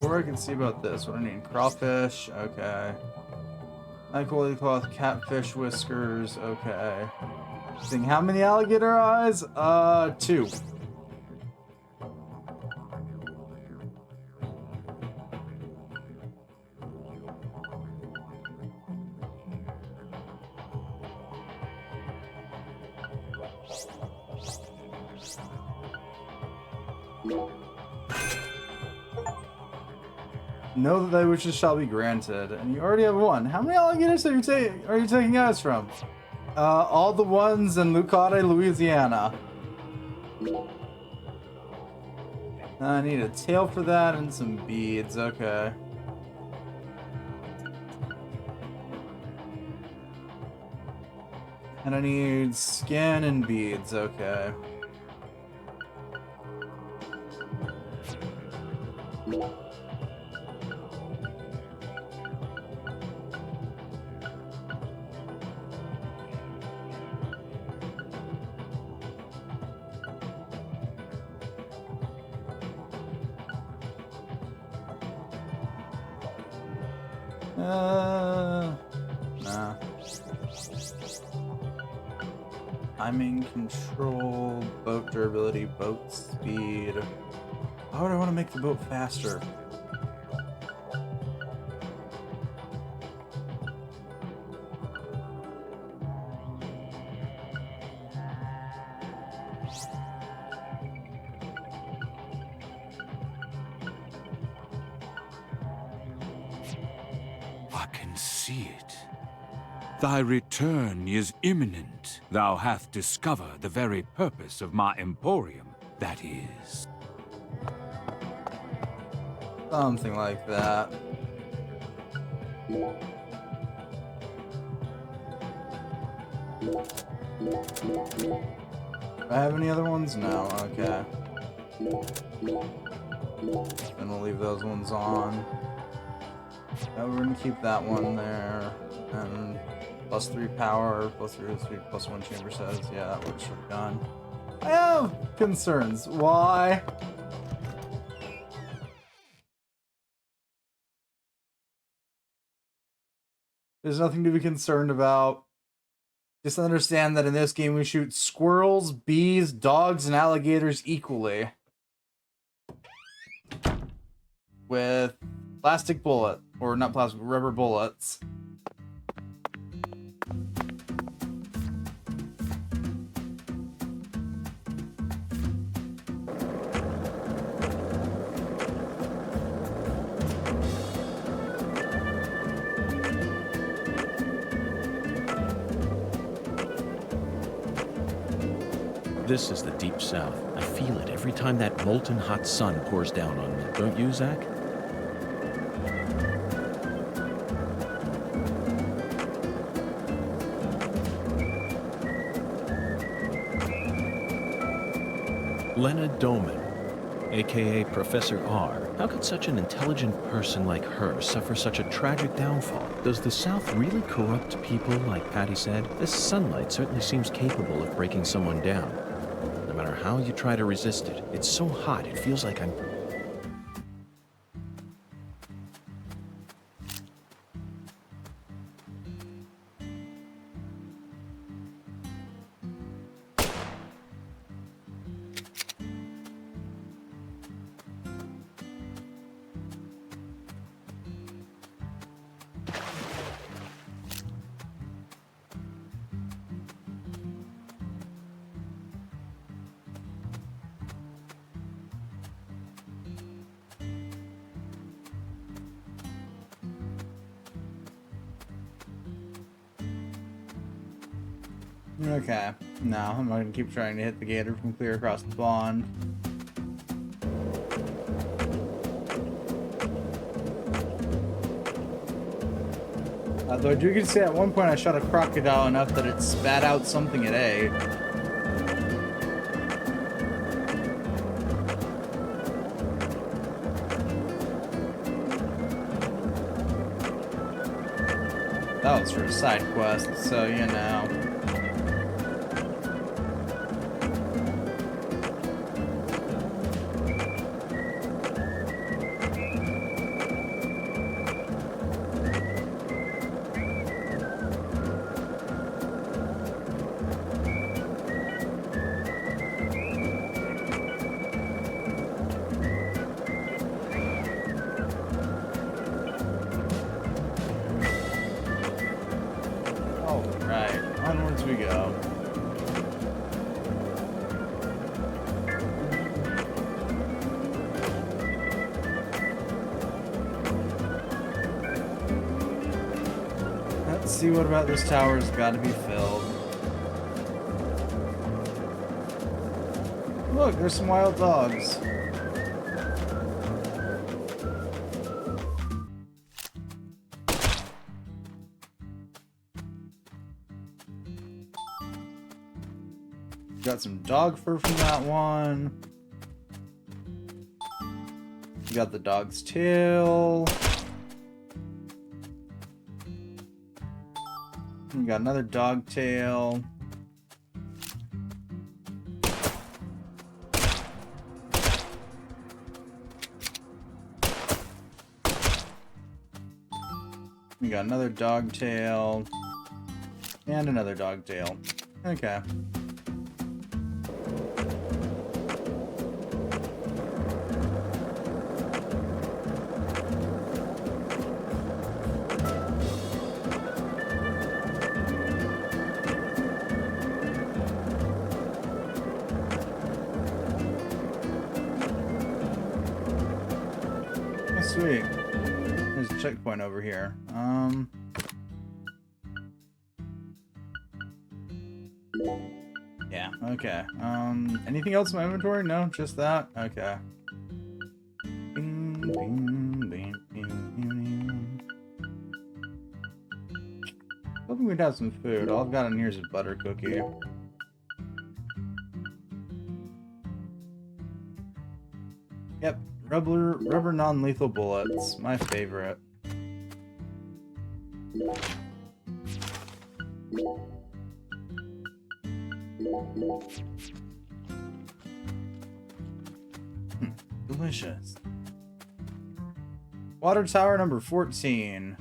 Before I can see about this, what do I need? Crawfish, okay. High quality cloth, catfish whiskers, okay. Seeing how many alligator eyes? 2. Know that thy wishes shall be granted, and you already have 1. How many alligators are you taking eyes from? All the ones in Lucade, Louisiana. I need a tail for that and some beads, okay. And I need skin and beads, okay. Nah. Timing, control, boat durability, boat speed. How would I want to make the boat faster? See it. Thy return is imminent. Thou hast discovered the very purpose of my emporium, that is. Something like that. Do I have any other ones? No, okay. Then we'll leave those ones on. Now we're gonna keep that one there. And +3 power, +3 speed, +1 chamber size. Yeah, that works for the gun. I have concerns. Why? There's nothing to be concerned about. Just understand that in this game we shoot squirrels, bees, dogs, and alligators equally. With plastic bullet. Or not plastic, rubber bullets. This is the Deep South. I feel it every time that molten hot sun pours down on me. Don't you, Zach? Lena Doman, aka Professor R. How could such an intelligent person like her suffer such a tragic downfall? Does the South really corrupt people, like Patty said? This sunlight certainly seems capable of breaking someone down. No matter how you try to resist it, it's so hot it feels like I'm... Okay, no, I'm not gonna keep trying to hit the gator from clear across the pond. Though I do get to say at one point I shot a crocodile enough that it spat out something it ate. That was for a side quest, so you know. we go. Let's see what about this tower's got to be filled. Look, there's some wild dogs. Got some dog fur from that one. We got the dog's tail. We got another dog tail. We got another dog tail. And another dog tail. Okay. Sweet. There's a checkpoint over here. Yeah, okay. Anything else in my inventory? No, just that? Okay. Bing, bing, bing, bing, bing. Hoping we'd have some food. All I've got in here is a butter cookie. Yep. Rubber non-lethal bullets. My favorite. Delicious. Water tower number 14.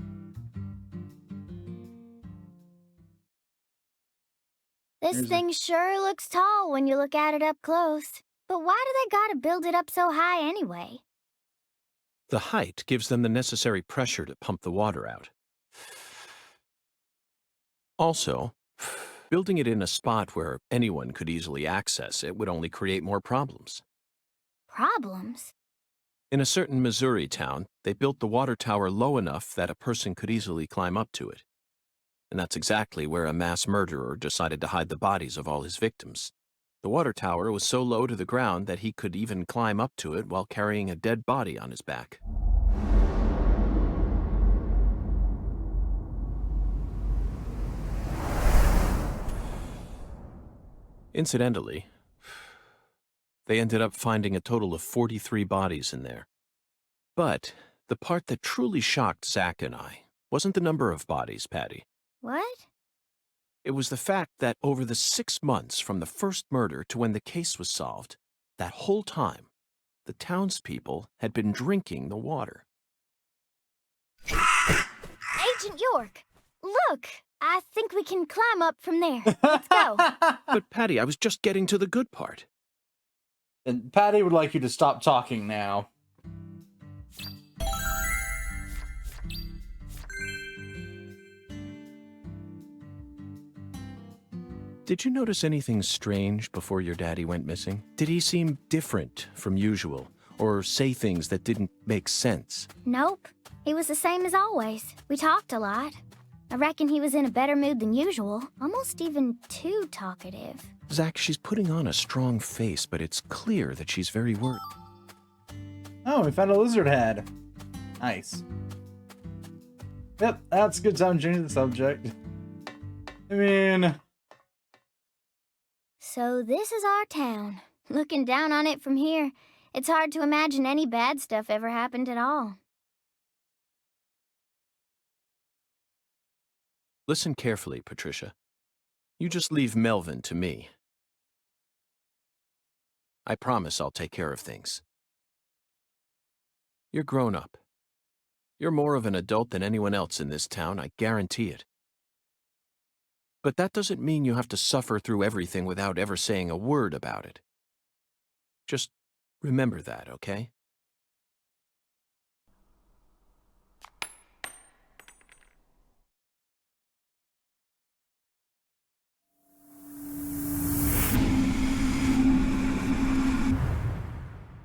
This thing sure looks tall when you look at it up close. But why do they gotta build it up so high anyway? The height gives them the necessary pressure to pump the water out. Also, building it in a spot where anyone could easily access it would only create more problems. Problems? In a certain Missouri town, they built the water tower low enough that a person could easily climb up to it. And that's exactly where a mass murderer decided to hide the bodies of all his victims. The water tower was so low to the ground that he could even climb up to it while carrying a dead body on his back. Incidentally, they ended up finding a total of 43 bodies in there. But the part that truly shocked Zach and I wasn't the number of bodies, Patty. What? It was the fact that over the 6 months from the first murder to when the case was solved, that whole time, the townspeople had been drinking the water. Agent York, look! I think we can climb up from there. Let's go. But Patty, I was just getting to the good part. And Patty would like you to stop talking now. Did you notice anything strange before your daddy went missing? Did he seem different from usual, or say things that didn't make sense? Nope. He was the same as always. We talked a lot. I reckon he was in a better mood than usual. Almost even too talkative. Zach, she's putting on a strong face, but it's clear that she's very worried. Oh, we found a lizard head. Nice. Yep, that's a good time to change the subject. I mean... So this is our town. Looking down on it from here, it's hard to imagine any bad stuff ever happened at all. Listen carefully, Patricia. You just leave Melvin to me. I promise I'll take care of things. You're grown up. You're more of an adult than anyone else in this town, I guarantee it. But that doesn't mean you have to suffer through everything without ever saying a word about it. Just remember that, okay?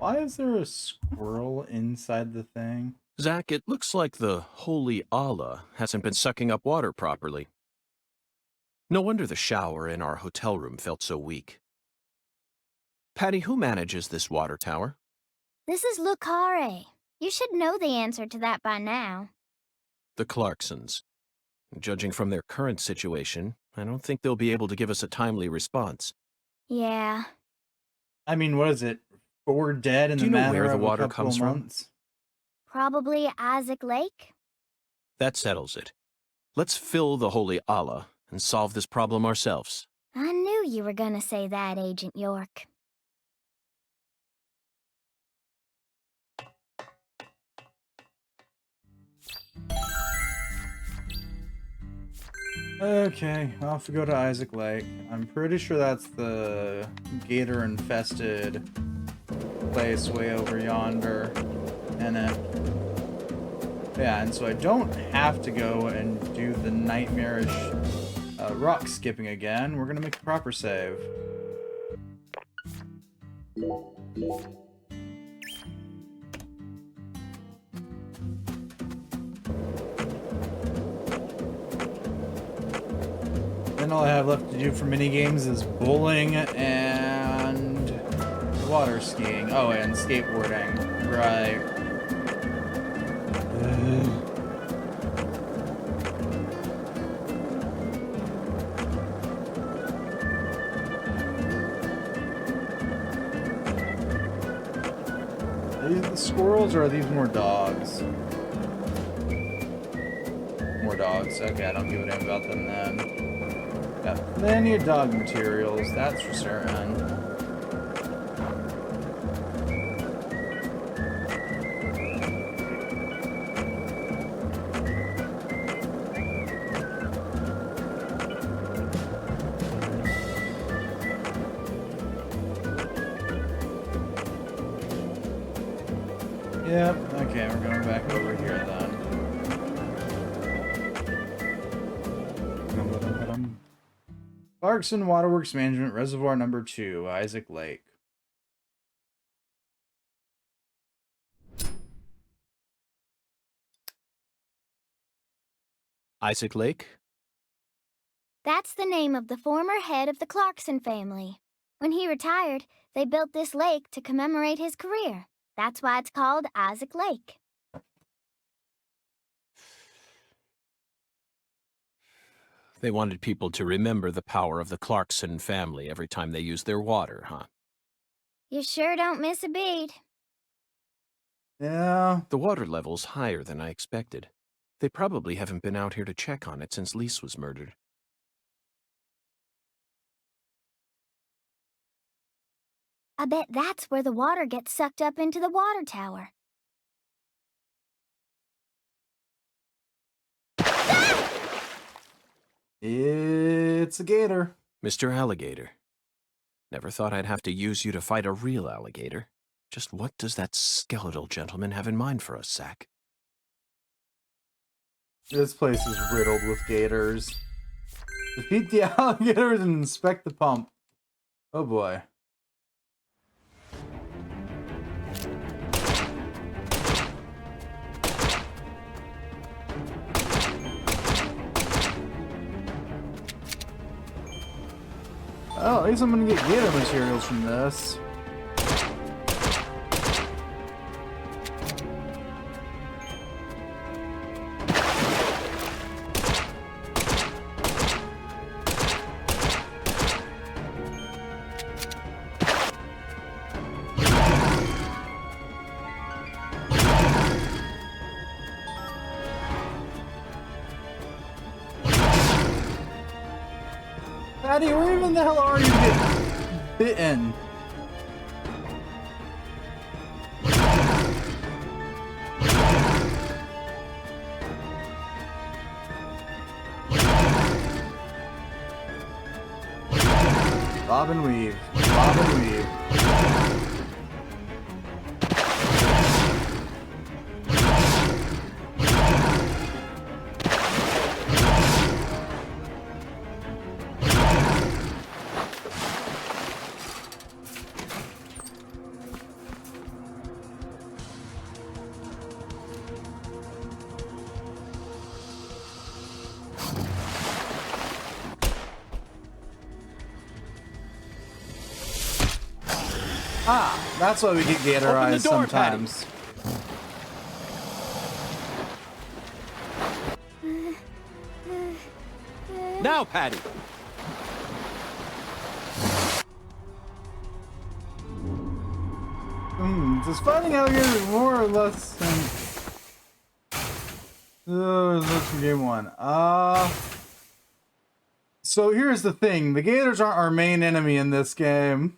Why is there a squirrel inside the thing? Zach, it looks like the holy Allah hasn't been sucking up water properly. No wonder the shower in our hotel room felt so weak. Patty, who manages this water tower? This is Lucare. You should know the answer to that by now. The Clarksons. Judging from their current situation, I don't think they'll be able to give us a timely response. Yeah. I mean, what is it? 4 dead in Do the you know matter where the of water a couple comes of from? months? Probably Isaac Lake? That settles it. Let's fill the holy Allah and solve this problem ourselves. I knew you were gonna say that, Agent York. Okay, off we go to Isaac Lake. I'm pretty sure that's the gator-infested place way over yonder. And yeah, and so I don't have to go and do the nightmarish rock skipping again. We're gonna make a proper save. Then all I have left to do for minigames is bowling and water skiing. Oh, and skateboarding. Right. Are these the squirrels or are these more dogs? More dogs. Okay, I don't give a damn about them then. Got plenty of dog materials, that's for certain. Yep, okay, we're going back over here then. Clarkson Waterworks Management, Reservoir Number 2, Isaac Lake. Isaac Lake? That's the name of the former head of the Clarkson family. When he retired, they built this lake to commemorate his career. That's why it's called Isaac Lake. They wanted people to remember the power of the Clarkson family every time they used their water, huh? You sure don't miss a beat. Yeah. The water level's higher than I expected. They probably haven't been out here to check on it since Lise was murdered. I bet that's where the water gets sucked up into the water tower. It's a gator. Mr. Alligator. Never thought I'd have to use you to fight a real alligator. Just what does that skeletal gentleman have in mind for us, Zach? This place is riddled with gators. Defeat the alligators and inspect the pump. Oh boy. Oh, at least I'm gonna get gator materials from this. Patty, where even the hell are you getting bitten? Bob and weave. Bob and weave. Ah, that's why we get gator Open the eyes door, sometimes. Now, Patty! Does finding out here more or less that's from game one. So here's the thing. The gators aren't our main enemy in this game.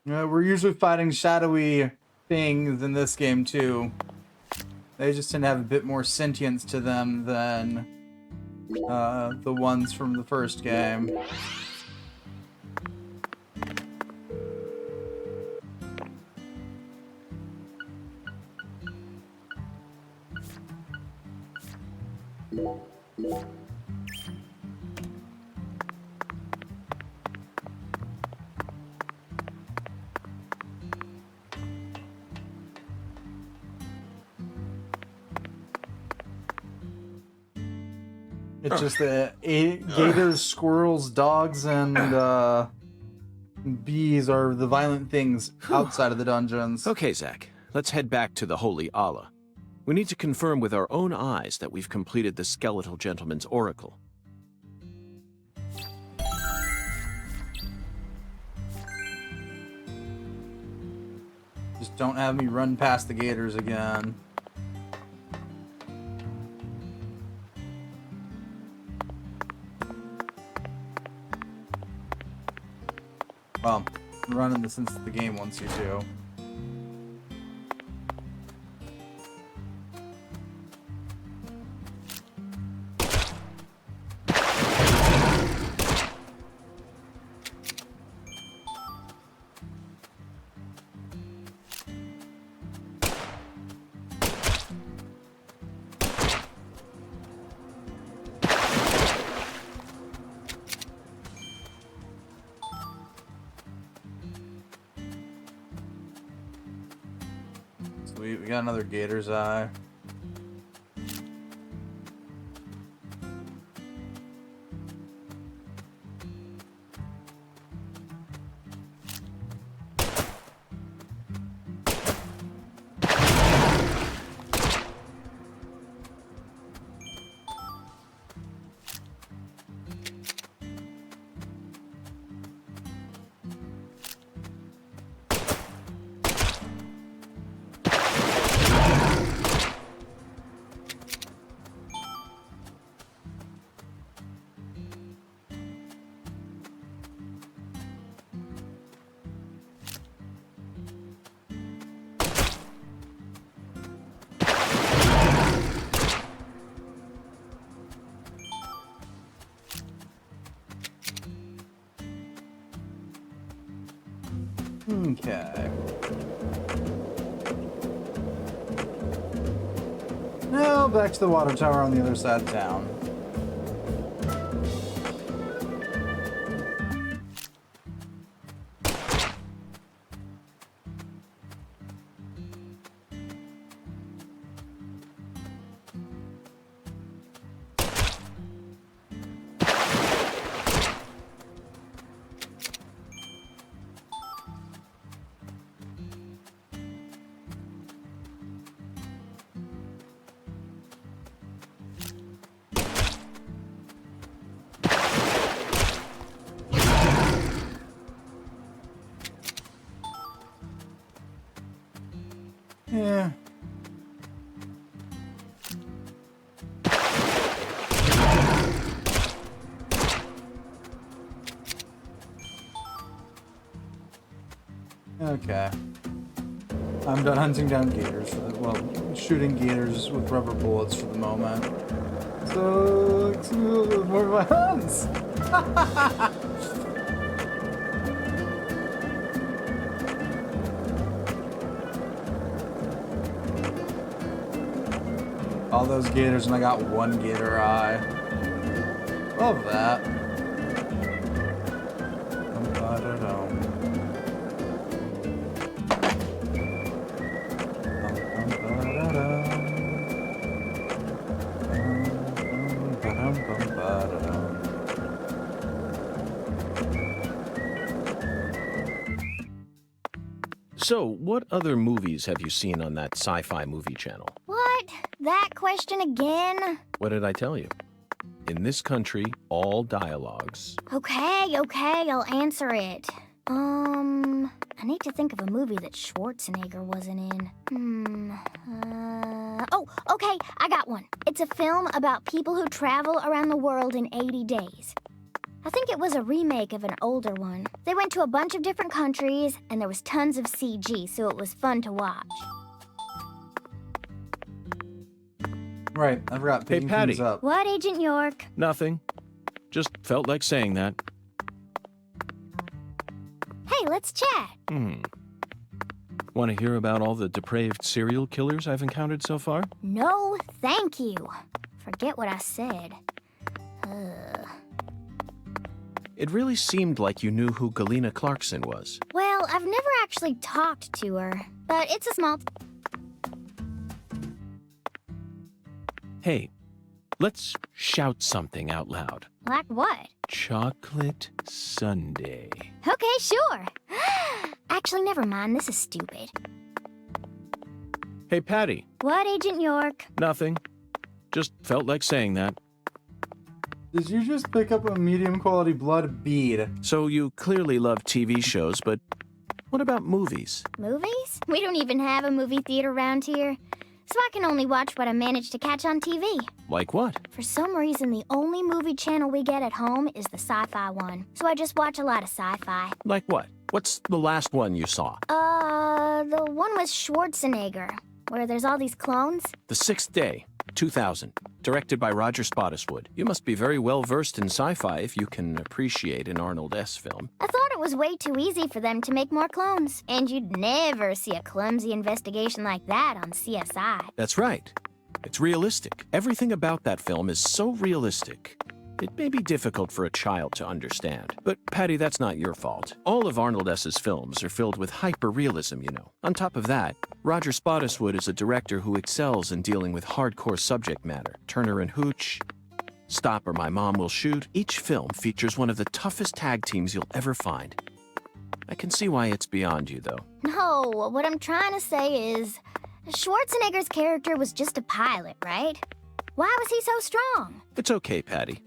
We're usually fighting shadowy things in this game too. They just tend to have a bit more sentience to them than the ones from the first game. It's just the gators, squirrels, dogs, and bees are the violent things outside of the dungeons. Okay, Zach, let's head back to the Holy Allah. We need to confirm with our own eyes that we've completed the Skeletal Gentleman's Oracle. Just don't have me run past the gators again. Well, I'm running this since the game wants you to. Sweet, we got another gator's eye. Okay. Now back to the water tower on the other side of town. Yeah. Okay. I'm done hunting down gators. Well, shooting gators with rubber bullets for the moment. So, let's do more of my hunts. All those gators, and I got one gator eye. Love that. So, what other movies have you seen on that sci-fi movie channel? What? That question again? What did I tell you? In this country, all dialogues. Okay, I'll answer it. I need to think of a movie that Schwarzenegger wasn't in. Oh, okay, I got one. It's a film about people who travel around the world in 80 days. I think it was a remake of an older one. They went to a bunch of different countries, and there was tons of CG, so it was fun to watch. Right, I forgot Hey, picking Patty. things up. What, Agent York? Nothing. Just felt like saying that. Hey, let's chat. Want to hear about all the depraved serial killers I've encountered so far? No, thank you. Forget what I said. Ugh. It really seemed like you knew who Galena Clarkson was. Well, I've never actually talked to her, but it's a small... Hey, let's shout something out loud. Like what? Chocolate Sundae. Okay, sure. Actually, never mind. This is stupid. Hey, Patty. What, Agent York? Nothing. Just felt like saying that. Did you just pick up a medium quality blood bead? So you clearly love TV shows, but what about movies? Movies? We don't even have a movie theater around here, so I can only watch what I manage to catch on TV. Like what? For some reason, the only movie channel we get at home is the sci-fi one, so I just watch a lot of sci-fi. Like what? What's the last one you saw? The one with Schwarzenegger, where there's all these clones. The Sixth Day, 2000. Directed by Roger Spottiswoode. You must be very well versed in sci-fi if you can appreciate an Arnold S. film. I thought it was way too easy for them to make more clones, and you'd never see a clumsy investigation like that on CSI. That's right. It's realistic. Everything about that film is so realistic. It may be difficult for a child to understand. But, Patty, that's not your fault. All of Arnold S.'s films are filled with hyper-realism, you know. On top of that, Roger Spottiswoode is a director who excels in dealing with hardcore subject matter. Turner and Hooch, Stop or My Mom Will Shoot. Each film features one of the toughest tag teams you'll ever find. I can see why it's beyond you, though. No, what I'm trying to say is, Schwarzenegger's character was just a pilot, right? Why was he so strong? It's okay, Patty.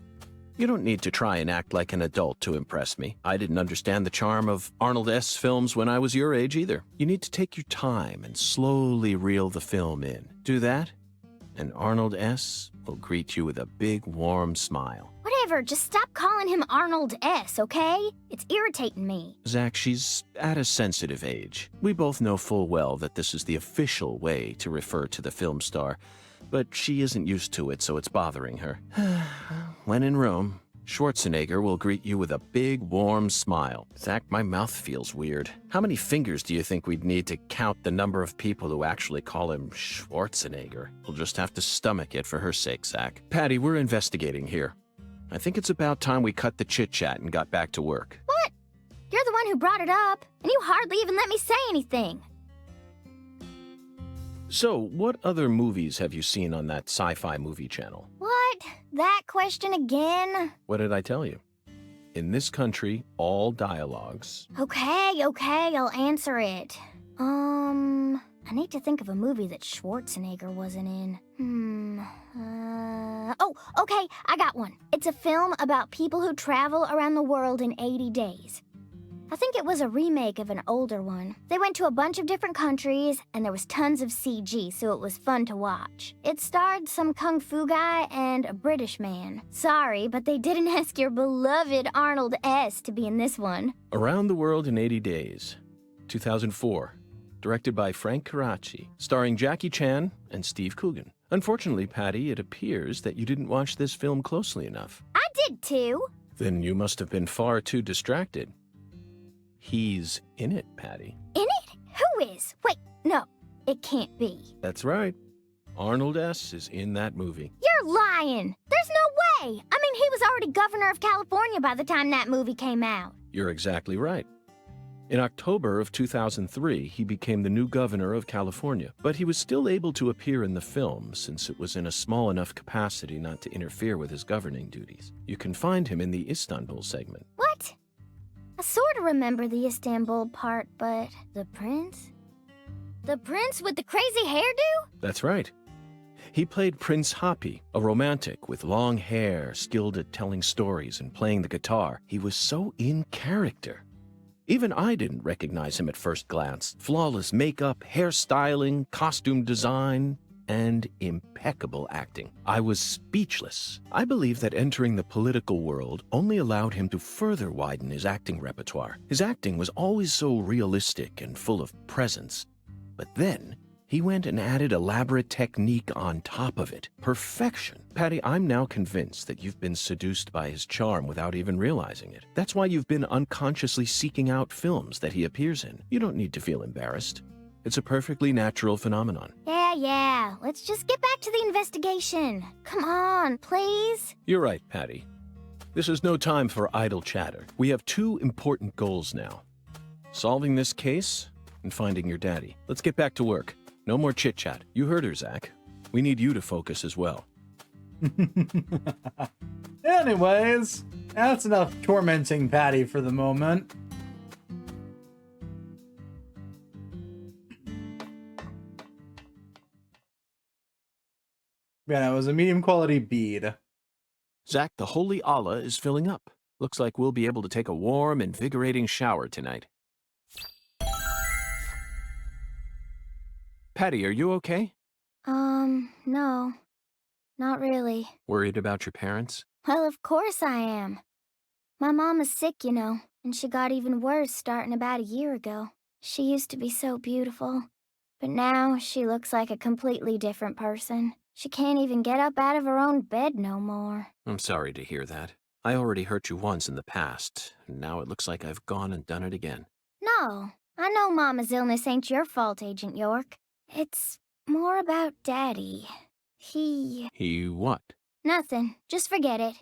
You don't need to try and act like an adult to impress me. I didn't understand the charm of Arnold S. films when I was your age either. You need to take your time and slowly reel the film in. Do that, and Arnold S. will greet you with a big, warm smile. Whatever, just stop calling him Arnold S., okay? It's irritating me. Zach, she's at a sensitive age. We both know full well that this is the official way to refer to the film star, but she isn't used to it, so it's bothering her. When in Rome, Schwarzenegger will greet you with a big, warm smile. Zach, my mouth feels weird. How many fingers do you think we'd need to count the number of people who actually call him Schwarzenegger? We'll just have to stomach it for her sake, Zach. Patty, we're investigating here. I think it's about time we cut the chit-chat and got back to work. What? You're the one who brought it up, and you hardly even let me say anything. So, what other movies have you seen on that sci-fi movie channel? What? That question again? What did I tell you? In this country, all dialogues. Okay, I'll answer it. I need to think of a movie that Schwarzenegger wasn't in. Oh, okay, I got one. It's a film about people who travel around the world in 80 days. I think it was a remake of an older one. They went to a bunch of different countries, and there was tons of CG, so it was fun to watch. It starred some kung fu guy and a British man. Sorry, but they didn't ask your beloved Arnold S. to be in this one. Around the World in 80 Days, 2004. Directed by Frank Karachi, starring Jackie Chan and Steve Coogan. Unfortunately, Patty, it appears that you didn't watch this film closely enough. I did too. Then you must have been far too distracted. He's in it, Patty. In it? Who is? Wait, no, it can't be. That's right. Arnold S. is in that movie. You're lying. There's no way. I mean, he was already governor of California by the time that movie came out. You're exactly right. In October of 2003, he became the new governor of California, but he was still able to appear in the film since it was in a small enough capacity not to interfere with his governing duties. You can find him in the Istanbul segment. What? I sort of remember the Istanbul part, but the prince? The prince with the crazy hairdo? That's right. He played Prince Happy, a romantic with long hair, skilled at telling stories and playing the guitar. He was so in character. Even I didn't recognize him at first glance. Flawless makeup, hairstyling, costume design, and impeccable acting. I was speechless. I believe that entering the political world only allowed him to further widen his acting repertoire. His acting was always so realistic and full of presence. But then, he went and added elaborate technique on top of it. Perfection. Patty, I'm now convinced that you've been seduced by his charm without even realizing it. That's why you've been unconsciously seeking out films that he appears in. You don't need to feel embarrassed. It's a perfectly natural phenomenon. Yeah. Let's just get back to the investigation. Come on, please. You're right, Patty. This is no time for idle chatter. We have two important goals now. Solving this case and finding your daddy. Let's get back to work. No more chit-chat. You heard her, Zach. We need you to focus as well. Anyways, that's enough tormenting Patty for the moment. Yeah, it was a medium quality bead. Zach, the holy Allah is filling up. Looks like we'll be able to take a warm, invigorating shower tonight. Patty, are you okay? No. Not really. Worried about your parents? Well, of course I am. My mom is sick, you know, and she got even worse starting about a year ago. She used to be so beautiful, but now she looks like a completely different person. She can't even get up out of her own bed no more. I'm sorry to hear that. I already hurt you once in the past, and now it looks like I've gone and done it again. No, I know Mama's illness ain't your fault, Agent York. It's more about Daddy. He what? Nothing. Just forget it.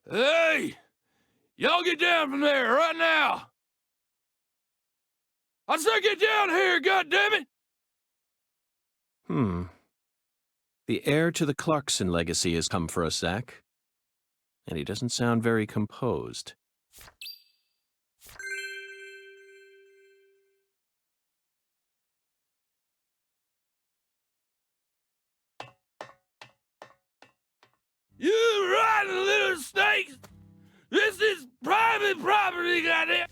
Hey! Y'all get down from there right now! I said get down here, goddammit! The heir to the Clarkson legacy has come for us, Zach. And he doesn't sound very composed. You rotten little snakes! This is private property, goddamn!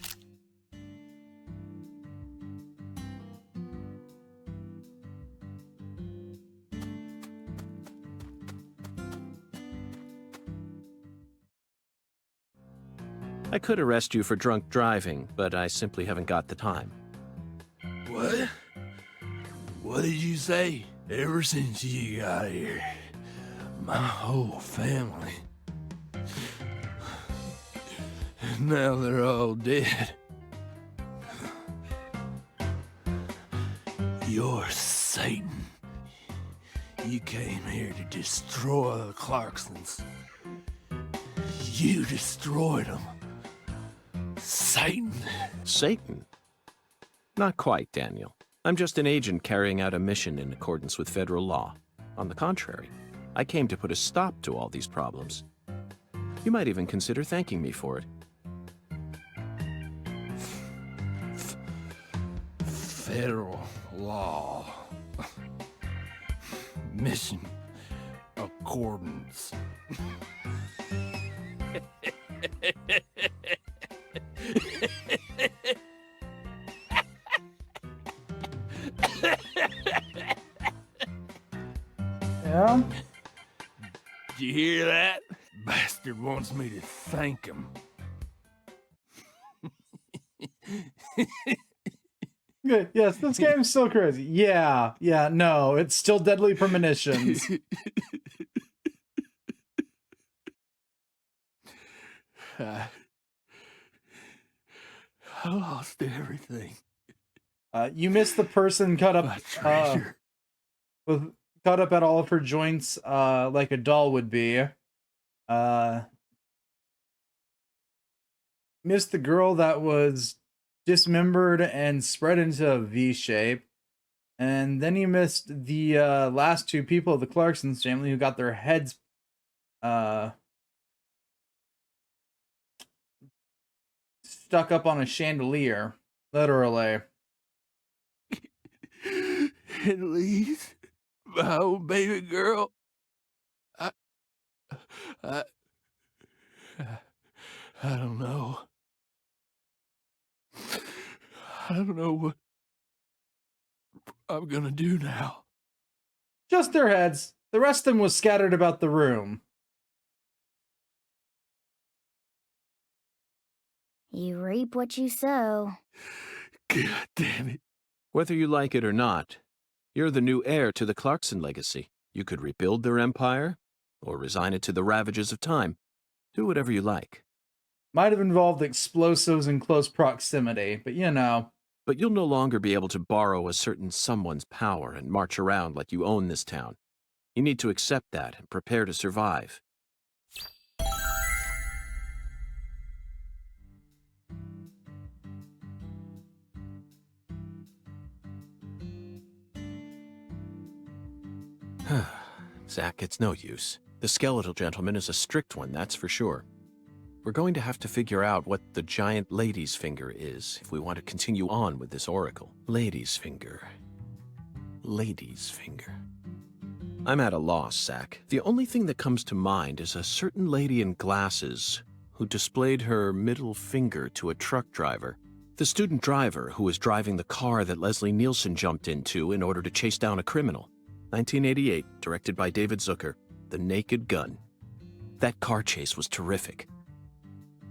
I could arrest you for drunk driving, but I simply haven't got the time. What? What did you say? Ever since you got here, my whole family. Now they're all dead. You're Satan. You came here to destroy the Clarksons. You destroyed them. Satan. Satan? Not quite, Daniel. I'm just an agent carrying out a mission in accordance with federal law. On the contrary, I came to put a stop to all these problems. You might even consider thanking me for it. Federal law. Mission accordance. Yeah? Did you hear that? Bastard wants me to thank him. Good. Yes, this game's still crazy. Yeah, no, it's still Deadly Premonitions. I lost everything. You missed the person cut up My treasure. cut up at all of her joints like a doll would be. Missed the girl that was dismembered and spread into a V shape. And then you missed the last two people of the Clarksons family who got their heads stuck up on a chandelier. Literally. Elise, my old baby girl. I, I don't know. I don't know what I'm gonna do now. Just their heads. The rest of them was scattered about the room. You reap what you sow. God damn it. Whether you like it or not, you're the new heir to the Clarkson legacy. You could rebuild their empire, or resign it to the ravages of time. Do whatever you like. Might have involved explosives in close proximity, but you know. But you'll no longer be able to borrow a certain someone's power and march around like you own this town. You need to accept that and prepare to survive. Zack, it's no use. The skeletal gentleman is a strict one, that's for sure. We're going to have to figure out what the giant lady's finger is if we want to continue on with this oracle. Lady's finger. Lady's finger. I'm at a loss, Zack. The only thing that comes to mind is a certain lady in glasses who displayed her middle finger to a truck driver. The student driver who was driving the car that Leslie Nielsen jumped into in order to chase down a criminal. 1988, directed by David Zucker, The Naked Gun. That car chase was terrific.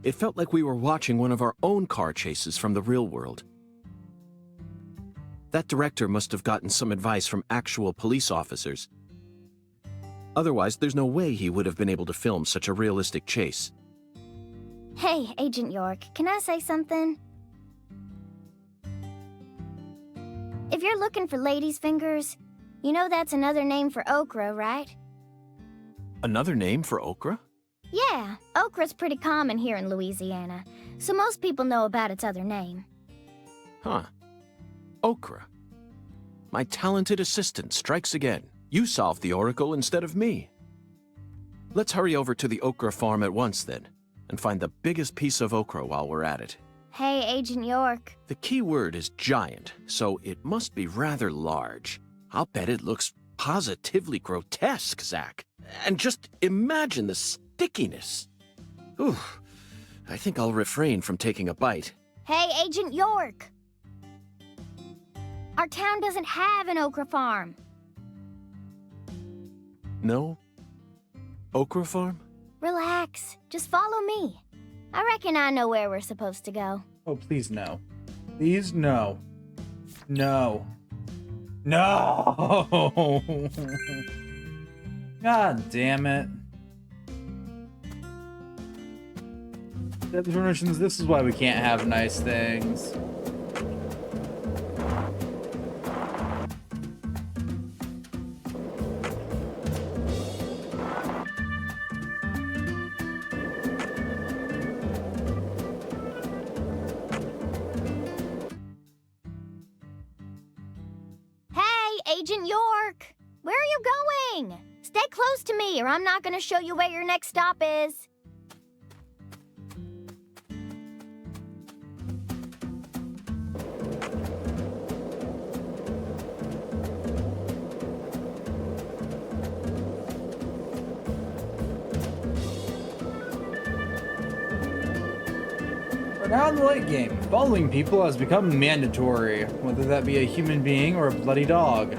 It felt like we were watching one of our own car chases from the real world. That director must have gotten some advice from actual police officers. Otherwise, there's no way he would have been able to film such a realistic chase. Hey, Agent York, can I say something? If you're looking for ladies' fingers, you know that's another name for okra, right? Another name for okra? Yeah, okra's pretty common here in Louisiana, so most people know about its other name. Huh. Okra. My talented assistant strikes again. You solved the oracle instead of me. Let's hurry over to the okra farm at once, then, and find the biggest piece of okra while we're at it. Hey, Agent York. The key word is giant, so it must be rather large. I'll bet it looks positively grotesque, Zack. And just imagine the stickiness. Ooh, I think I'll refrain from taking a bite. Hey, Agent York! Our town doesn't have an okra farm. No? Okra farm? Relax. Just follow me. I reckon I know where we're supposed to go. Oh, please no. Please no. No. No! God damn it. Premonitions, this is why we can't have nice things. Agent York! Where are you going? Stay close to me or I'm not gonna show you where your next stop is. We're now in the late game. Following people has become mandatory, whether that be a human being or a bloody dog.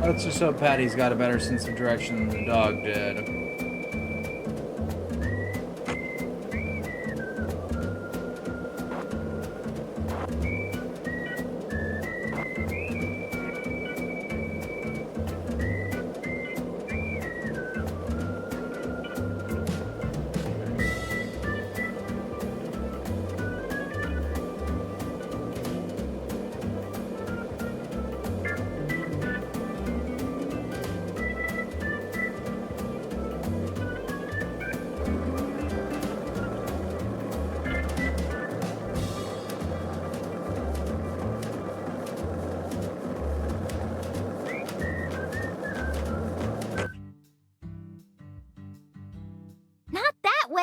Let's just hope Patty's got a better sense of direction than the dog did.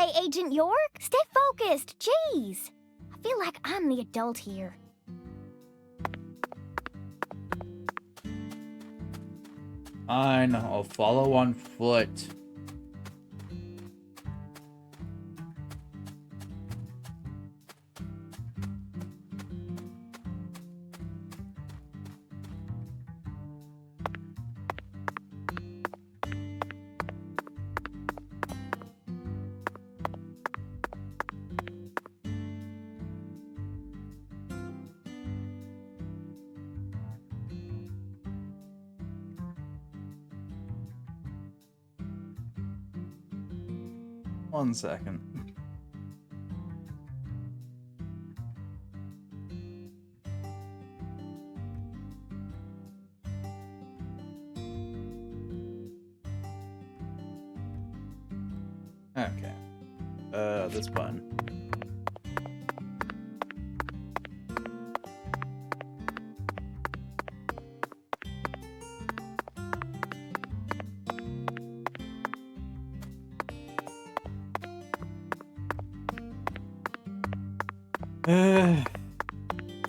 okay, Agent York. Stay focused. Jeez. I feel like I'm the adult here. Fine, I'll follow on foot. One second. Okay. This button.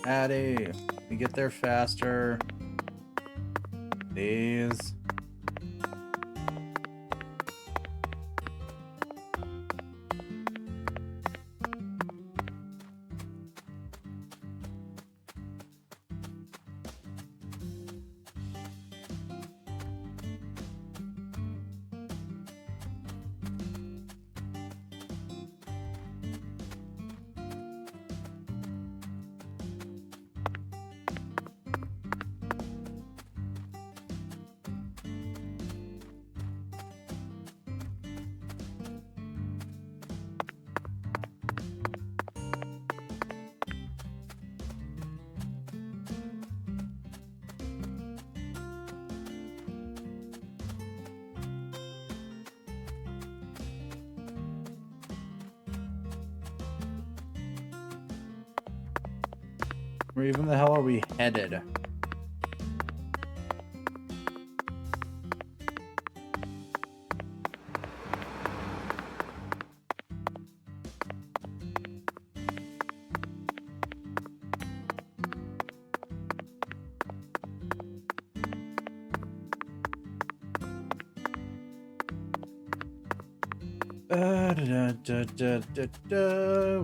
Addy, we get there faster. Please. Where even the hell are we headed?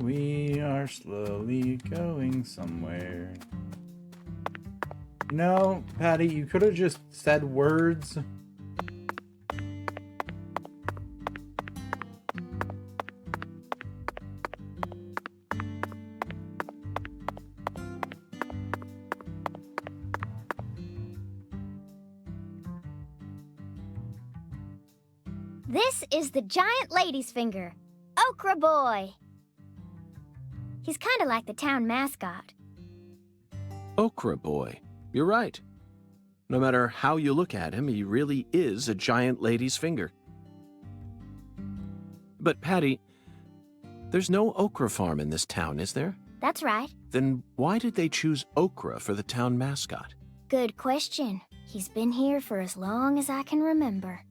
We are slowly going somewhere. No, Patty, you could have just said words. This is the giant lady's finger, Okra Boy. He's kind of like the town mascot. Okra Boy. You're right. No matter how you look at him, he really is a giant lady's finger. But Patty, there's no okra farm in this town, is there? That's right. Then why did they choose okra for the town mascot? Good question. He's been here for as long as I can remember.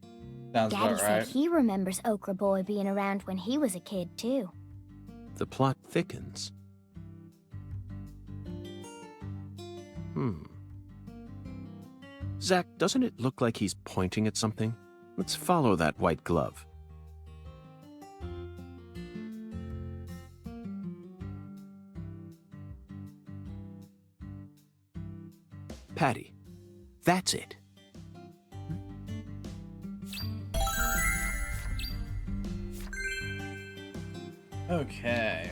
Sounds Daddy about right. said he remembers Okra Boy being around when he was a kid, too. The plot thickens. Zach, doesn't it look like he's pointing at something? Let's follow that white glove. Patty, that's it. Okay.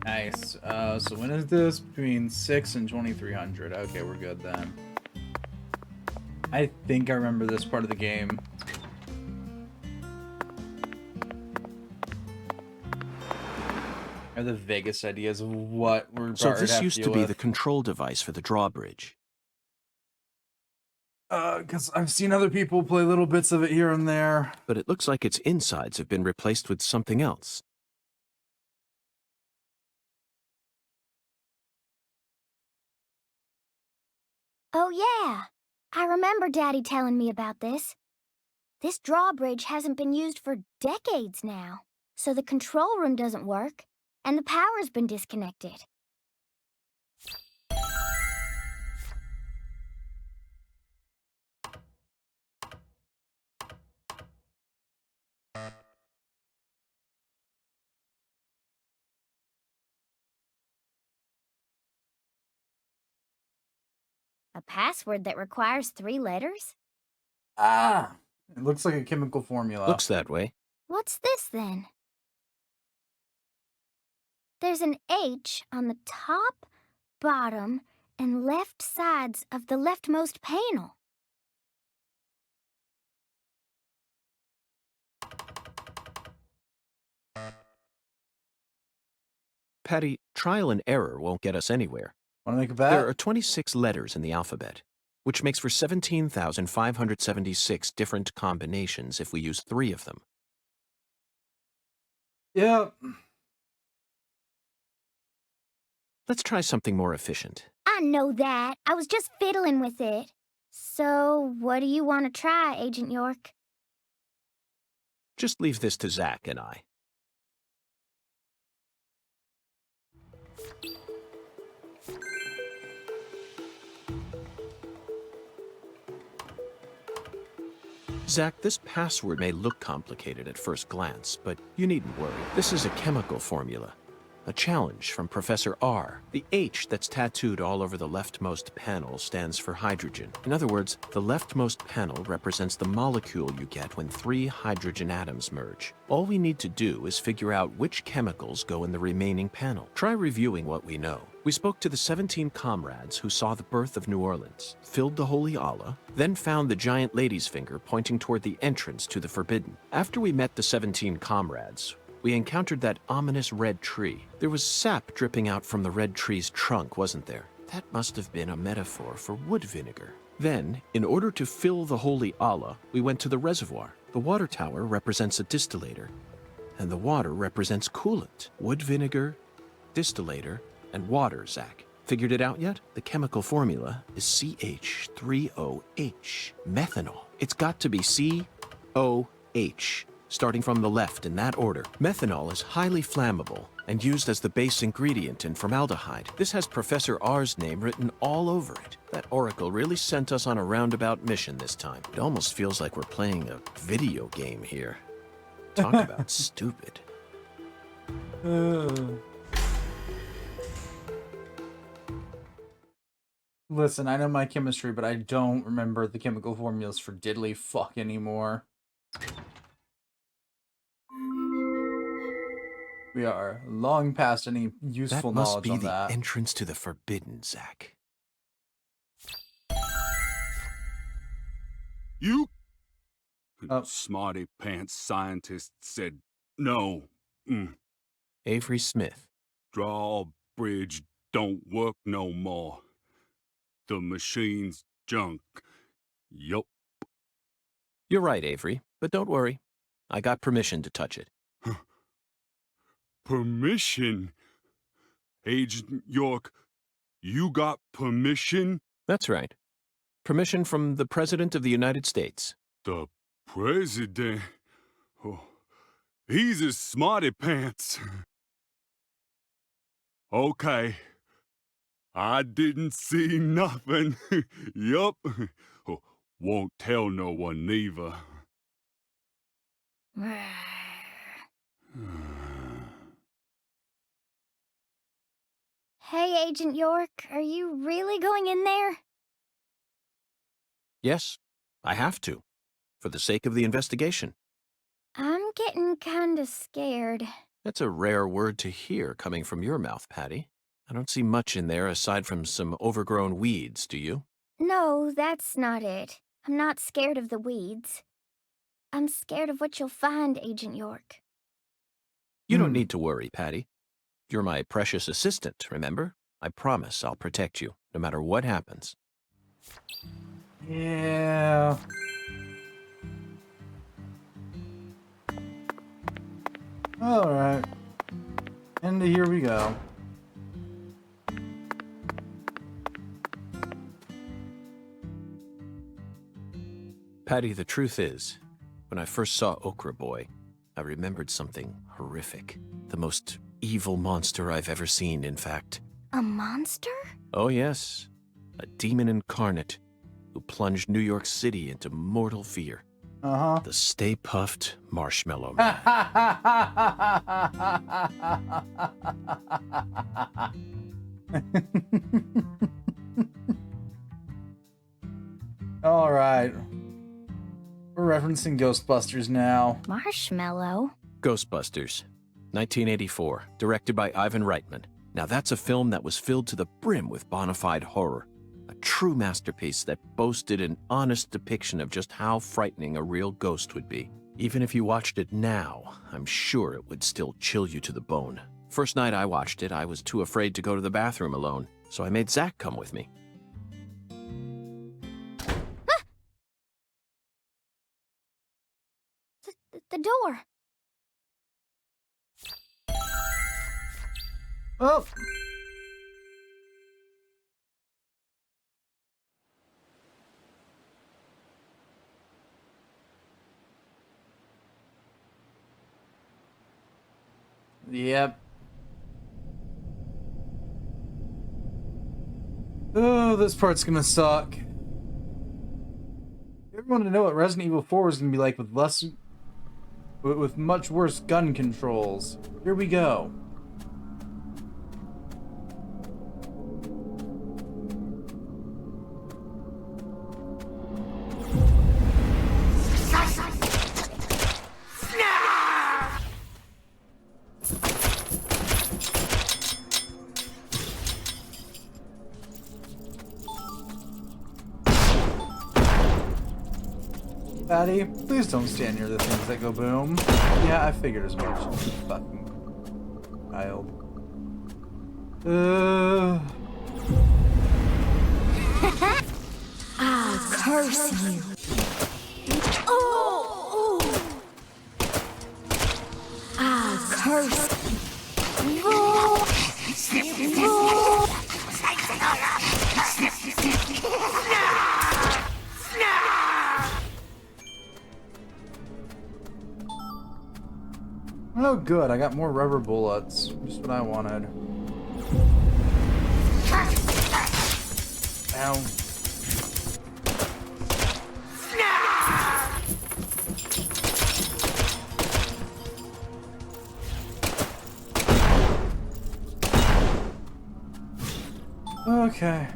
Nice. So when is this? Between 6 and 2300. Okay, we're good then. I think I remember this part of the game. Are the vaguest ideas of what we're So about this have used to to deal be with. the control device for the drawbridge. Because I've seen other people play little bits of it here and there. But it looks like its insides have been replaced with something else. Oh, yeah. I remember Daddy telling me about this. This drawbridge hasn't been used for decades now, so the control room doesn't work, and the power's been disconnected. A password that requires 3 letters? Ah! It looks like a chemical formula. Looks that way. What's this, then? There's an H on the top, bottom, and left sides of the leftmost panel. Patty, trial and error won't get us anywhere. Want to make a bet? There are 26 letters in the alphabet, which makes for 17,576 different combinations if we use 3 of them. Yeah. Let's try something more efficient. I know that. I was just fiddling with it. So, what do you want to try, Agent York? Just leave this to Zach and I. Zach, this password may look complicated at first glance, but you needn't worry. This is a chemical formula. A challenge from Professor R. The H that's tattooed all over the leftmost panel stands for hydrogen. In other words, the leftmost panel represents the molecule you get when 3 hydrogen atoms merge. All we need to do is figure out which chemicals go in the remaining panel. Try reviewing what we know. We spoke to the 17 comrades who saw the birth of New Orleans, filled the Holy Allah, then found the giant lady's finger pointing toward the entrance to the Forbidden. After we met the 17 comrades, we encountered that ominous red tree. There was sap dripping out from the red tree's trunk, wasn't there? That must have been a metaphor for wood vinegar. Then, in order to fill the Holy Allah, we went to the reservoir. The water tower represents a distillator, and the water represents coolant. Wood vinegar, distillator, and water, Zach. Figured it out yet? The chemical formula is CH3OH, methanol. It's got to be COH. Starting from the left in that order. Methanol is highly flammable and used as the base ingredient in formaldehyde. This has Professor R's name written all over it. That oracle really sent us on a roundabout mission this time. It almost feels like we're playing a video game here. Talk about stupid. Listen, I know my chemistry, but I don't remember the chemical formulas for diddly fuck anymore. We are long past any useful That must knowledge be on the that. entrance to the Forbidden, Zach. You Oh. smarty pants scientist said no. Avery Smith. Drawbridge don't work no more. The machine's junk. Yup. You're right, Avery, but don't worry. I got permission to touch it. Permission? Agent York, you got permission? That's right. Permission from the President of the United States. The president? Oh, he's a smarty pants. Okay. I didn't see nothing. Yup. Won't tell no one neither. Hey, Agent York, are you really going in there? Yes, I have to, for the sake of the investigation. I'm getting kinda scared. That's a rare word to hear coming from your mouth, Patty. I don't see much in there aside from some overgrown weeds, do you? No, that's not it. I'm not scared of the weeds. I'm scared of what you'll find, Agent York. You don't need to worry, Patty. You're my precious assistant, remember? I promise I'll protect you, no matter what happens. Yeah. Alright. And here we go. Patty, the truth is, when I first saw Okra Boy, I remembered something horrific. The most evil monster I've ever seen, in fact. A monster? Oh yes, a demon incarnate who plunged New York City into mortal fear. Uh-huh. The Stay Puffed Marshmallow Man. All right. We're referencing Ghostbusters now. Marshmallow? Ghostbusters, 1984, directed by Ivan Reitman. Now that's a film that was filled to the brim with bona fide horror. A true masterpiece that boasted an honest depiction of just how frightening a real ghost would be. Even if you watched it now, I'm sure it would still chill you to the bone. First night I watched it, I was too afraid to go to the bathroom alone, so I made Zach come with me. The door. Oh. Yep. Oh, this part's gonna suck. You ever wanted to know what Resident Evil 4 is gonna be like with much worse gun controls? Here we go. Patty, please don't stand near the things that go boom. Yeah, I figured as much. Fucking child. I'll curse you. Oh! I'll curse you. Oh good, I got more rubber bullets. Just what I wanted. Ow. Okay.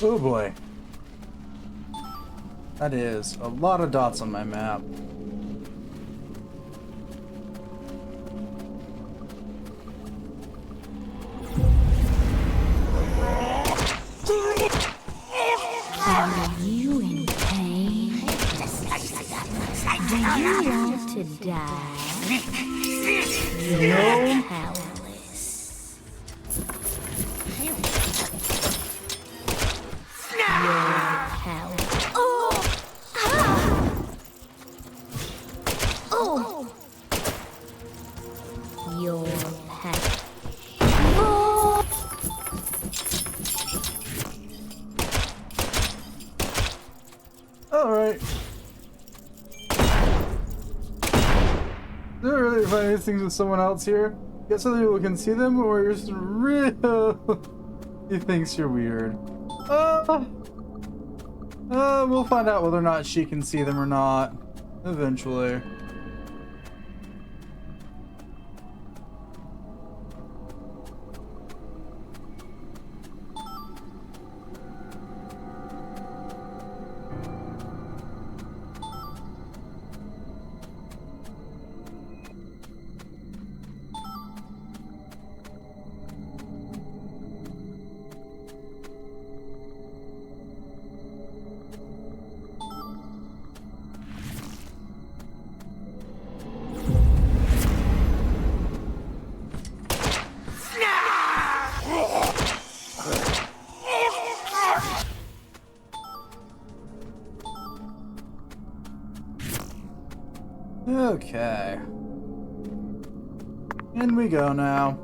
Oh boy. That is a lot of dots on my map. Are you in pain? Do you want to die? You're powerless. You're powerless. Oh! Ah! Oh! You're powerless. Oh! Alright. Do I really find these things with someone else here? Guess other people can see them, or you're just real. He thinks you're weird. We'll find out whether or not she can see them or not. Eventually. Okay. In we go now.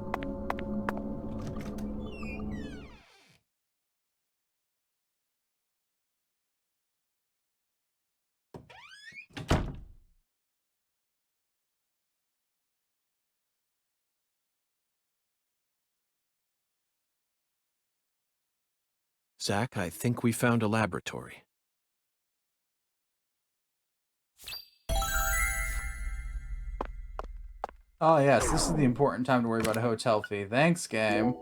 Zach, I think we found a laboratory. Oh yes, this is the important time to worry about a hotel fee. Thanks, game.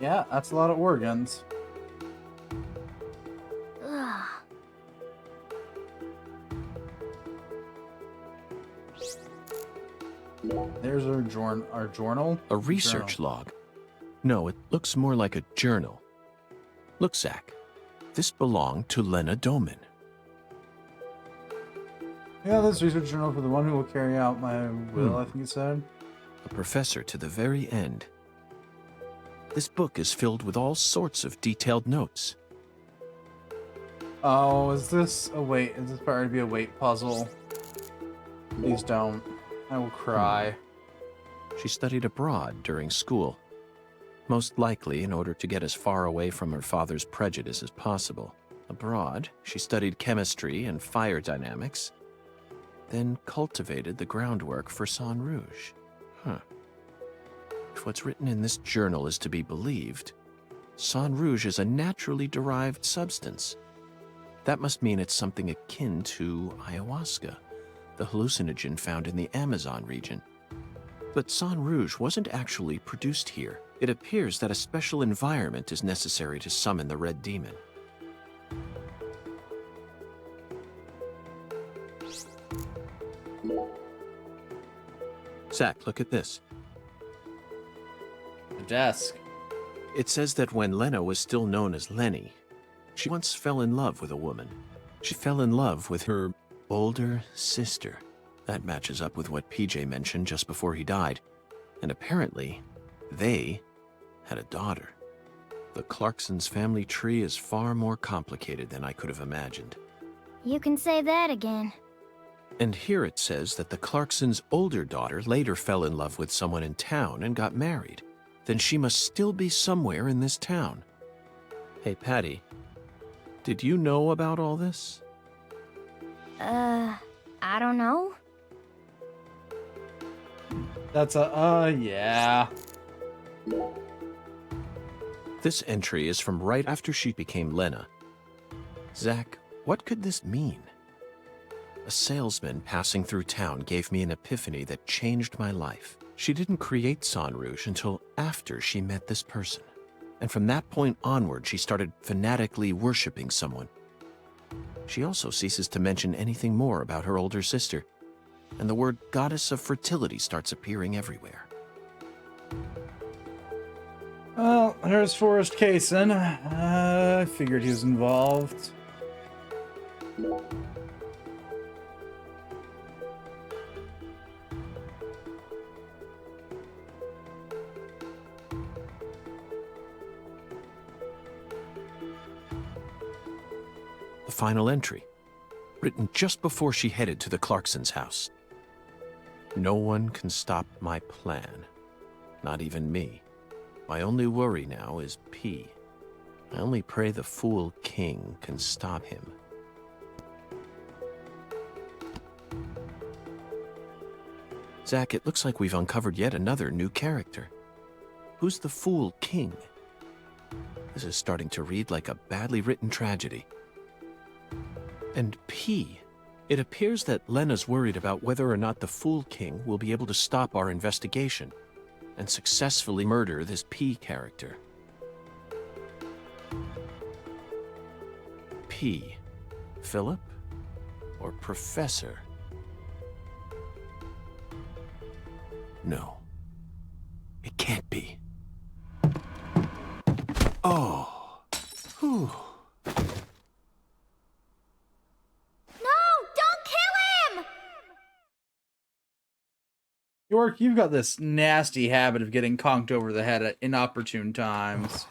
Yeah, that's a lot of organs. Ugh. There's our journal. A research log. No, it looks more like a journal. Look, Zach. This belonged to Lena Doman. Yeah, this research journal for the one who will carry out my will, I think it said. A professor to the very end. This book is filled with all sorts of detailed notes. Oh, is this a weight? Is this part to be a weight puzzle? Please don't. I will cry. She studied abroad during school, most likely in order to get as far away from her father's prejudice as possible. Abroad, she studied chemistry and fire dynamics, then cultivated the groundwork for Sang Rouge. Huh. If what's written in this journal is to be believed, Sang Rouge is a naturally derived substance. That must mean it's something akin to ayahuasca, the hallucinogen found in the Amazon region. But Sang Rouge wasn't actually produced here. It appears that a special environment is necessary to summon the Red Demon. Zach, look at this. The desk. It says that when Lena was still known as Lenny, she once fell in love with a woman. She fell in love with her older sister. That matches up with what PJ mentioned just before he died. And apparently, they had a daughter. The Clarksons' family tree is far more complicated than I could have imagined. You can say that again. And here it says that the Clarksons' older daughter later fell in love with someone in town and got married. Then she must still be somewhere in this town. Hey, Patty, did you know about all this? I don't know. That's a, yeah. This entry is from right after she became Lena. Zach, what could this mean? A salesman passing through town gave me an epiphany that changed my life. She didn't create Sang Rouge until after she met this person. And from that point onward, she started fanatically worshipping someone. She also ceases to mention anything more about her older sister, and the word goddess of fertility starts appearing everywhere. Well, here's Forrest Kaysen. I figured he was involved. The final entry, written just before she headed to the Clarksons' house. No one can stop my plan, not even me. My only worry now is P. I only pray the Fool King can stop him. Zach, it looks like we've uncovered yet another new character. Who's the Fool King? This is starting to read like a badly written tragedy. And P. It appears that Lena's worried about whether or not the Fool King will be able to stop our investigation and successfully murder this P character. P. Philip? Or Professor? No. It can't be. Oh. Whew. York, you've got this nasty habit of getting conked over the head at inopportune times.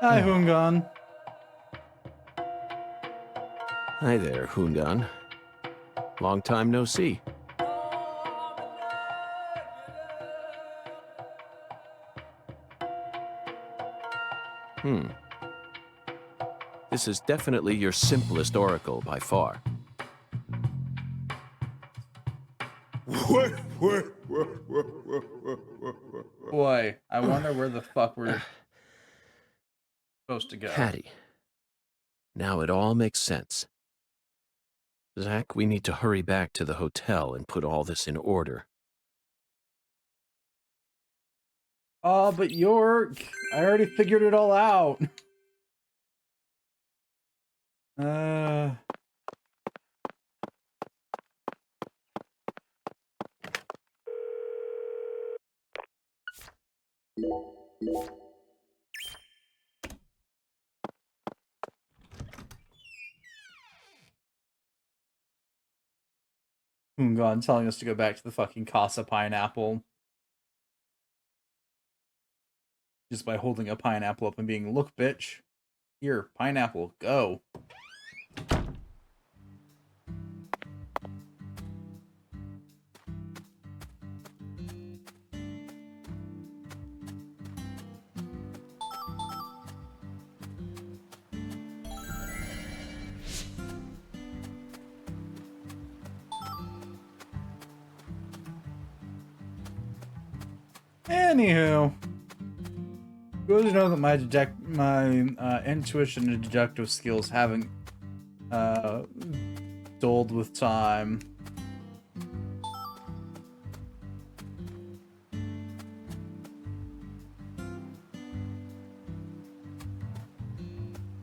Hi, Hungan. Hi there, Hungan. Long time no see. This is definitely your simplest oracle by far. Boy, I wonder where the fuck we're supposed to go. Patty. Now it all makes sense. Zach, we need to hurry back to the hotel and put all this in order. Oh, but York, I already figured it all out. Hungan telling us to go back to the fucking Casa Pineapple. Just by holding a pineapple up and being, look, bitch. Here, pineapple, go. Anywho, good to know that my intuition and deductive skills haven't dulled with time.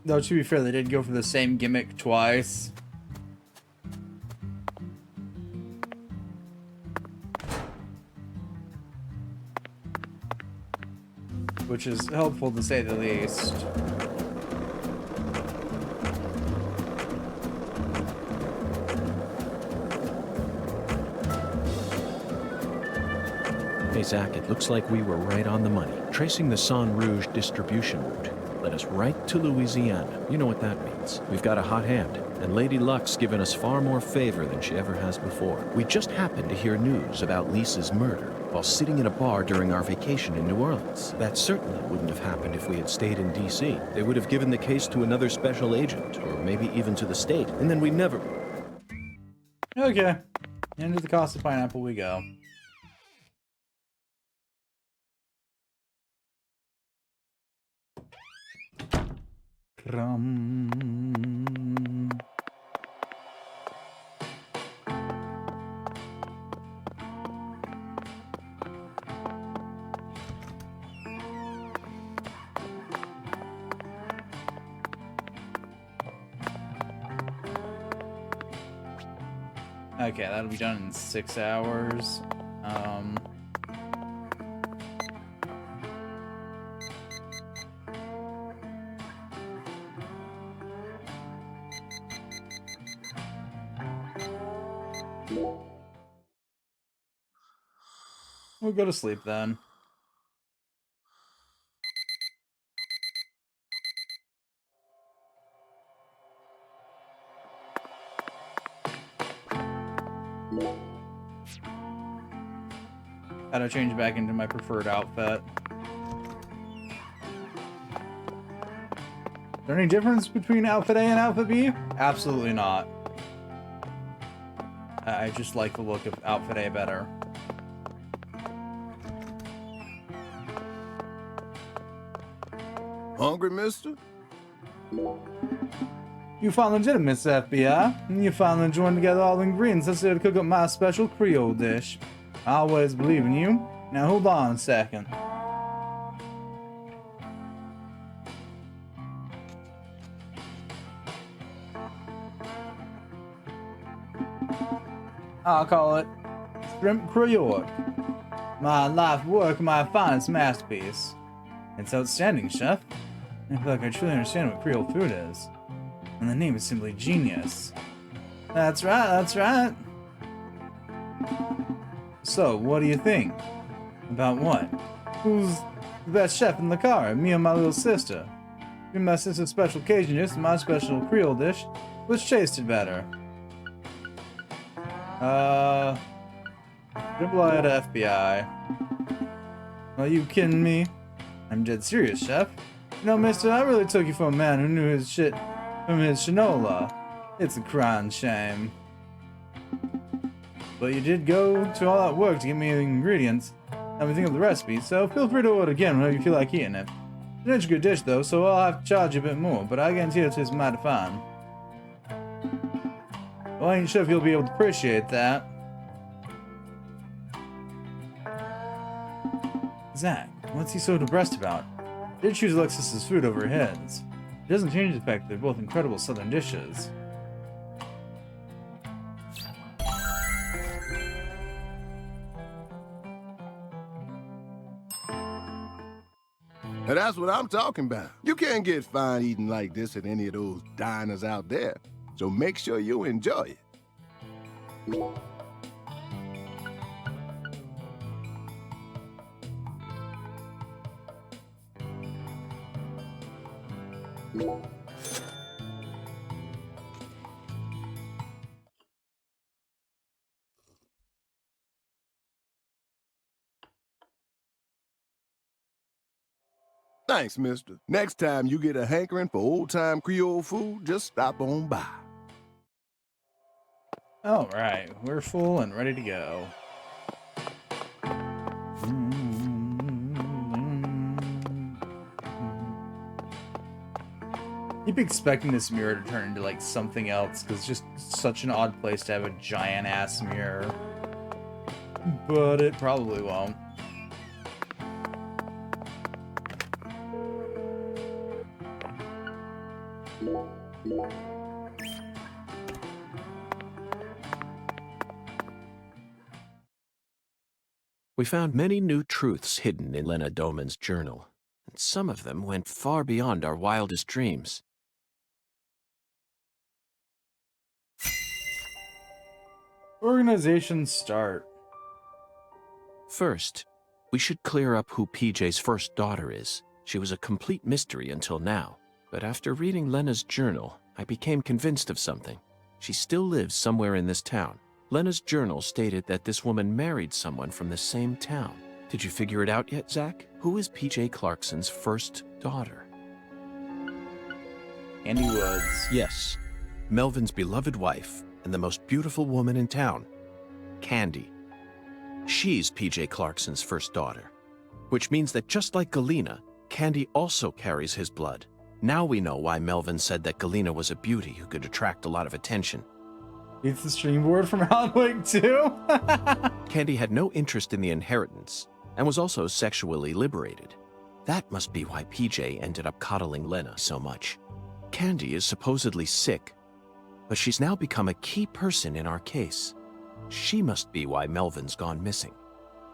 Though to be fair, they did go for the same gimmick twice. Which is helpful to say the least. Hey, Zach, it looks like we were right on the money. Tracing the San Rouge distribution route led us right to Louisiana. You know what that means. We've got a hot hand, and Lady Luck's given us far more favor than she ever has before. We just happened to hear news about Lisa's murder while sitting in a bar during our vacation in New Orleans. That certainly wouldn't have happened if we had stayed in D.C. They would have given the case to another special agent, or maybe even to the state, and then we never... Okay. Into the Casa Pineapple we go. Okay, that'll be done in 6 hours. We'll go to sleep then. Gotta change back into my preferred outfit. Is there any difference between outfit A and outfit B? Absolutely not. I just like the look of outfit A better. Hungry, mister? You found legitimate, FBI. And you finally joined together all the ingredients necessary to cook up my special Creole dish. I always believe in you. Now hold on a second. I'll call it Shrimp Creole. My life work, my finest masterpiece. It's outstanding, chef. I feel like I truly understand what Creole food is. And the name is simply genius. That's right, that's right. So, what do you think? About what? Who's the best chef in the car? Me or my little sister? You're my sister's special Cajun dish and my special Creole dish. Which tasted better? Dribble out of FBI. Are you kidding me? I'm dead serious, chef. You know, mister, I really took you for a man who knew his shit from his shinola. It's a crying shame. But you did go to all that work to get me the ingredients, help me think of the recipe, so feel free to order again whenever you feel like eating it. It's a good dish though, so I'll have to charge you a bit more, but I guarantee it tastes mighty fine. Well, I ain't sure if you'll be able to appreciate that. Zach, what's he so depressed about? He did choose Alexis's food over his. It doesn't change the fact that they're both incredible southern dishes. Now that's what I'm talking about. You can't get fine eating like this at any of those diners out there. So make sure you enjoy it. Thanks, mister. Next time you get a hankering for old-time Creole food, just stop on by. Alright, we're full and ready to go. You'd be expecting this mirror to turn into like something else, because it's just such an odd place to have a giant ass mirror. But it probably won't. We found many new truths hidden in Lena Doman's journal, and some of them went far beyond our wildest dreams. Organization start. First, we should clear up who PJ's first daughter is. She was a complete mystery until now, but after reading Lena's journal, I became convinced of something. She still lives somewhere in this town. Lena's journal stated that this woman married someone from the same town. Did you figure it out yet, Zach? Who is PJ Clarkson's first daughter? Andy Woods. Yes, Melvin's beloved wife and the most beautiful woman in town, Candy. She's PJ Clarkson's first daughter, which means that just like Galena, Candy also carries his blood. Now we know why Melvin said that Galena was a beauty who could attract a lot of attention. It's the stream board from Alan Wake 2? Candy had no interest in the inheritance and was also sexually liberated. That must be why PJ ended up coddling Lena so much. Candy is supposedly sick, but she's now become a key person in our case. She must be why Melvin's gone missing.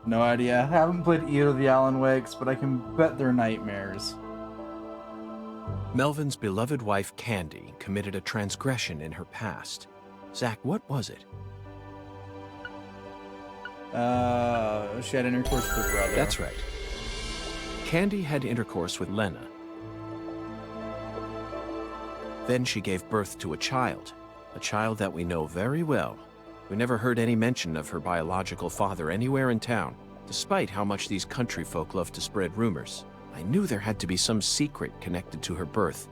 No idea. I haven't played either of the Alan Wakes, but I can bet they're nightmares. Melvin's beloved wife, Candy, committed a transgression in her past. Zach, what was it? She had intercourse with her brother. That's right. Candy had intercourse with Lena. Then she gave birth to a child that we know very well, We never heard any mention of her biological father anywhere in town, despite how much these country folk love to spread rumors. I knew there had to be some secret connected to her birth,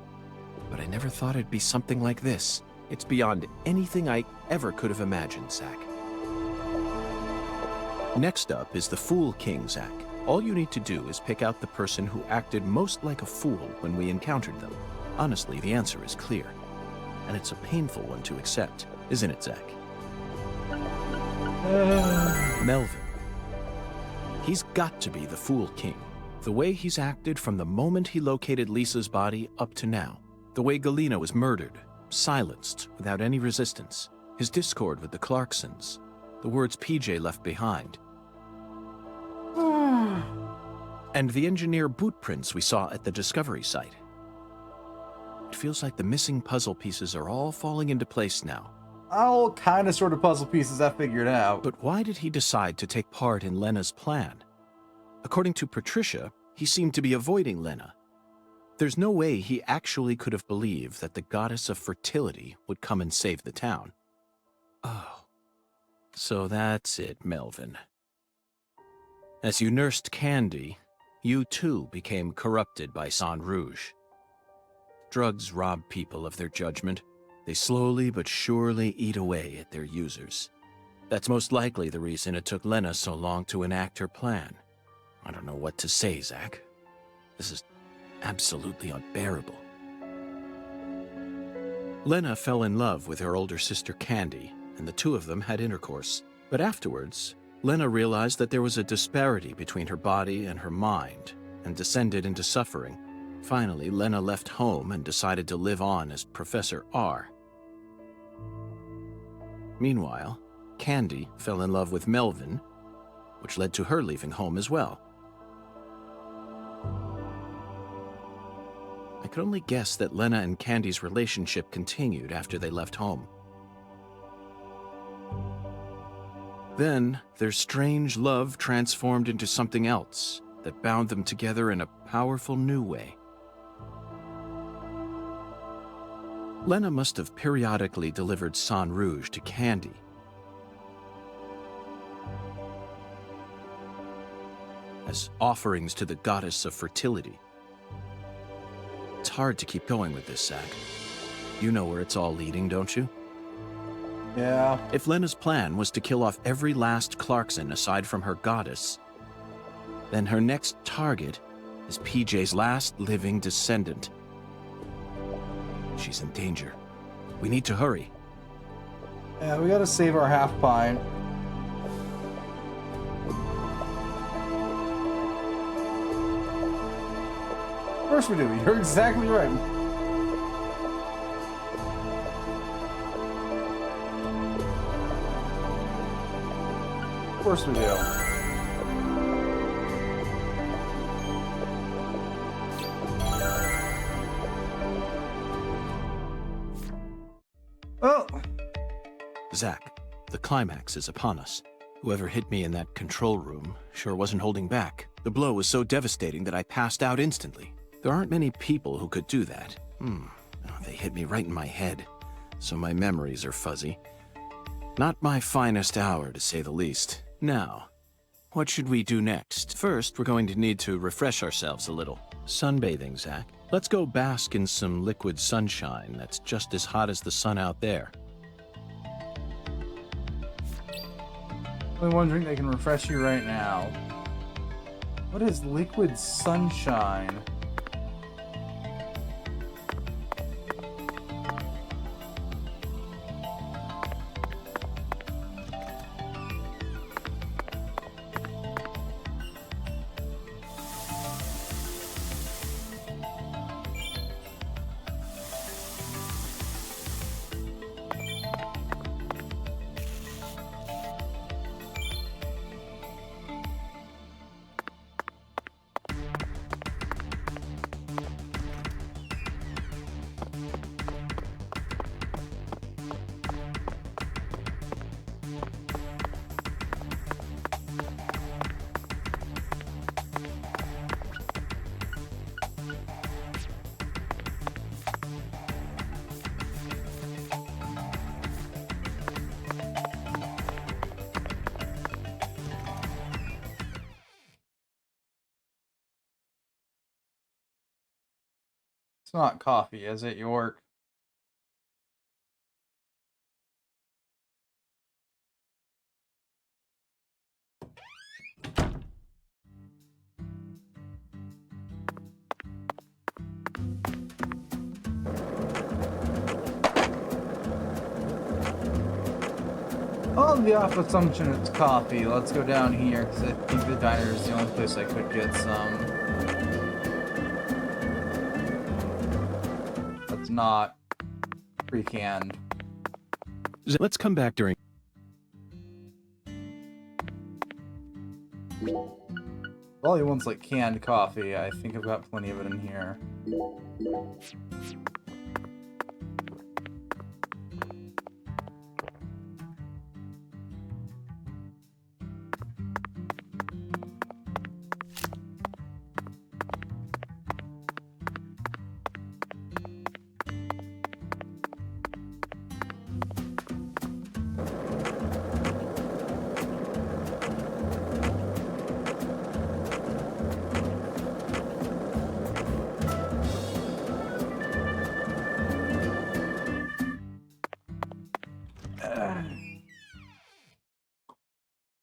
but I never thought it'd be something like this. It's beyond anything I ever could have imagined, Zach. Next up is the Fool King, Zach. All you need to do is pick out the person who acted most like a fool when we encountered them. Honestly, the answer is clear. And it's a painful one to accept, isn't it, Zach? Melvin. He's got to be the Fool King. The way he's acted from the moment he located Lisa's body up to now. The way Galena was murdered, silenced, without any resistance. His discord with the Clarksons. The words PJ left behind. And the engineer boot prints we saw at the discovery site. It feels like the missing puzzle pieces are all falling into place now. All kind of sort of puzzle pieces I figured out. But why did he decide to take part in Lena's plan? According to Patricia, he seemed to be avoiding Lena. There's no way he actually could have believed that the goddess of fertility would come and save the town. Oh, so that's it, Melvin. As you nursed Candy, you too became corrupted by Sang Rouge. Drugs rob people of their judgment. They slowly but surely eat away at their users. That's most likely the reason it took Lena so long to enact her plan. I don't know what to say, Zach. This is absolutely unbearable. Lena fell in love with her older sister Candy, and the two of them had intercourse. But afterwards, Lena realized that there was a disparity between her body and her mind, and descended into suffering. Finally, Lena left home and decided to live on as Professor R. Meanwhile, Candy fell in love with Melvin, which led to her leaving home as well. I could only guess that Lena and Candy's relationship continued after they left home. Then, their strange love transformed into something else that bound them together in a powerful new way. Lena must have periodically delivered Sang Rouge to Candy. As offerings to the goddess of fertility. It's hard to keep going with this, Zach. You know where it's all leading, don't you? Yeah. If Lena's plan was to kill off every last Clarkson aside from her goddess, then her next target is PJ's last living descendant. She's in danger. We need to hurry. Yeah, we gotta save our half pint. Of course we do. You're exactly right. Of course we do. Oh! Zach, the climax is upon us. Whoever hit me in that control room sure wasn't holding back. The blow was so devastating that I passed out instantly. There aren't many people who could do that. Oh, they hit me right in my head, so my memories are fuzzy. Not my finest hour, to say the least. Now, what should we do next? First, we're going to need to refresh ourselves a little. Sunbathing, Zach. Let's go bask in some liquid sunshine that's just as hot as the sun out there. Only one drink that can refresh you right now. What is liquid sunshine? It's not coffee, is it, York? On the off assumption it's coffee, let's go down here, because I think the diner is the only place I could get some. That's not pre-canned. Let's come back during... All he wants like canned coffee. I think I've got plenty of it in here.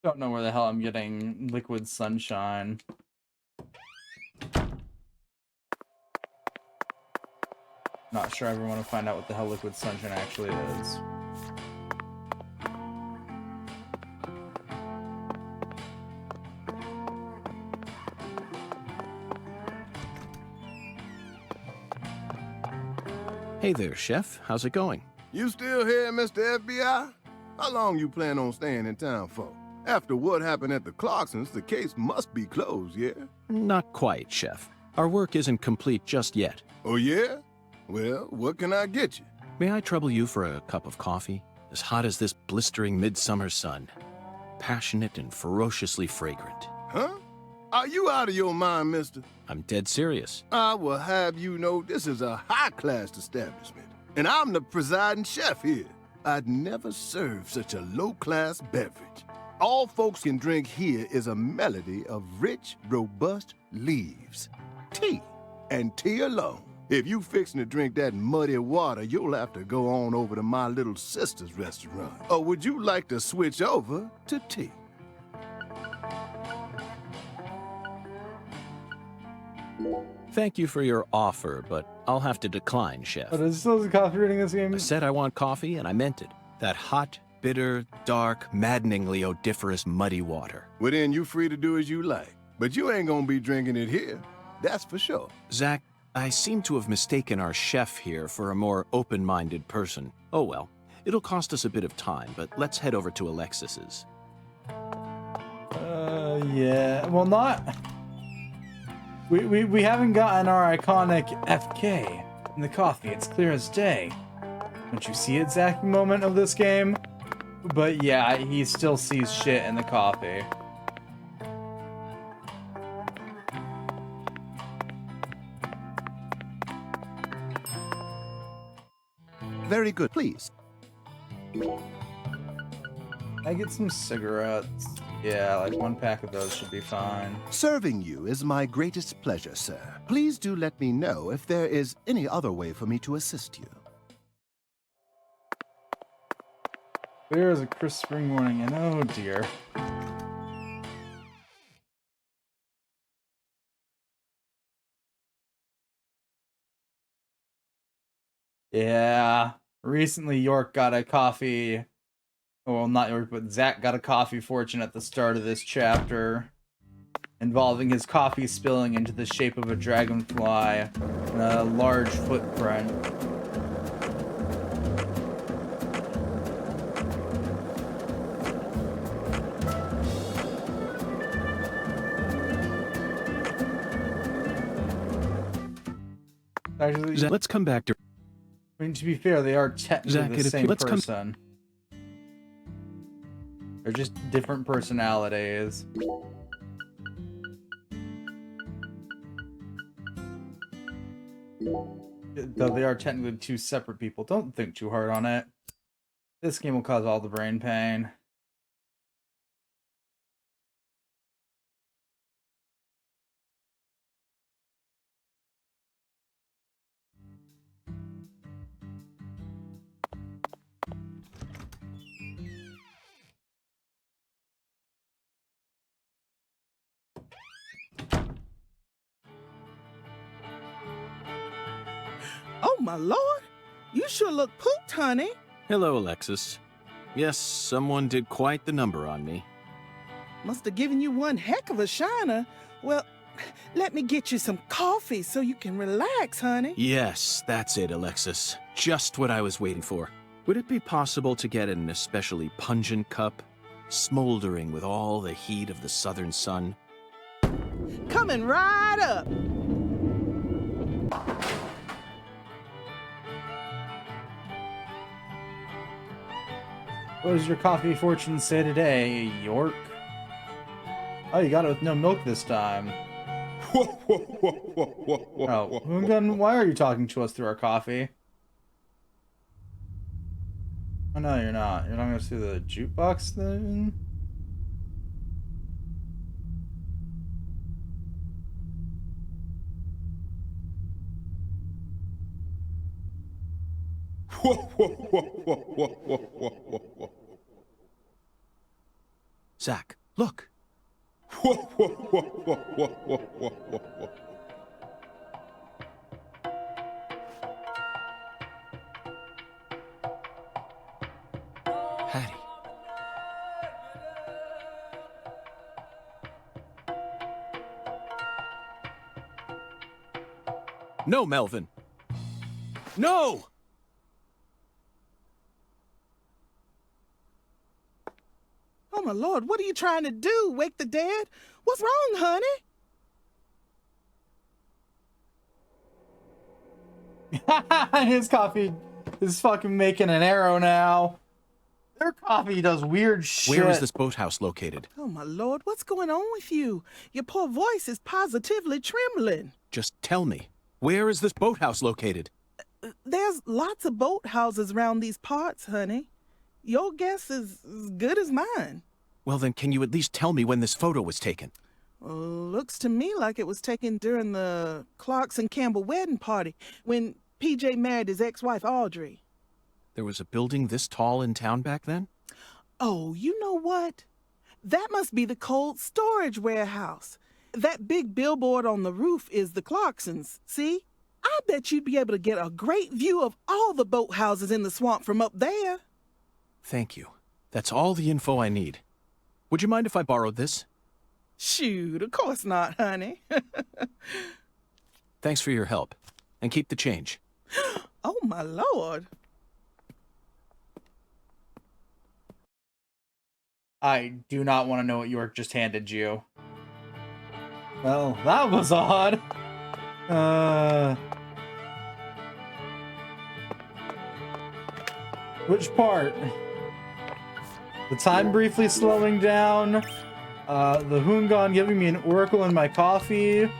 Don't know where the hell I'm getting liquid sunshine. Not sure I ever want to find out what the hell liquid sunshine actually is. Hey there, Chef. How's it going? You still here, Mr. FBI? How long you plan on staying in town for? After what happened at the Clarksons, the case must be closed, yeah? Not quite, Chef. Our work isn't complete just yet. Oh, yeah? Well, what can I get you? May I trouble you for a cup of coffee? As hot as this blistering midsummer sun. Passionate and ferociously fragrant. Huh? Are you out of your mind, mister? I'm dead serious. I will have you know this is a high-class establishment, and I'm the presiding chef here. I'd never served such a low-class beverage. All folks can drink here is a melody of rich, robust leaves. Tea, and tea alone. If you fixing to drink that muddy water, you'll have to go on over to my little sister's restaurant. Or would you like to switch over to tea? Thank you for your offer, but I'll have to decline, Chef. But is still coffee reading this game? I said I want coffee, and I meant it. That hot, bitter, dark, maddeningly odoriferous muddy water. Well, then you free to do as you like. But you ain't gonna be drinking it here. That's for sure. Zach, I seem to have mistaken our chef here for a more open-minded person. Oh well, it'll cost us a bit of time, but let's head over to Alexis's. Yeah. Well, not... We haven't gotten our iconic FK in the coffee. It's clear as day. Don't you see it, Zach, moment of this game? But yeah, he still sees shit in the coffee. Very good, please. I get some cigarettes. Yeah, like one pack of those should be fine. Serving you is my greatest pleasure, sir. Please do let me know if there is any other way for me to assist you. Clear as a crisp spring morning, and oh dear. Yeah, recently York got a coffee. Well, not York, but Zach got a coffee fortune at the start of this chapter, involving his coffee spilling into the shape of a dragonfly and a large footprint. Actually, Zach, let's come back to... I mean, to be fair, they are technically Zach, the same let's person. They're just different personalities. Though they are technically two separate people. Don't think too hard on it. This game will cause all the brain pain. Oh, my lord. You sure look pooped, honey. Hello, Alexis. Yes, someone did quite the number on me. Must have given you one heck of a shiner. Well, let me get you some coffee so you can relax, honey. Yes, that's it, Alexis. Just what I was waiting for. Would it be possible to get an especially pungent cup, smoldering with all the heat of the southern sun? Coming right up. What does your coffee fortune say today, York? Oh, you got it with no milk this time. Oh, Hoongun, why are you talking to us through our coffee? Oh, no, you're not. You're not going to see the jukebox then? Zach, look. Patty. No, Melvin. No! Oh, my lord, what are you trying to do? Wake the dead? What's wrong, honey? His coffee is fucking making an arrow now. Their coffee does weird shit. Where is this boathouse located? Oh, my lord, what's going on with you? Your poor voice is positively trembling. Just tell me. Where is this boathouse located? There's lots of boathouses around these parts, honey. Your guess is as good as mine. Well, then can you at least tell me when this photo was taken? Looks to me like it was taken during the Clarkson Campbell wedding party when PJ married his ex-wife Audrey. There was a building this tall in town back then? Oh, you know what? That must be the cold storage warehouse. That big billboard on the roof is the Clarksons, see? I bet you'd be able to get a great view of all the boathouses in the swamp from up there. Thank you. That's all the info I need. Would you mind if I borrowed this? Shoot, of course not, honey. Thanks for your help. And keep the change. Oh, my lord. I do not want to know what York just handed you. Well, that was odd. Which part? The time briefly slowing down, the Hoongan giving me an oracle in my coffee,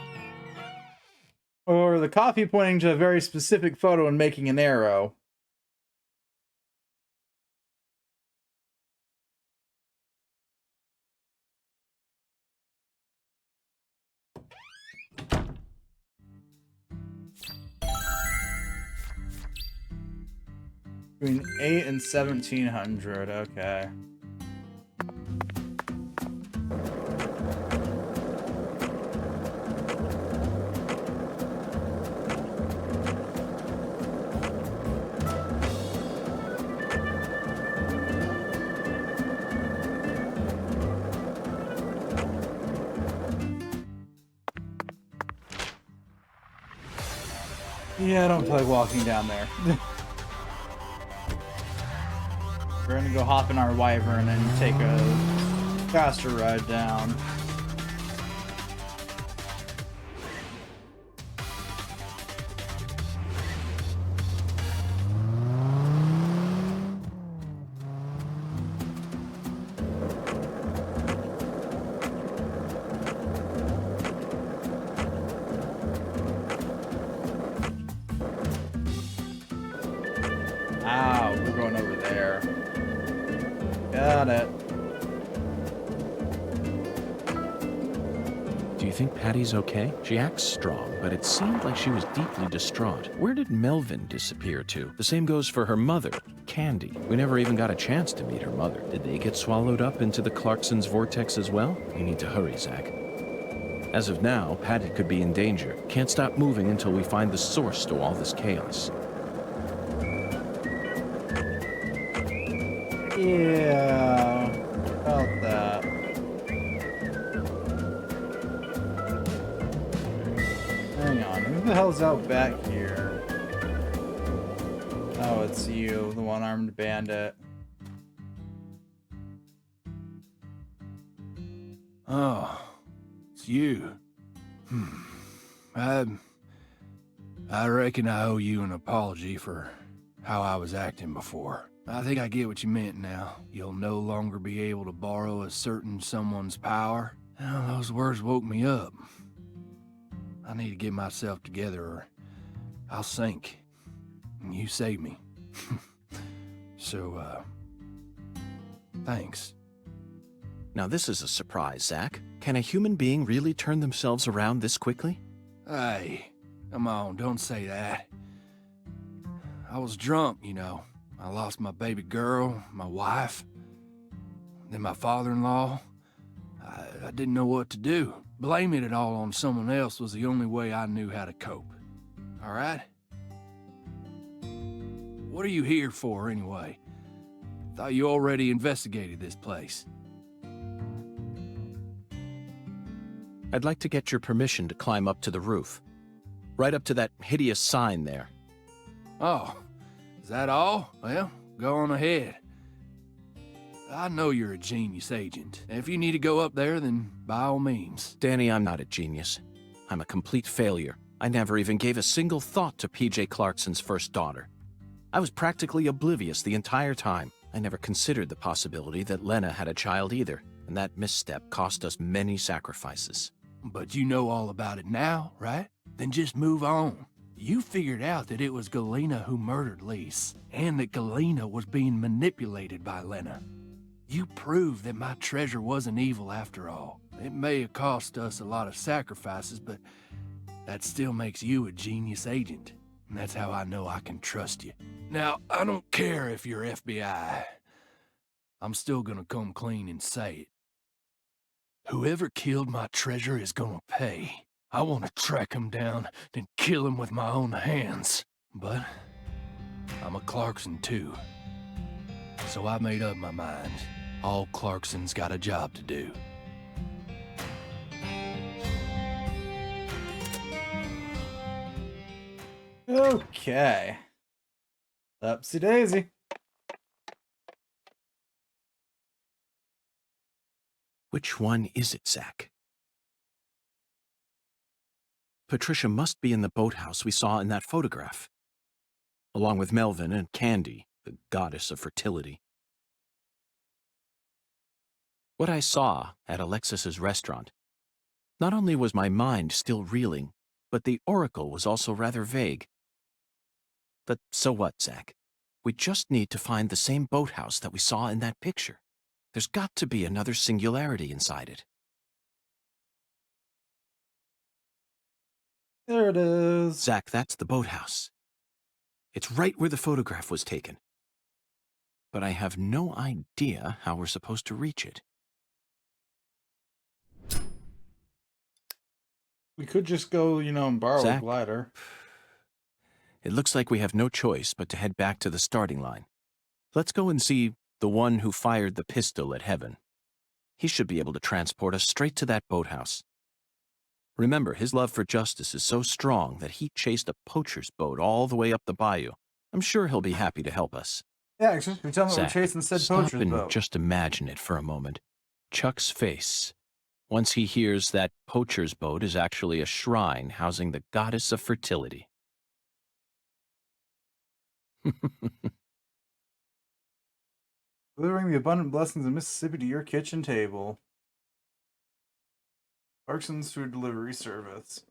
or the coffee pointing to a very specific photo and making an arrow. Between 8 and 1700, okay. Yeah, I don't feel like walking down there. We're gonna go hop in our wyvern and take a faster ride down. Ow, we're going over there. Got it. Do you think Patty's okay? She acts strong, but it seemed like she was deeply distraught. Where did Melvin disappear to? The same goes for her mother, Candy. We never even got a chance to meet her mother. Did they get swallowed up into the Clarksons' vortex as well? We need to hurry, Zach. As of now, Patty could be in danger. Can't stop moving until we find the source to all this chaos. Yeah, about that. Hang on, who the hell's out back here? Oh, it's you, the one-armed bandit. Oh, it's you. I reckon I owe you an apology for how I was acting before. I think I get what you meant now. You'll no longer be able to borrow a certain someone's power. Well, those words woke me up. I need to get myself together or I'll sink. And you saved me. So, thanks. Now this is a surprise, Zack. Can a human being really turn themselves around this quickly? Hey, come on, don't say that. I was drunk, you know. I lost my baby girl, my wife, then my father-in-law. I didn't know what to do. Blaming it all on someone else was the only way I knew how to cope. All right? What are you here for, anyway? Thought you already investigated this place. I'd like to get your permission to climb up to the roof. Right up to that hideous sign there. Oh, is that all? Well, go on ahead. I know you're a genius agent. If you need to go up there, then by all means. Danny, I'm not a genius. I'm a complete failure. I never even gave a single thought to P.J. Clarkson's first daughter. I was practically oblivious the entire time. I never considered the possibility that Lena had a child either, and that misstep cost us many sacrifices. But you know all about it now, right? Then just move on. You figured out that it was Galena who murdered Lise, and that Galena was being manipulated by Lena. You proved that my treasure wasn't evil after all. It may have cost us a lot of sacrifices, but that still makes you a genius agent. And that's how I know I can trust you. Now, I don't care if you're FBI. I'm still gonna come clean and say it. Whoever killed my treasure is gonna pay. I want to track him down and kill him with my own hands. But I'm a Clarkson too. So I made up my mind. All Clarksons got a job to do. Okay. Upsy daisy. Which one is it, Zack? Patricia must be in the boathouse we saw in that photograph, along with Melvin and Candy, the goddess of fertility. What I saw at Alexis's restaurant, not only was my mind still reeling, but the oracle was also rather vague. But so what, Zack? We just need to find the same boathouse that we saw in that picture. There's got to be another singularity inside it. There it is. Zack, that's the boathouse. It's right where the photograph was taken. But I have no idea how we're supposed to reach it. We could just go, and borrow Zack? a glider. It looks like we have no choice but to head back to the starting line. Let's go and see the one who fired the pistol at Heaven. He should be able to transport us straight to that boathouse. Remember, his love for justice is so strong that he chased a poacher's boat all the way up the bayou. I'm sure he'll be happy to help us. Yeah, actually, you're telling me we're Zack, chasing said stop poacher's and boat. just imagine it for a moment. Chuck's face, once he hears that poacher's boat is actually a shrine housing the goddess of fertility. Delivering the abundant blessings of Mississippi to your kitchen table. Clarkson's food delivery service.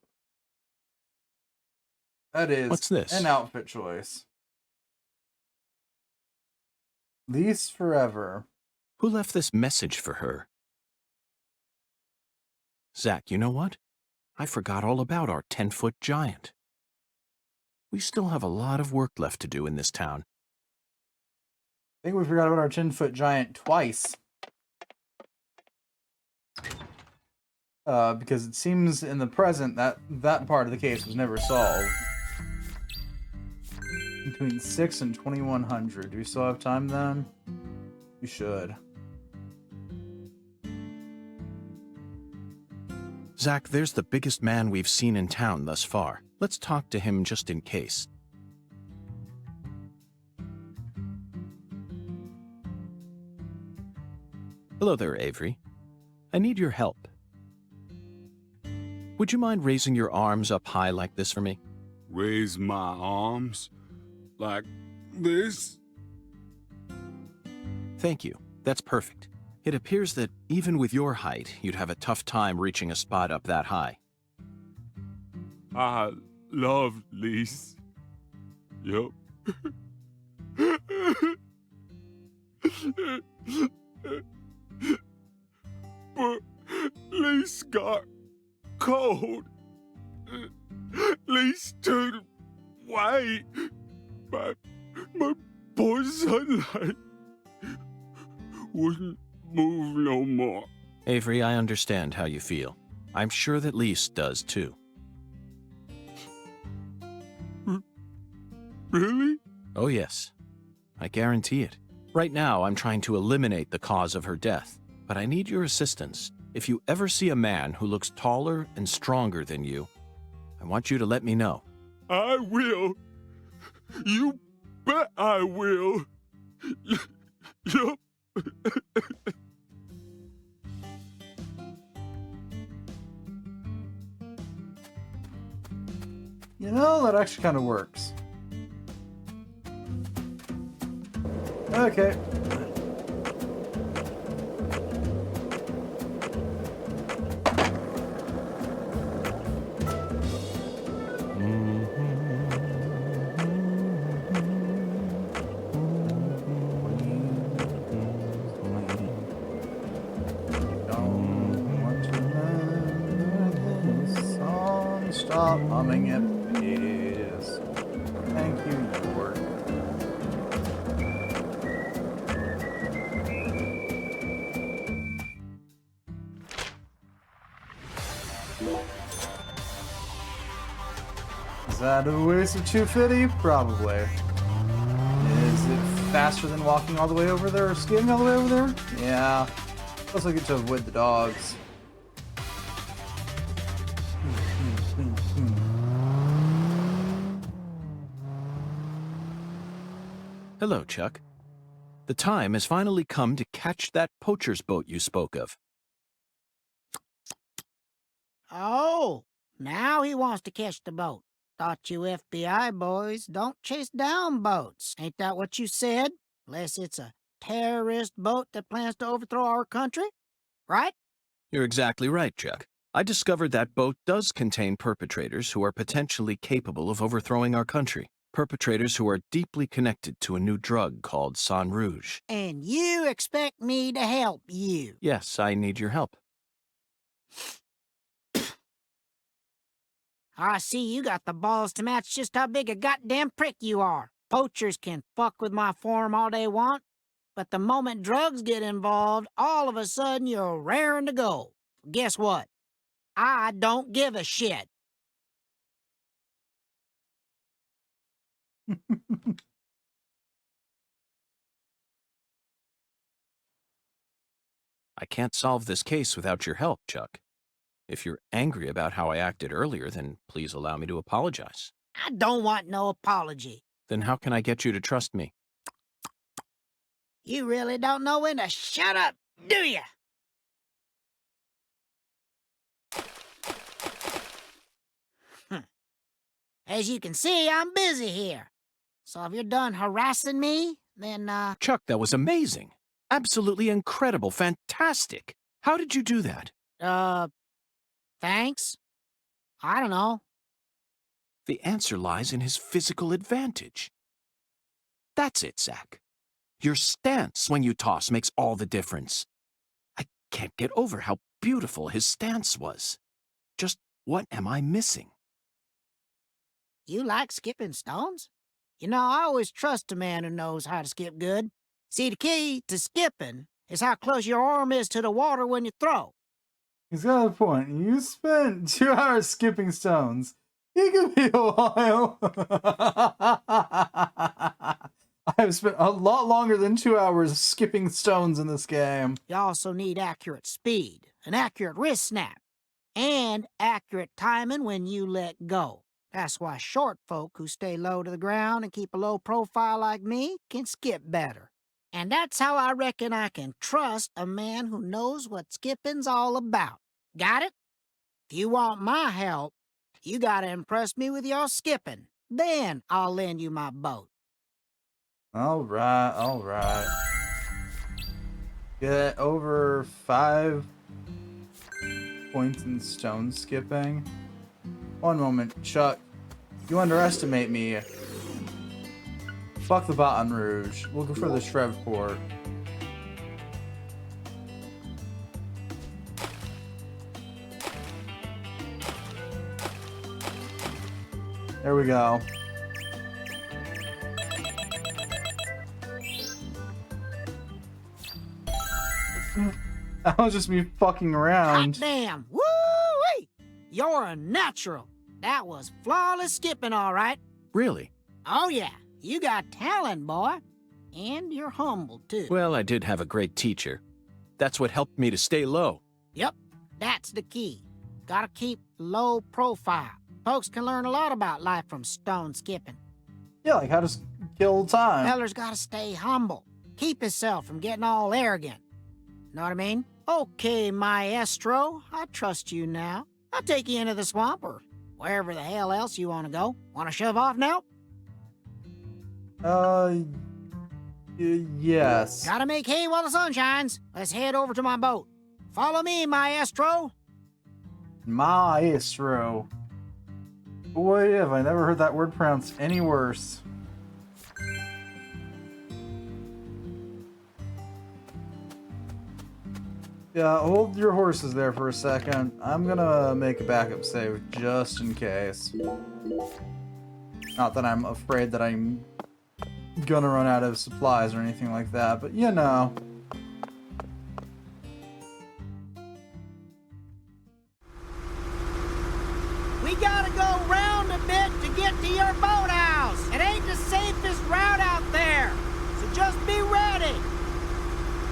That is What's this? An outfit choice. Lease forever. Who left this message for her? Zack, you know what? I forgot all about our 10-foot giant. We still have a lot of work left to do in this town. I think we forgot about our 10-foot giant twice. Because it seems in the present that that part of the case was never solved. Between 6 and 2100. Do we still have time then? We should. Zach, there's the biggest man we've seen in town thus far. Let's talk to him just in case. Hello there, Avery. I need your help. Would you mind raising your arms up high like this for me? Raise my arms? Like this? Thank you. That's perfect. It appears that even with your height, you'd have a tough time reaching a spot up that high. I love Lise. Yup. But Lise got cold. Lise turned white. My poor sunlight wouldn't move no more. Avery, I understand how you feel. I'm sure that Lise does too. Really? Oh yes. I guarantee it. Right now, I'm trying to eliminate the cause of her death, but I need your assistance. If you ever see a man who looks taller and stronger than you, I want you to let me know. I will. You bet I will. Yup. You know, that actually kind of works. Okay. Stop humming it, please. Thank you, York. Is that a waste of 250? Probably. Is it faster than walking all the way over there or skiing all the way over there? Yeah. Plus I get to avoid the dogs. Hello, Chuck. The time has finally come to catch that poacher's boat you spoke of. Oh, now he wants to catch the boat. Thought you FBI boys don't chase down boats. Ain't that what you said? Unless it's a terrorist boat that plans to overthrow our country, right? You're exactly right, Chuck. I discovered that boat does contain perpetrators who are potentially capable of overthrowing our country. Perpetrators who are deeply connected to a new drug called Sang Rouge. And you expect me to help you? Yes, I need your help. I see you got the balls to match just how big a goddamn prick you are. Poachers can fuck with my farm all they want, but the moment drugs get involved, all of a sudden you're raring to go. Guess what? I don't give a shit. I can't solve this case without your help, Chuck. If you're angry about how I acted earlier, then please allow me to apologize. I don't want no apology. Then how can I get you to trust me? You really don't know when to shut up, do ya? As you can see, I'm busy here. So if you're done harassing me, then, Chuck, that was amazing. Absolutely incredible. Fantastic. How did you do that? Thanks? I don't know. The answer lies in his physical advantage. That's it, Zach. Your stance when you toss makes all the difference. I can't get over how beautiful his stance was. Just what am I missing? You like skipping stones? You know, I always trust a man who knows how to skip good. See, the key to skipping is how close your arm is to the water when you throw. He's got a point. You spent 2 hours skipping stones. It could be a while. I've spent a lot longer than 2 hours skipping stones in this game. You also need accurate speed, an accurate wrist snap, and accurate timing when you let go. That's why short folk who stay low to the ground and keep a low profile like me can skip better. And that's how I reckon I can trust a man who knows what skipping's all about. Got it? If you want my help, you gotta impress me with your skipping. Then I'll lend you my boat. Alright, alright. Get over 5 points in stone skipping. One moment, Chuck. You underestimate me. Fuck the Baton Rouge. Looking for the Shreveport. There we go. That was just me fucking around. Hot damn! Woo-wee! You're a natural. That was flawless skipping, all right. Really? Oh, yeah. You got talent, boy. And you're humble, too. Well, I did have a great teacher. That's what helped me to stay low. Yep, that's the key. Gotta keep low profile. Folks can learn a lot about life from stone skipping. Yeah, like how to kill time. Feller's gotta stay humble. Keep himself from getting all arrogant. Know what I mean? Okay, maestro. I trust you now. I'll take you into the swamp or wherever the hell else you want to go. Want to shove off now? Yes. Gotta make hay while the sun shines. Let's head over to my boat. Follow me, maestro. Maestro. Boy, have I never heard that word pronounced any worse. Yeah, hold your horses there for a second. I'm gonna make a backup save just in case. Not that I'm afraid that I'm gonna run out of supplies or anything like that, but you know. We gotta go round a bit to get to your boathouse. It ain't the safest route out there, so just be ready.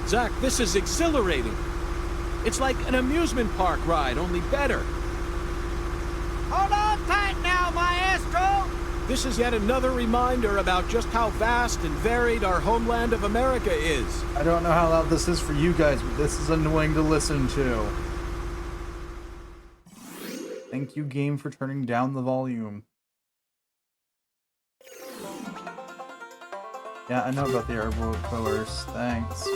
Zach, this is exhilarating. It's like an amusement park ride, only better. Hold on tight now, maestro. This is yet another reminder about just how vast and varied our homeland of America is. I don't know how loud this is for you guys, but this is annoying to listen to. Thank you, game, for turning down the volume. Yeah, I know about the airboat pillars. Thanks.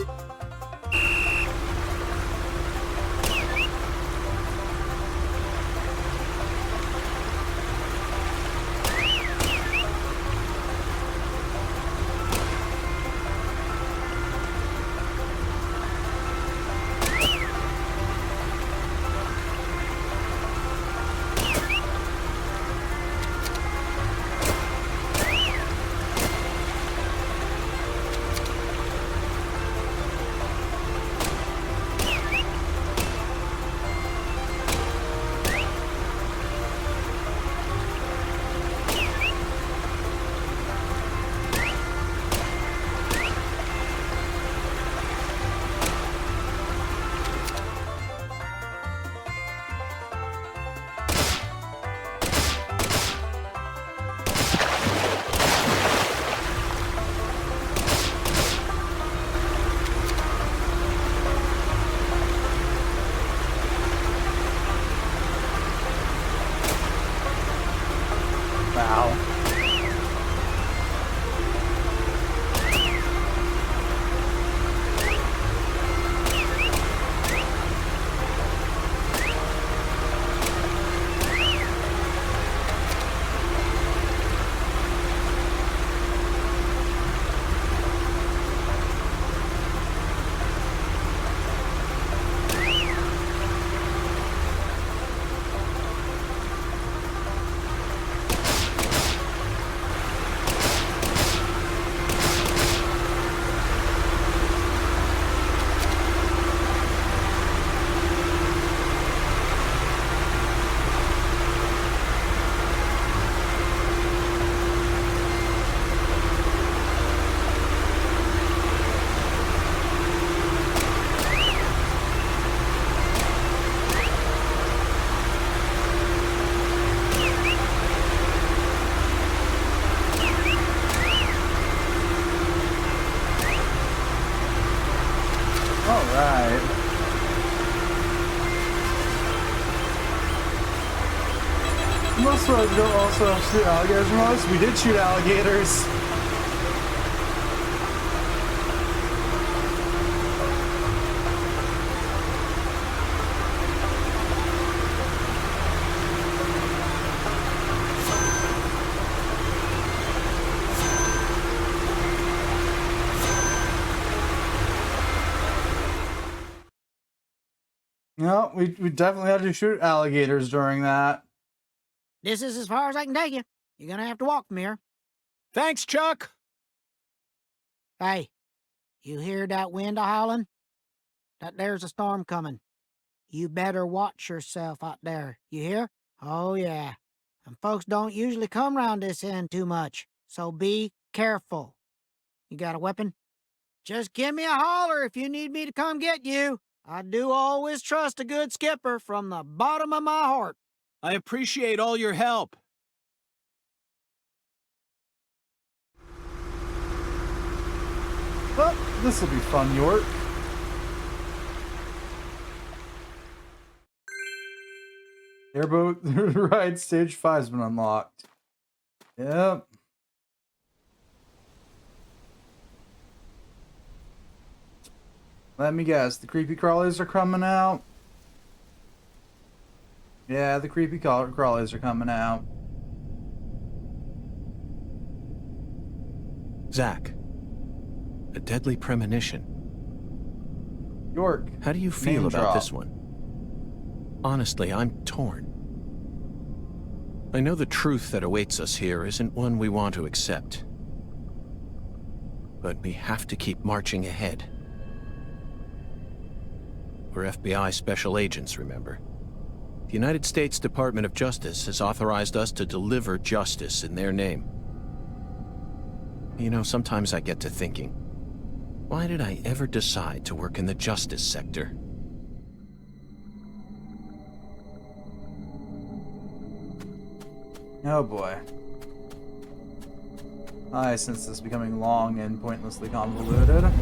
surprised we don't also shoot alligators from us. We did shoot alligators. No, we definitely had to shoot alligators during that. This is as far as I can take you. You're gonna have to walk from here. Thanks, Chuck. Hey, you hear that wind a-howling? That there's a storm coming. You better watch yourself out there. You hear? Oh, yeah. And folks don't usually come round this end too much, so be careful. You got a weapon? Just give me a holler if you need me to come get you. I do always trust a good skipper from the bottom of my heart. I appreciate all your help. Well, this will be fun, York. Airboat ride stage 5's been unlocked. Yep. Let me guess, the creepy crawlies are coming out? Yeah, the creepy crawlies are coming out. Zach, a deadly premonition. York. How do you feel Name about drop. this one? Honestly, I'm torn. I know the truth that awaits us here isn't one we want to accept. But we have to keep marching ahead. We're FBI special agents, remember? The United States Department of Justice has authorized us to deliver justice in their name. You know, sometimes I get to thinking, why did I ever decide to work in the justice sector? Oh boy. I sense this becoming long and pointlessly convoluted.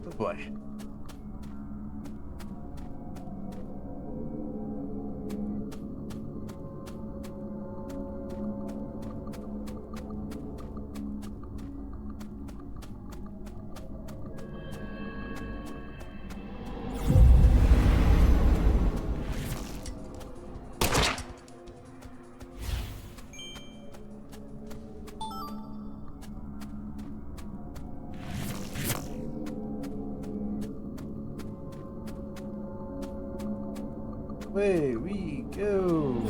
Oh boy. Away we go.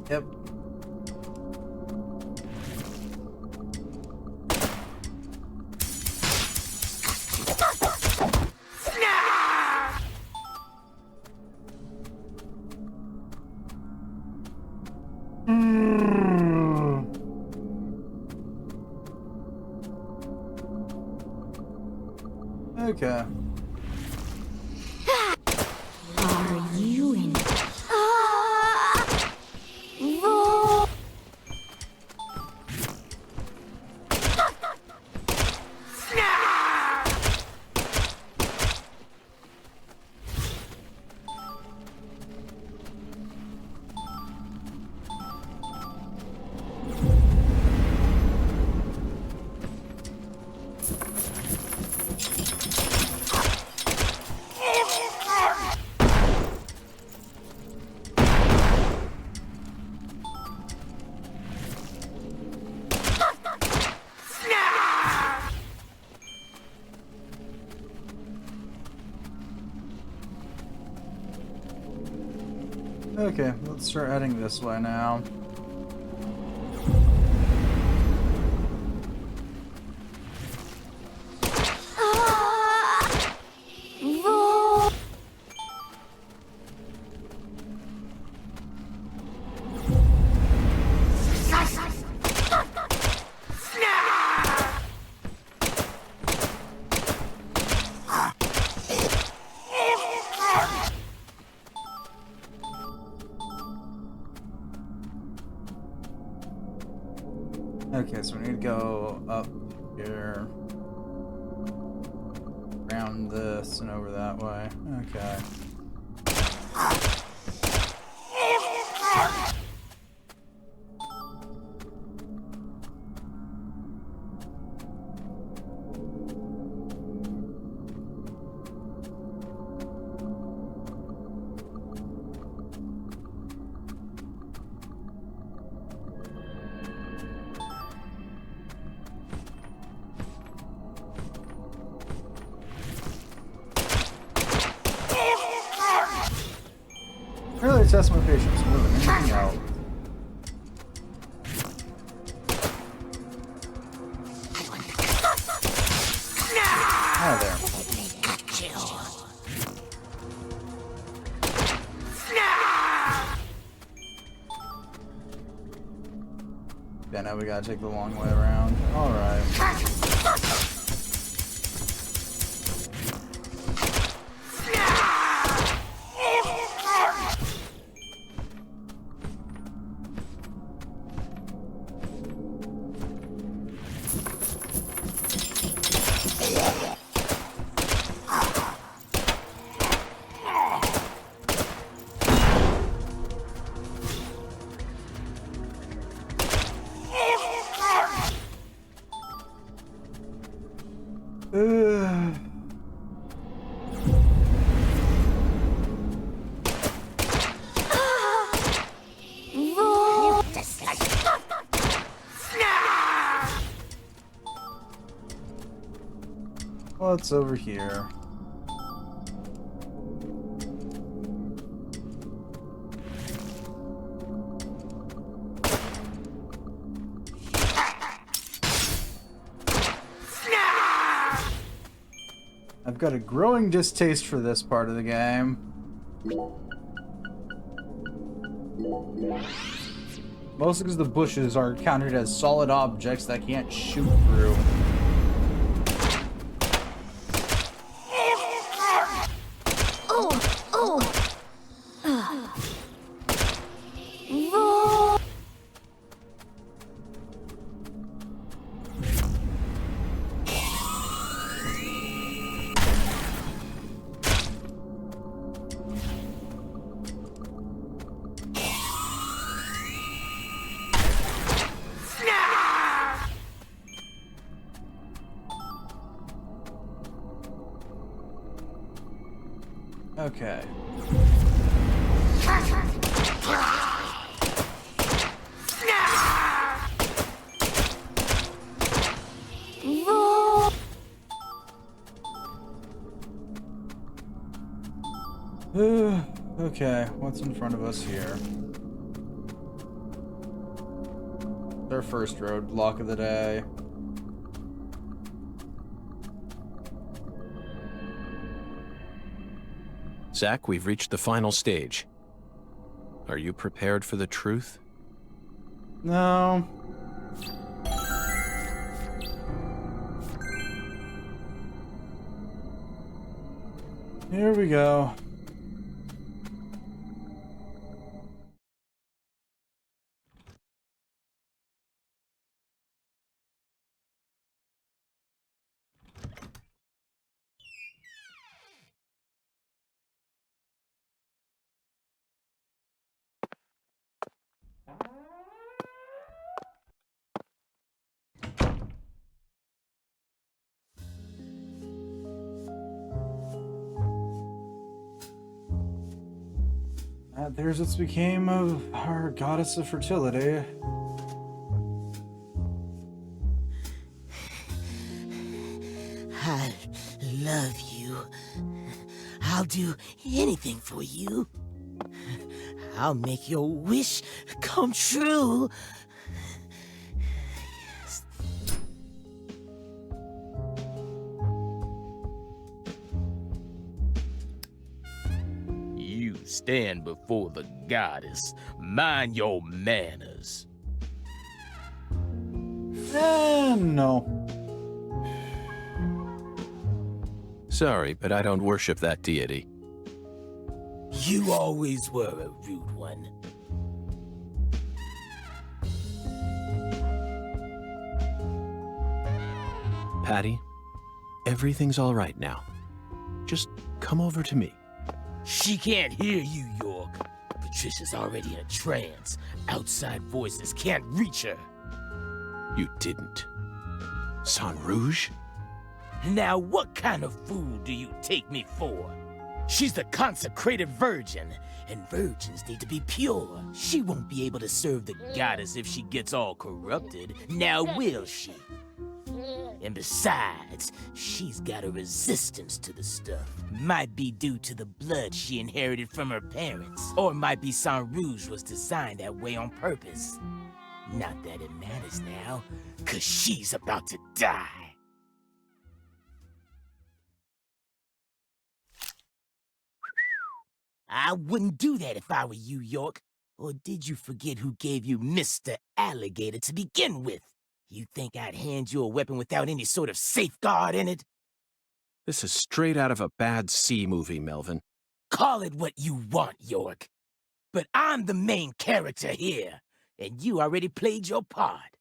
Yep. Okay. Are you in? Roll. Okay, let's start heading this way now. Okay, so we need to go up here, around this, and over that way. Okay. Really test my patience more than anything else. Ah, there. Yeah, now we gotta take the long way around. Alright. What's over here? I've got a growing distaste for this part of the game. Mostly because the bushes are counted as solid objects that I can't shoot through. Okay. Okay, what's in front of us here? Our first roadblock of the day. Zach, we've reached the final stage. Are you prepared for the truth? No. Here we go. There's what became of our goddess of fertility. I love you. I'll do anything for you. I'll make your wish come true. You stand before the goddess. Mind your manners. No. Sorry, but I don't worship that deity. You always were a rude one. Patty, everything's all right now. Just come over to me. She can't hear you, York. Patricia's already in a trance. Outside voices can't reach her. You didn't. Sang Rouge? Now what kind of fool do you take me for? She's the consecrated virgin, and virgins need to be pure. She won't be able to serve the goddess if she gets all corrupted, now will she? And besides, she's got a resistance to the stuff. Might be due to the blood she inherited from her parents, or might be Sang Rouge was designed that way on purpose. Not that it matters now, 'cause she's about to die. I wouldn't do that if I were you, York. Or did you forget who gave you Mr. Alligator to begin with? You think I'd hand you a weapon without any sort of safeguard in it? This is straight out of a bad C movie, Melvin. Call it what you want, York. But I'm the main character here, and you already played your part.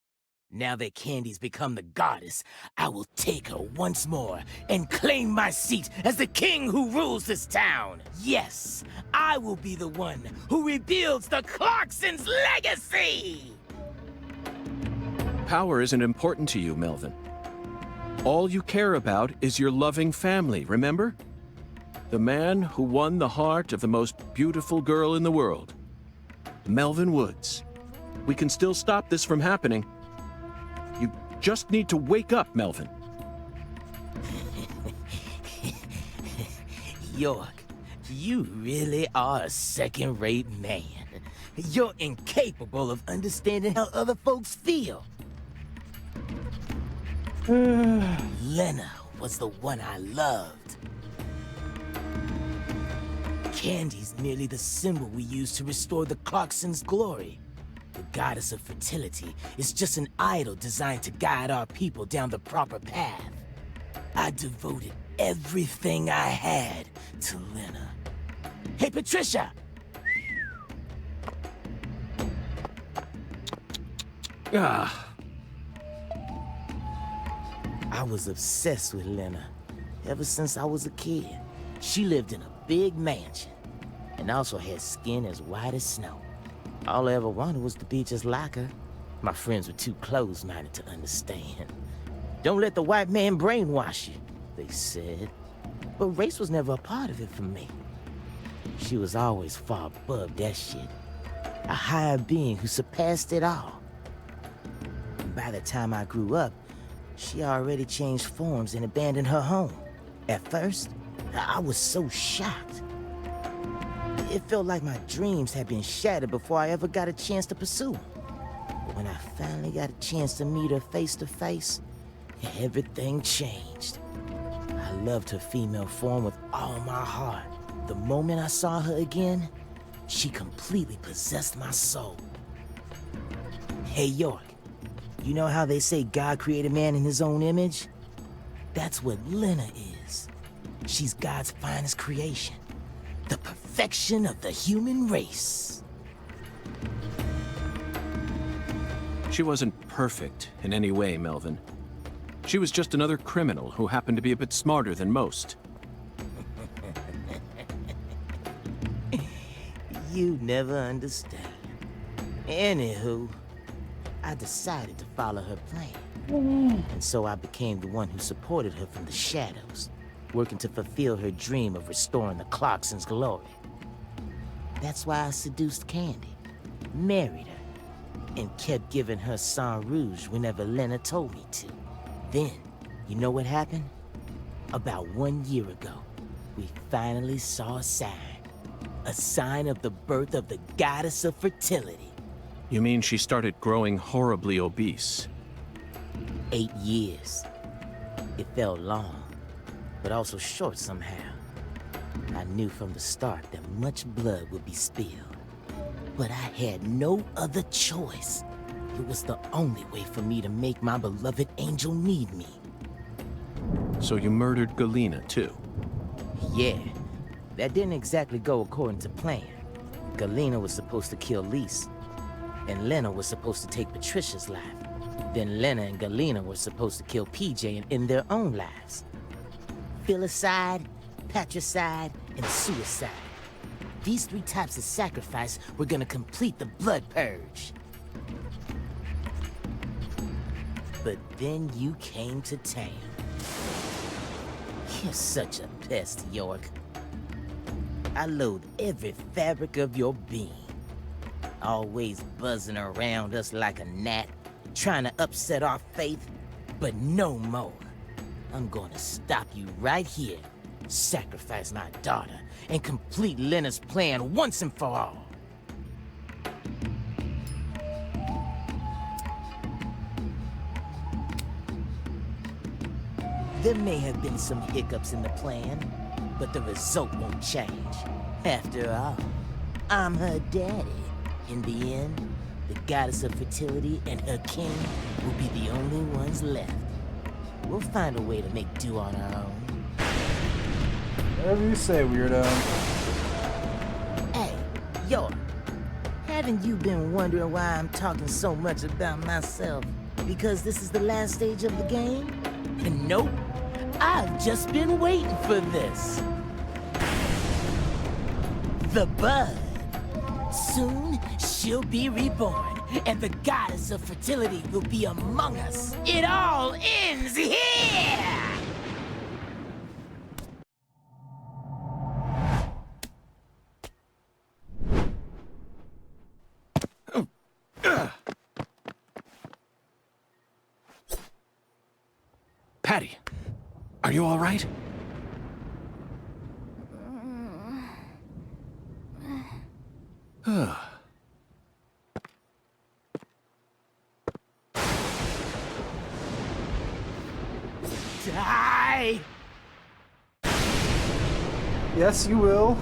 Now that Candy's become the goddess, I will take her once more and claim my seat as the king who rules this town. Yes, I will be the one who rebuilds the Clarksons' legacy! Power isn't important to you, Melvin. All you care about is your loving family, remember? The man who won the heart of the most beautiful girl in the world. Melvin Woods. We can still stop this from happening. You just need to wake up, Melvin. York, you really are a second-rate man. You're incapable of understanding how other folks feel. Lena was the one I loved. Candy's merely the symbol we use to restore the Clarksons' glory. The goddess of fertility is just an idol designed to guide our people down the proper path. I devoted everything I had to Lena. Hey, Patricia! I was obsessed with Lena ever since I was a kid. She lived in a big mansion and also had skin as white as snow. All I ever wanted was to be just like her. My friends were too close-minded to understand. Don't let the white man brainwash you, they said. But race was never a part of it for me. She was always far above that shit. A higher being who surpassed it all. And by the time I grew up, she already changed forms and abandoned her home. At first, I was so shocked. It felt like my dreams had been shattered before I ever got a chance to pursue them. But when I finally got a chance to meet her face to face, everything changed. I loved her female form with all my heart. The moment I saw her again, she completely possessed my soul. Hey, York, you know how they say God created man in his own image? That's what Lena is. She's God's finest creation. The perfection of the human race. She wasn't perfect in any way, Melvin. She was just another criminal who happened to be a bit smarter than most. You never understand. Anywho, I decided to follow her plan. And so I became the one who supported her from the shadows, working to fulfill her dream of restoring the Clarksons' glory. That's why I seduced Candy, married her, and kept giving her Sang Rouge whenever Lena told me to. Then, you know what happened? About 1 year ago, we finally saw a sign. a sign of the birth of the goddess of fertility. You mean she started growing horribly obese? 8 years. It felt long, but also short somehow. I knew from the start that much blood would be spilled. But I had no other choice. It was the only way for me to make my beloved angel need me. So you murdered Galena, too? Yeah, that didn't exactly go according to plan. Galena was supposed to kill Lise, and Lena was supposed to take Patricia's life. Then Lena and Galena were supposed to kill PJ and end their own lives. Filicide, patricide, and suicide. These 3 types of sacrifice were gonna complete the blood purge. But then you came to town. You're such a pest, York. I loathe every fabric of your being. Always buzzing around us like a gnat, trying to upset our faith, but no more. I'm gonna stop you right here, sacrifice my daughter, and complete Lena's plan once and for all. There may have been some hiccups in the plan, but the result won't change. After all, I'm her daddy. In the end, the goddess of fertility and her king will be the only ones left. We'll find a way to make do on our own. Whatever you say, weirdo. Hey, York, haven't you been wondering why I'm talking so much about myself? Because this is the last stage of the game? Nope. I've just been waiting for this. The bud. Soon, she'll be reborn, and the goddess of fertility will be among us. It all ends here! Patty, are you all right? Die! Yes, you will.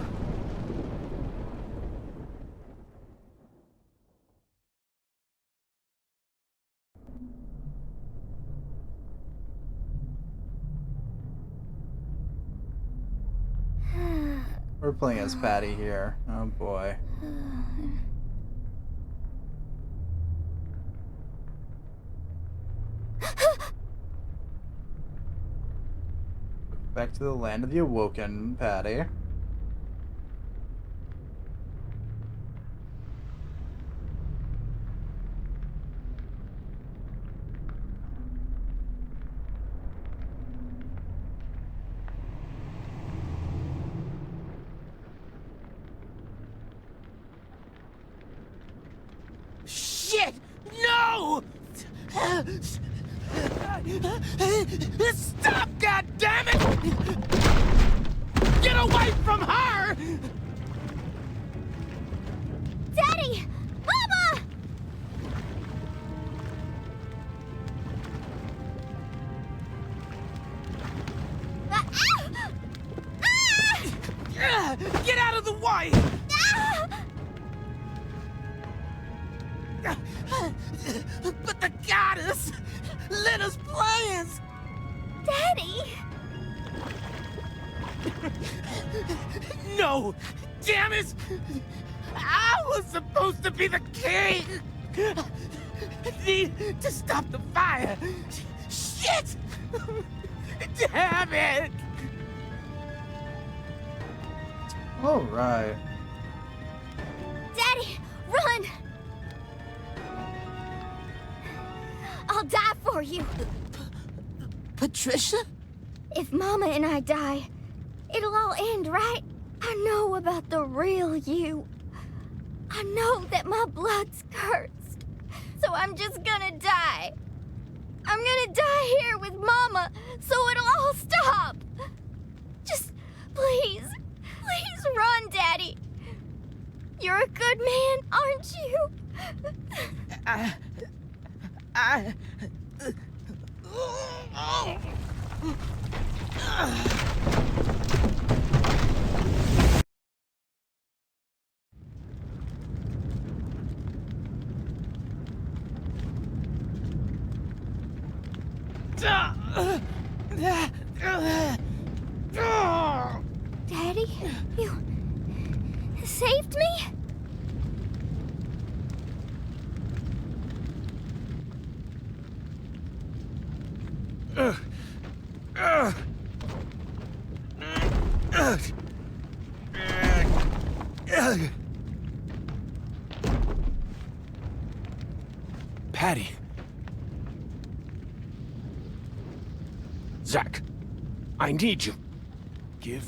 We're playing as Patty here. Oh boy. Back to the land of the awoken, Patty. Shit! No! Stop, goddammit! Get away from her! Daddy! Mama! Get out of the way! But the goddess! Lena's plans! Daddy! No! Damn it! I was supposed to be the king! I need to stop the fire! Shit! Damn it! All right. Daddy, run! I'll die for you. Patricia? If Mama and I die, it'll all end, right? I know about the real you. I know that my blood's cursed. So I'm just gonna die. I'm gonna die here with Mama, so it'll all stop. Just, please run, Daddy. You're a good man, aren't you? Daddy, you saved me? Patty. Zach, I need you. Give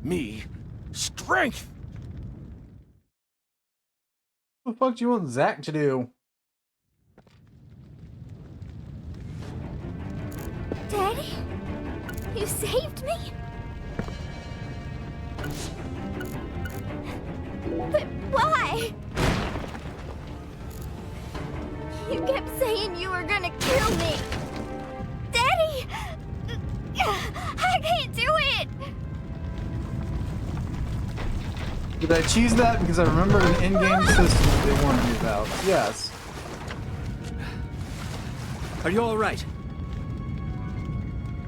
me strength. What the fuck do you want Zach to do? Daddy? You saved me? But why? You kept saying you were gonna kill me. Daddy! I can't do it! Did I cheese that? Because I remember an in-game system they warned me about. Yes. Are you all right?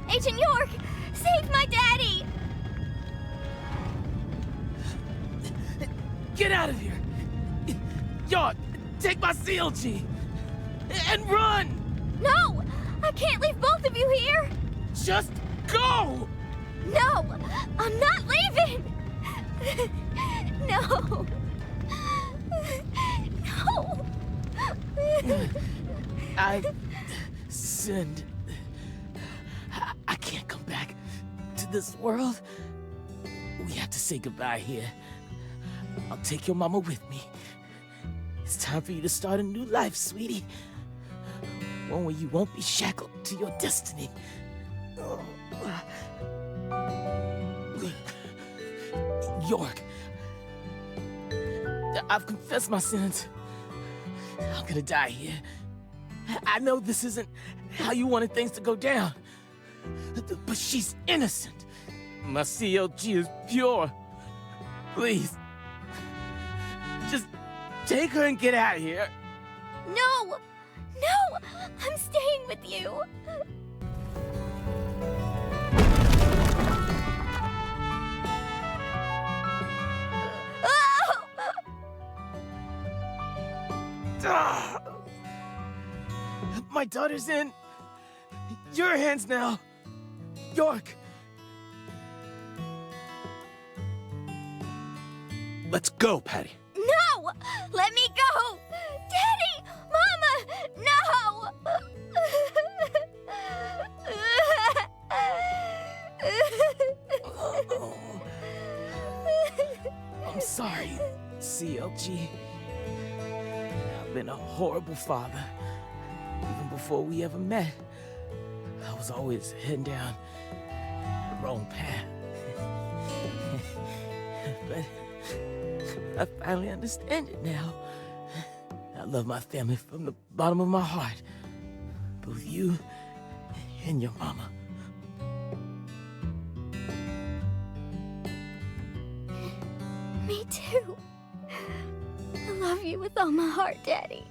Agent York! Save my daddy! Get out of here! York, take my CLG! And run! No! I can't leave both of you here! Just go! No! I'm not leaving! No! No! I sinned. I can't come back to this world. We have to say goodbye here. I'll take your mama with me. It's time for you to start a new life, sweetie. One where you won't be shackled to your destiny. York, I've confessed my sins. I'm gonna die here. I know this isn't how you wanted things to go down, but she's innocent. My CLG is pure. Please, just take her and get out of here. No! No! I'm staying with you! My daughter's in your hands now, York. Let's go, Patty. No! Let me go! Daddy! Mama! No! I'm sorry, CLG. I've been a horrible father. Even before we ever met, I was always heading down the wrong path. But I finally understand it now. I love my family from the bottom of my heart. Both you and your mama. Me too. I love you with all my heart, Daddy.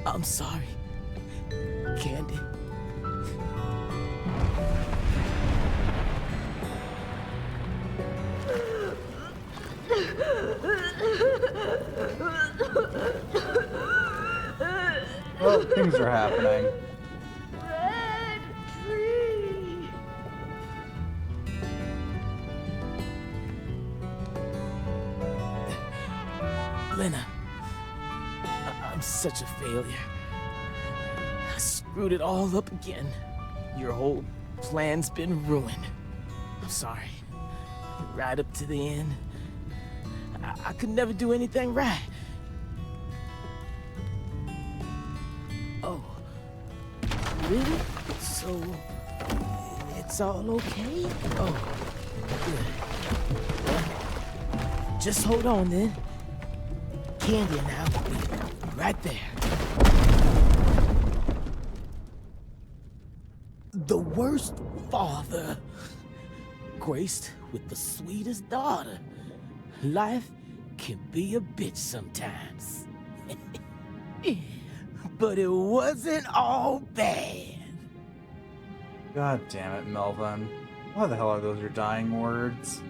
I'm sorry, Candy. Well, things are happening. Red tree. Lena, I'm such a failure. I screwed it all up again. Your whole plan's been ruined. I'm sorry. Right up to the end, I could never do anything right. Really? So, it's all okay? Oh, good. Well, just hold on then. Candy and I will be right there. The worst father, graced with the sweetest daughter. Life can be a bitch sometimes. But it wasn't all bad. God damn it, Melvin. Why the hell are those your dying words?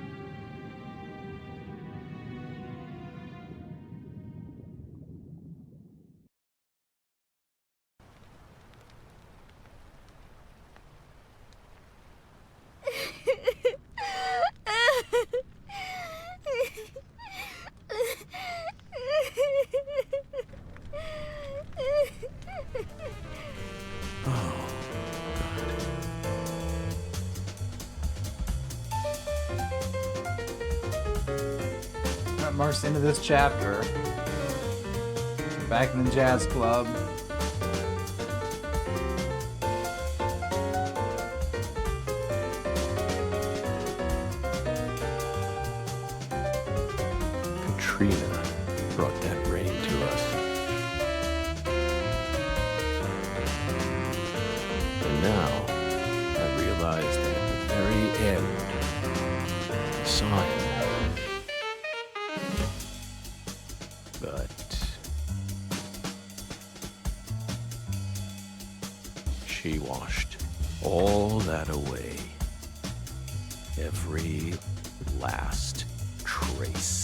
That marks the end of this chapter. Back in the jazz club. Katrina brought that rain to us. And now, I realize that at the very end, I saw him. But she washed all that away. Every last trace.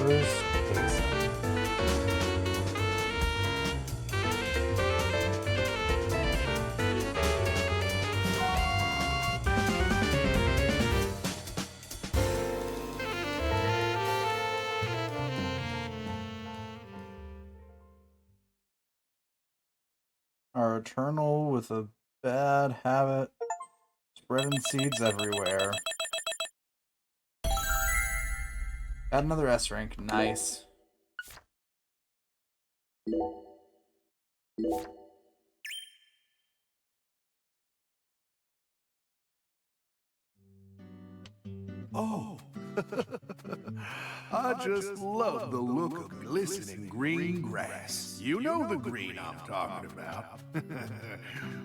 Worst case. Our eternal with a bad habit, spreading seeds everywhere. Got another S rank, nice. Oh, I just love the look of glistening green grass. You know the green I'm talking about.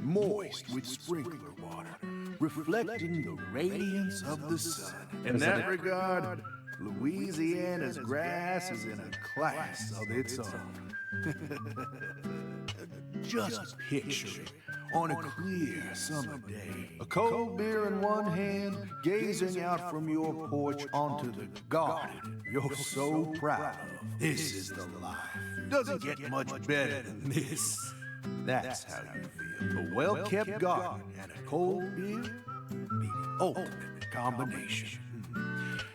Moist with sprinkler water, reflecting the radiance of the sun. In that regard, Louisiana's grass is in a class of its own. Just picture it on a clear summer day. A cold beer in one hand, gazing out from your porch onto the garden you're so proud of. This is the life. Doesn't get much better than this. That's how you feel. A well-kept garden and a cold beer, the ultimate combination.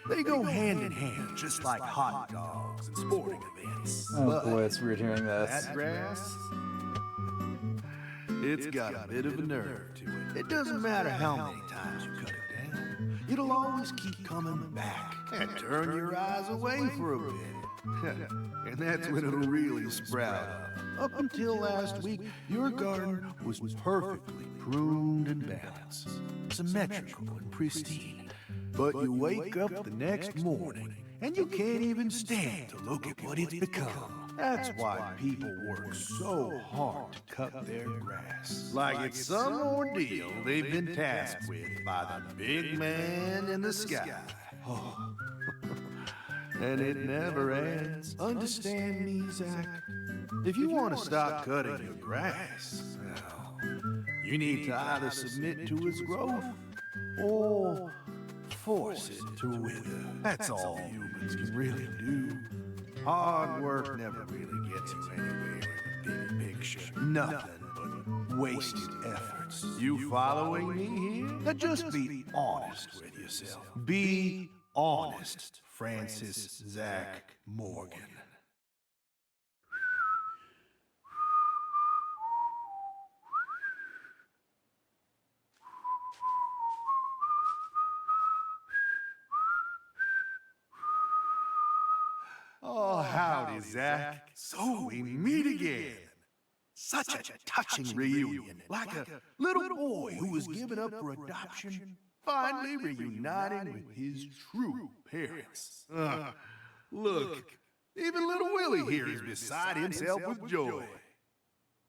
They go hand in hand, just like hot dogs and sporting events. Oh boy, it's weird hearing this. That grass, it's got a bit of a nerve to it. It doesn't matter how many times you cut it down. It'll always keep coming back and turn your eyes away for a bit. And that's when it'll really sprout up. Up until last week, your garden was perfectly pruned and balanced, symmetrical and pristine. But you wake up the next morning, and you can't even stand to look at what it's become. That's why people work so hard to cut their grass. Like it's some ordeal they've been tasked with by the big man in the sky. Oh. And it never ends. Understand me, Zach? If you want to stop cutting your grass, well, you need to either submit to its growth or force it to wither. That's all humans can really do. Hard work never really gets you anywhere in the big picture. Nothing but wasted efforts. You following me here? Now just be honest with yourself. Be honest Francis Zach Morgan. Oh, howdy, Zach. So we meet again. Such a touching reunion, like a little boy who was given up for adoption, finally reuniting with his true parents. Look, even little Willie here is beside himself with joy.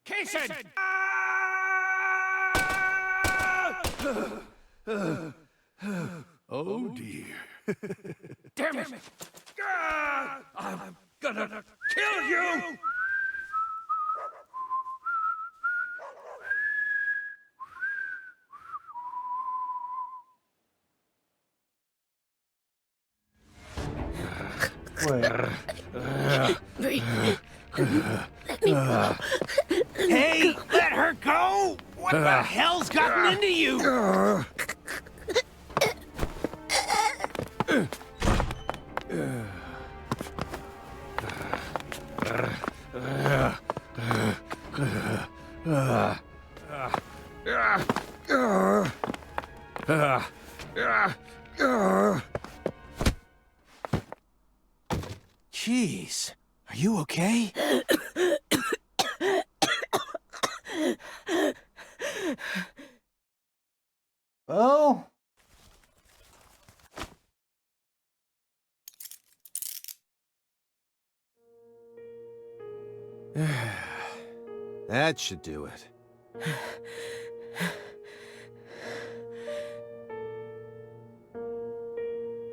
Kaysen! Oh dear. Damn it! I'm gonna kill you! Hey, let her go! What the hell's gotten into you? Jeez, are you okay? Well, That should do it.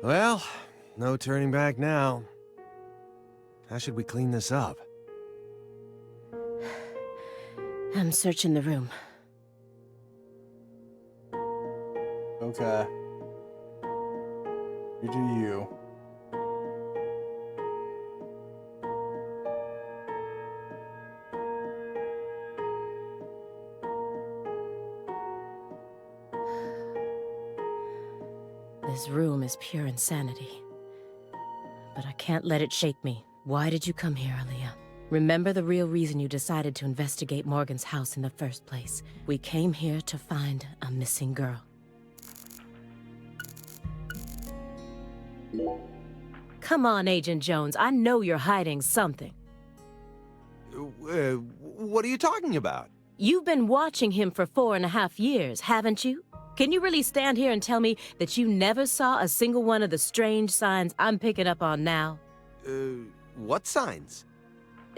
Well, no turning back now. How should we clean this up? I'm searching the room. okay. You do you. This room is pure insanity. But I can't let it shake me. Why did you come here, Aaliyah? Remember the real reason you decided to investigate Morgan's house in the first place. We came here to find a missing girl. Come on, Agent Jones. I know you're hiding something. What are you talking about? You've been watching him for 4.5 years, haven't you? Can you really stand here and tell me that you never saw a single one of the strange signs I'm picking up on now? What signs?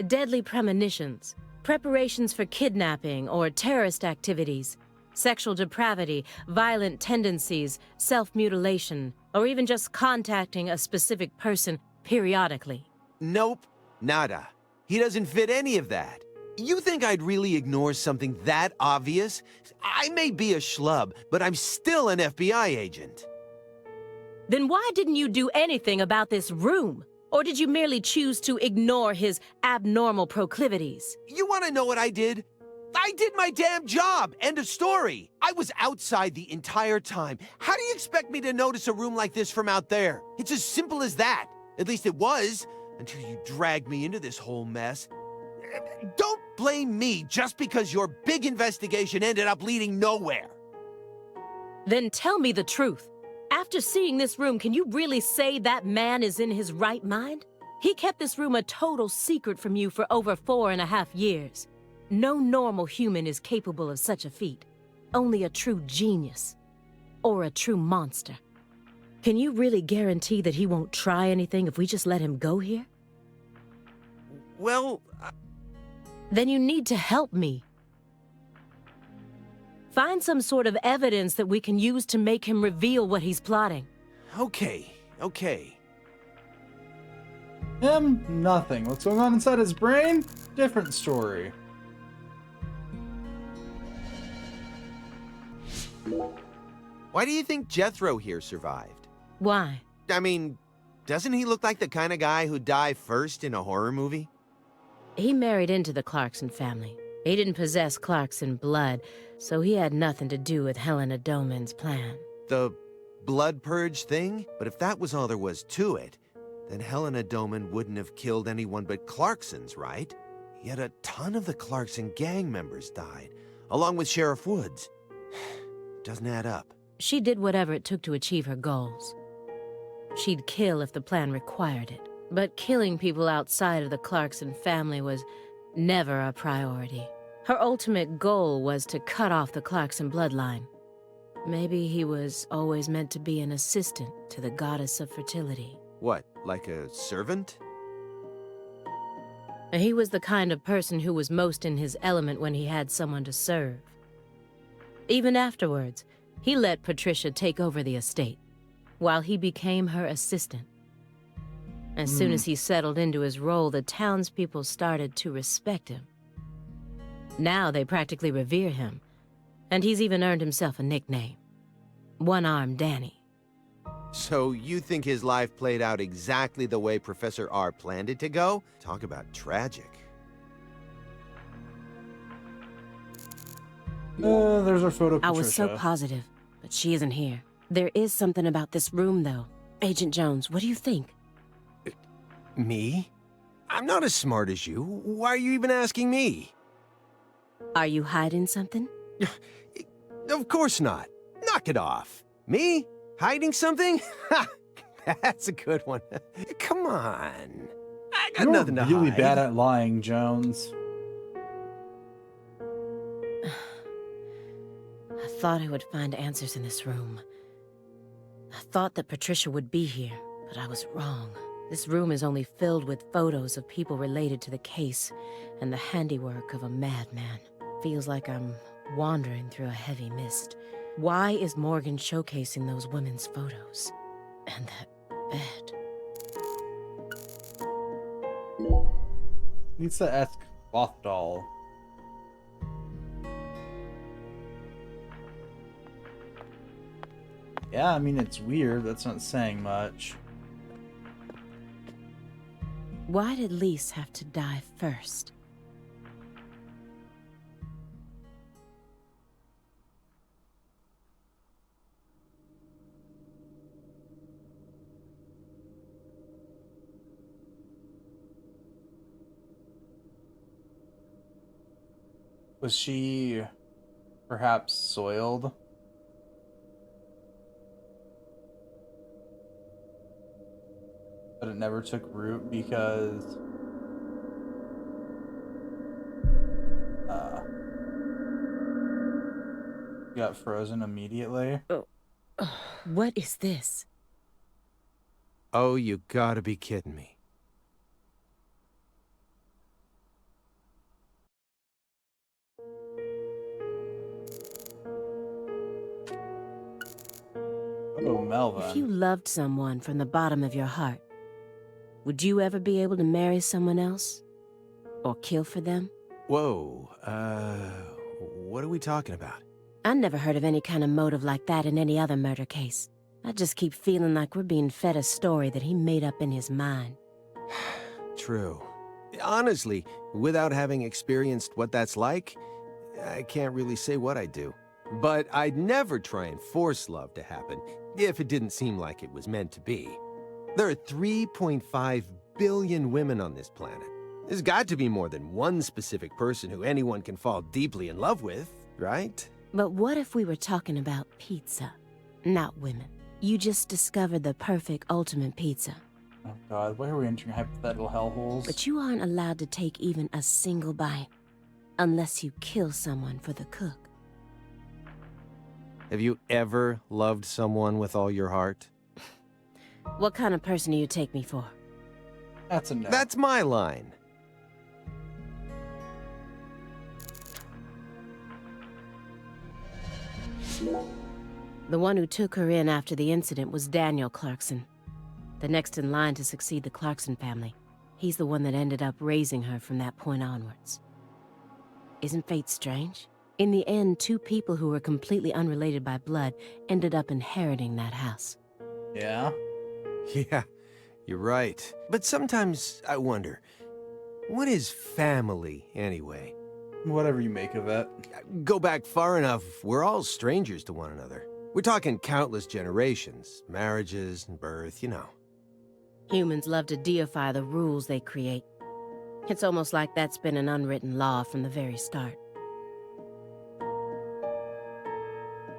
Deadly premonitions, preparations for kidnapping or terrorist activities, sexual depravity, violent tendencies, self-mutilation, or even just contacting a specific person periodically. Nope, nada. He doesn't fit any of that. You think I'd really ignore something that obvious? I may be a schlub, but I'm still an FBI agent. Then why didn't you do anything about this room? Or did you merely choose to ignore his abnormal proclivities? You want to know what I did? I did my damn job! End of story! I was outside the entire time. How do you expect me to notice a room like this from out there? It's as simple as that. At least it was, until you dragged me into this whole mess. Don't blame me just because your big investigation ended up leading nowhere. Then tell me the truth. After seeing this room, can you really say that man is in his right mind? He kept this room a total secret from you for over 4.5 years. No normal human is capable of such a feat. Only a true genius. Or a true monster. Can you really guarantee that he won't try anything if we just let him go here? Well, Then you need to help me. Find some sort of evidence that we can use to make him reveal what he's plotting. okay. Him, nothing. What's going on inside his brain? Different story. Why do you think Jethro here survived? Why? I mean, doesn't he look like the kind of guy who'd die first in a horror movie? He married into the Clarkson family. He didn't possess Clarkson blood, so he had nothing to do with Helena Doman's plan. The blood purge thing, but if that was all there was to it, then Helena Doman wouldn't have killed anyone but Clarksons, right? Yet a ton of the Clarkson gang members died, along with Sheriff Woods. Doesn't add up. She did whatever it took to achieve her goals. She'd kill if the plan required it. But killing people outside of the Clarkson family was never a priority. Her ultimate goal was to cut off the Clarkson bloodline. Maybe he was always meant to be an assistant to the goddess of fertility. What, like a servant? He was the kind of person who was most in his element when he had someone to serve. Even afterwards, he let Patricia take over the estate, while he became her assistant. As soon as he settled into his role, the townspeople started to respect him. Now they practically revere him, and he's even earned himself a nickname. One-Armed Danny. So you think his life played out exactly the way Professor R planned it to go? Talk about tragic. There's our photo, Patricia. I was so positive, but she isn't here. There is something about this room, though. Agent Jones, what do you think? Me? I'm not as smart as you. Why are you even asking me? Are you hiding something? Of course not. Knock it off. Me? Hiding something? Ha! That's a good one. Come on. I got nothing to hide. You're really bad at lying, Jones. I thought I would find answers in this room. I thought that Patricia would be here, but I was wrong. This room is only filled with photos of people related to the case and the handiwork of a madman. Feels like I'm wandering through a heavy mist. Why is Morgan showcasing those women's photos? And that bed? Lisa-esque cloth doll. Yeah, I mean, it's weird. That's not saying much. Why did Lise have to die first? Was she perhaps soiled? But it never took root because got frozen immediately. Oh, what is this? Oh, you gotta be kidding me. Oh, Melvin. If you loved someone from the bottom of your heart, would you ever be able to marry someone else? Or kill for them? Whoa, what are we talking about? I never heard of any kind of motive like that in any other murder case. I just keep feeling like we're being fed a story that he made up in his mind. True. Honestly, without having experienced what that's like, I can't really say what I'd do. But I'd never try and force love to happen, if it didn't seem like it was meant to be. There are 3.5 billion women on this planet. There's got to be more than one specific person who anyone can fall deeply in love with, right? But what if we were talking about pizza, not women? You just discovered the perfect ultimate pizza. Oh god, why are we entering hypothetical hellholes? But you aren't allowed to take even a single bite, unless you kill someone for the cook. Have you ever loved someone with all your heart? What kind of person do you take me for? That's a no. That's my line. The one who took her in after the incident was Daniel Clarkson, the next in line to succeed the Clarkson family. He's the one that ended up raising her from that point onwards. Isn't fate strange? In the end, two people who were completely unrelated by blood ended up inheriting that house. Yeah? Yeah, you're right. But sometimes I wonder, what is family anyway? Whatever you make of it. Go back far enough, we're all strangers to one another. We're talking countless generations, marriages and birth, you know. Humans love to deify the rules they create. It's almost like that's been an unwritten law from the very start.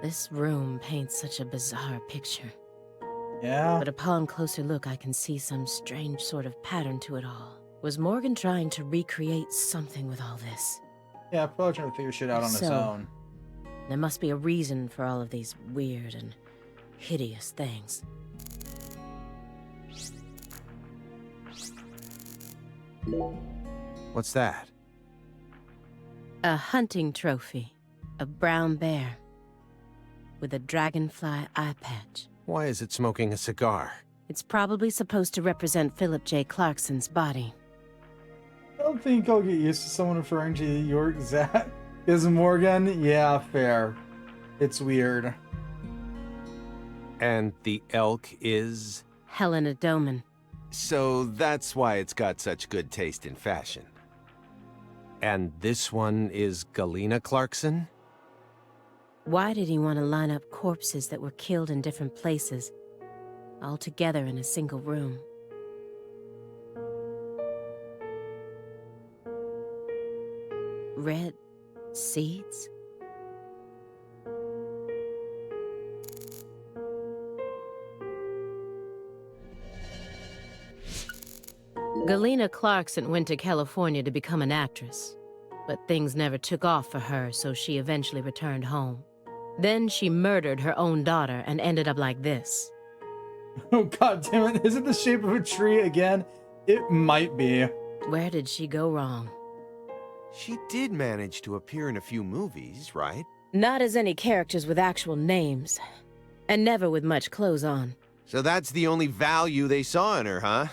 This room paints such a bizarre picture. Yeah? But upon closer look, I can see some strange sort of pattern to it all. Was Morgan trying to recreate something with all this? Yeah, probably trying to figure shit out on his own. There must be a reason for all of these weird and hideous things. What's that? A hunting trophy. A brown bear. With a dragonfly eye patch. Why is it smoking a cigar? It's probably supposed to represent Philip J. Clarkson's body. I don't think I'll get used to someone referring to your exact... Is Morgan? Yeah, fair. It's weird. And the elk is? Helena Doman. So that's why it's got such good taste in fashion. And this one is Galena Clarkson? Why did he want to line up corpses that were killed in different places, all together in a single room? Red seeds? Galena Clarkson went to California to become an actress, but things never took off for her, so she eventually returned home. Then she murdered her own daughter and ended up like this. Oh god damn it, is it the shape of a tree again? It might be. Where did she go wrong? She did manage to appear in a few movies, right? Not as any characters with actual names, and never with much clothes on. So that's the only value they saw in her, huh?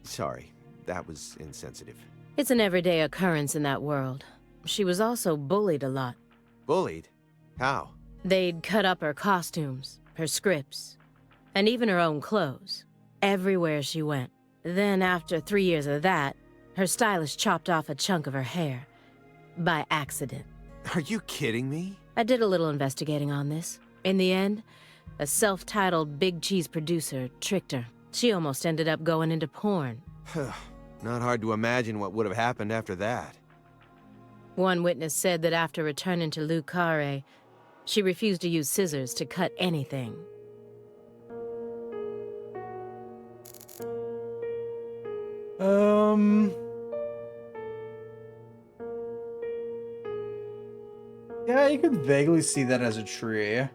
Sorry, that was insensitive. It's an everyday occurrence in that world. She was also bullied a lot. Bullied? How? They'd cut up her costumes, her scripts, and even her own clothes, everywhere she went. Then after 3 years of that, her stylist chopped off a chunk of her hair. By accident. Are you kidding me? I did a little investigating on this. In the end, a self-titled big cheese producer tricked her. She almost ended up going into porn. Not hard to imagine what would have happened after that. One witness said that after returning to Le Carré, she refused to use scissors to cut anything. Yeah, you could vaguely see that as a tree.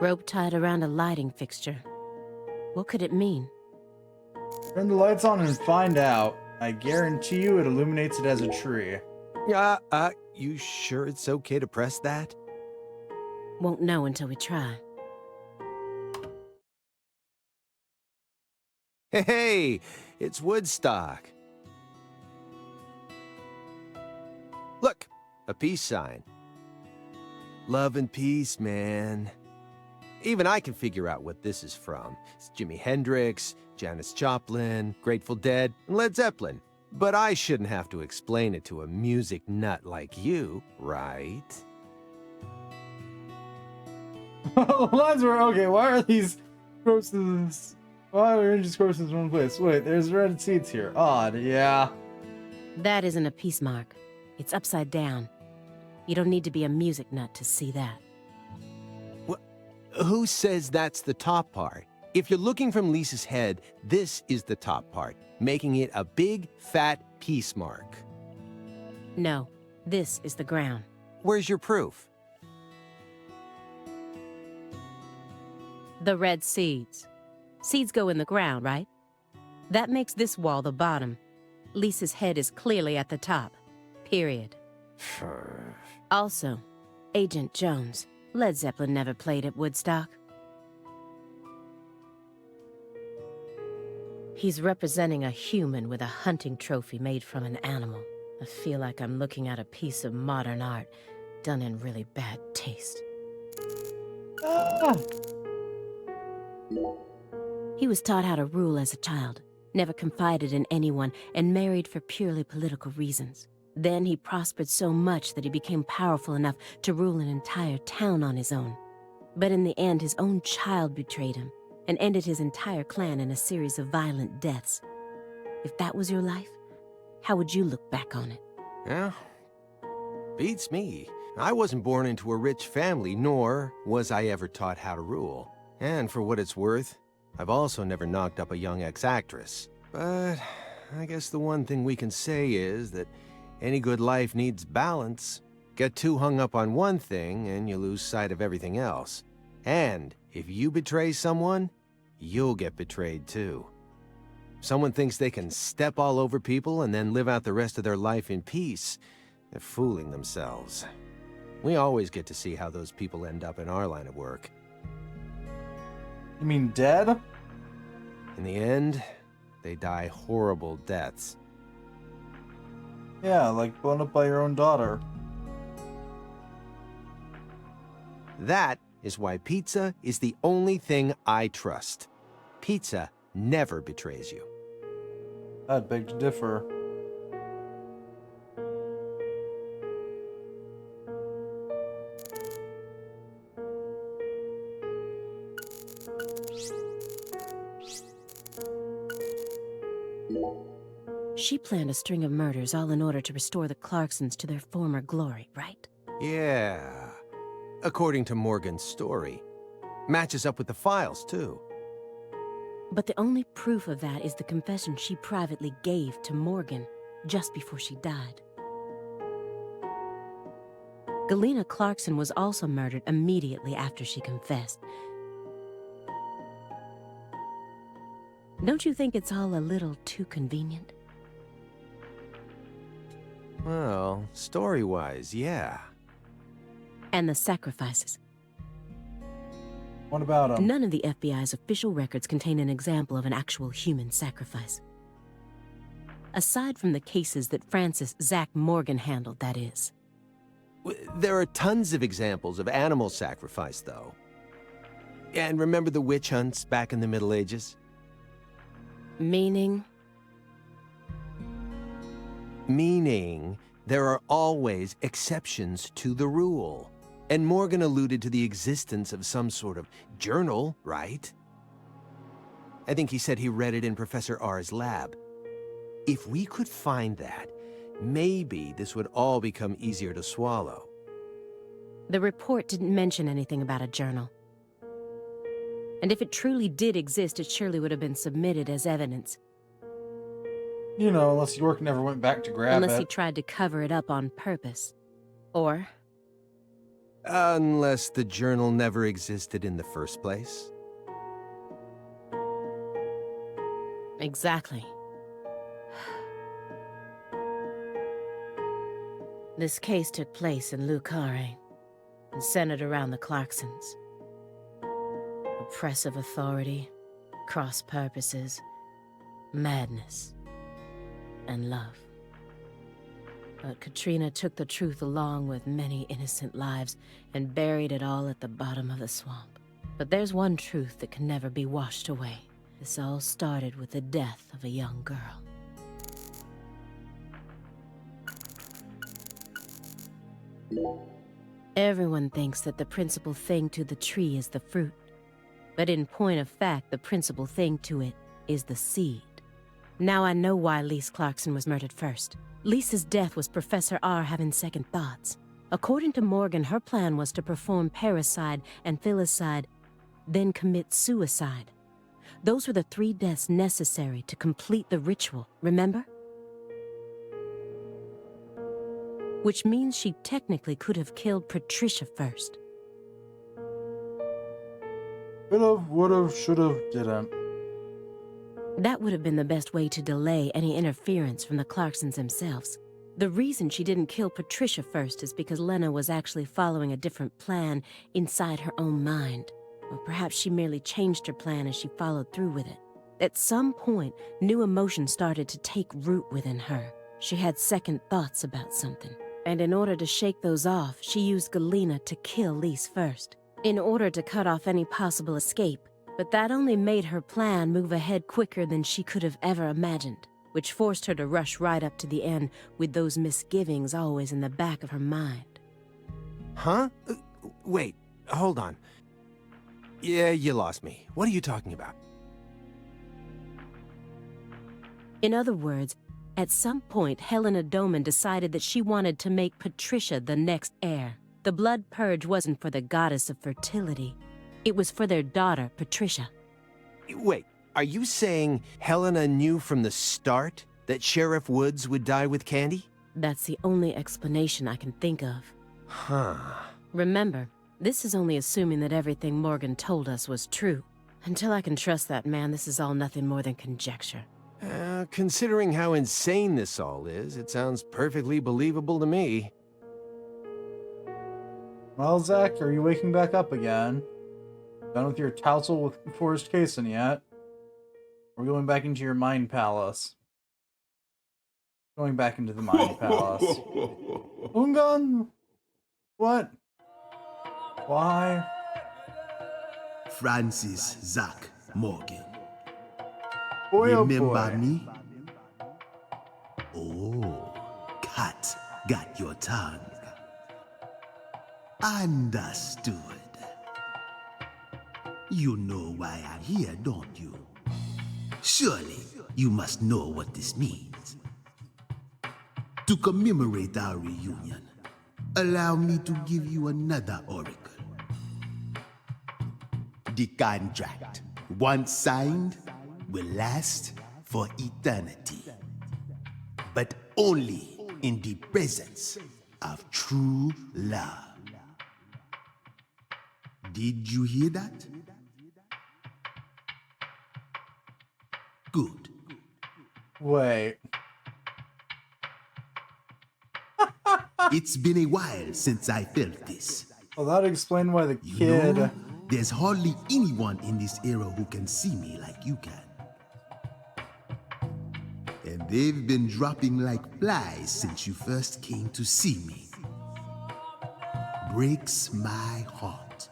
Rope tied around a lighting fixture. What could it mean? Turn the lights on and find out. I guarantee you it illuminates it as a tree. You sure it's okay to press that? Won't know until we try. Hey, it's Woodstock. Look, a peace sign. Love and peace, man. Even I can figure out what this is from. It's Jimi Hendrix, Janis Joplin, Grateful Dead, and Led Zeppelin. But I shouldn't have to explain it to a music nut like you, right? The lines were okay. Why are these corpses? Why are just corpses in one place? Wait, there's red seats here. Odd, yeah. That isn't a peace mark. It's upside down. You don't need to be a music nut to see that. Who says that's the top part? If you're looking from Lisa's head, this is the top part, making it a big, fat peace mark. No, this is the ground. Where's your proof? The red seeds. Seeds go in the ground, right? That makes this wall the bottom. Lisa's head is clearly at the top. Period. Also, Agent Jones. Led Zeppelin never played at Woodstock. He's representing a human with a hunting trophy made from an animal. I feel like I'm looking at a piece of modern art done in really bad taste. He was taught how to rule as a child. never confided in anyone, and married for purely political reasons. Then he prospered so much that he became powerful enough to rule an entire town on his own. But in the end, his own child betrayed him and ended his entire clan in a series of violent deaths. If that was your life, how would you look back on it? Yeah, beats me. I wasn't born into a rich family, nor was I ever taught how to rule. And for what it's worth, I've also never knocked up a young ex-actress. But I guess the one thing we can say is that any good life needs balance. Get too hung up on one thing and you lose sight of everything else. And if you betray someone, you'll get betrayed too. Someone thinks they can step all over people and then live out the rest of their life in peace. They're fooling themselves. We always get to see how those people end up in our line of work. You mean dead? In the end, they die horrible deaths. Yeah, like blown up by your own daughter. That is why pizza is the only thing I trust. Pizza never betrays you. I'd beg to differ. She planned a string of murders all in order to restore the Clarksons to their former glory, right? Yeah. According to Morgan's story. Matches up with the files, too. But the only proof of that is the confession she privately gave to Morgan just before she died. Galena Clarkson was also murdered immediately after she confessed. Don't you think it's all a little too convenient? Well, story-wise, yeah. And the sacrifices. What about them? None of the FBI's official records contain an example of an actual human sacrifice. Aside from the cases that Francis Zach Morgan handled, that is. There are tons of examples of animal sacrifice, though. And remember the witch hunts back in the Middle Ages? Meaning? Meaning, there are always exceptions to the rule. And Morgan alluded to the existence of some sort of journal, right? I think he said he read it in Professor R's lab. If we could find that, maybe this would all become easier to swallow. The report didn't mention anything about a journal. And if it truly did exist, it surely would have been submitted as evidence. You know, unless York never went back to grab Unless it. he tried to cover it up on purpose. Or... Unless the journal never existed in the first place. Exactly. This case took place in Lucare and centered around the Clarksons. Oppressive authority, cross purposes, madness, and love. But Katrina took the truth along with many innocent lives and buried it all at the bottom of the swamp. But there's one truth that can never be washed away. This all started with the death of a young girl. Everyone thinks that the principal thing to the tree is the fruit. But in point of fact, the principal thing to it is the seed. Now I know why Lise Clarkson was murdered first. Lisa's death was Professor R having second thoughts. According to Morgan, her plan was to perform parricide and filicide, then commit suicide. Those were the 3 deaths necessary to complete the ritual, remember? Which means she technically could have killed Patricia first. Could've, would've, should've, didn't. That would have been the best way to delay any interference from the Clarksons themselves. The reason she didn't kill Patricia first is because Lena was actually following a different plan inside her own mind. Or perhaps she merely changed her plan as she followed through with it. At some point, new emotions started to take root within her. She had second thoughts about something. And in order to shake those off, she used Galena to kill Lise first. In order to cut off any possible escape, But that only made her plan move ahead quicker than she could have ever imagined, which forced her to rush right up to the end with those misgivings always in the back of her mind. Huh? Wait, hold on. Yeah, you lost me. What are you talking about? In other words, at some point, Helena Doman decided that she wanted to make Patricia the next heir. The blood purge wasn't for the goddess of fertility. It was for their daughter, Patricia. Wait, are you saying Helena knew from the start that Sheriff Woods would die with Candy? That's the only explanation I can think of. Huh. Remember, this is only assuming that everything Morgan told us was true. Until I can trust that man, this is all nothing more than conjecture. Considering how insane this all is, it sounds perfectly believable to me. Well, Zach, are you waking back up again? Done with your tousle with Forrest Kaysen yet? We're going back into your mind palace. Going back into the mind palace. Ungan? What? Why? Francis Zach Morgan. Boy, oh Remember boy. me? Oh, cat got your tongue. Understood. You know why I'm here, don't you? Surely you must know what this means. To commemorate our reunion, allow me to give you another oracle. The contract, once signed, will last for eternity. But only in the presence of true love. Did you hear that? Good. Wait. It's been a while since I felt this. Well, that explained why the You kid... know, there's hardly anyone in this era who can see me like you can. And they've been dropping like flies since you first came to see me. Breaks my heart.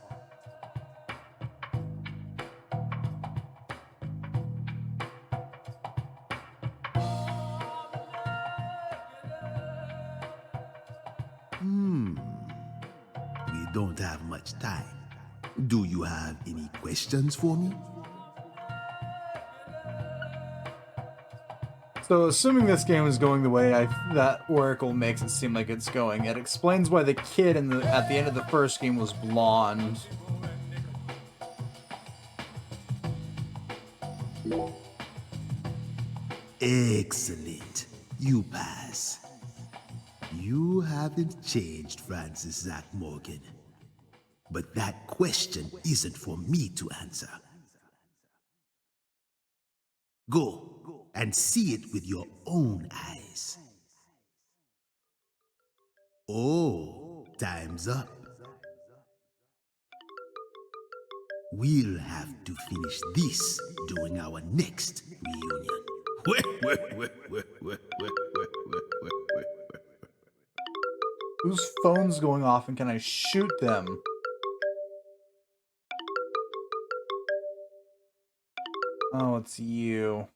We don't have much time. Do you have any questions for me? So, assuming this game is going the way that Oracle makes it seem like it's going, it explains why the kid at the end of the first game was blonde. Excellent. You pass. You haven't changed, Francis Zach Morgan. But that question isn't for me to answer. Go and see it with your own eyes. Oh, time's up. We'll have to finish this during our next reunion. Whose phone's going off and can I shoot them? Oh, it's you.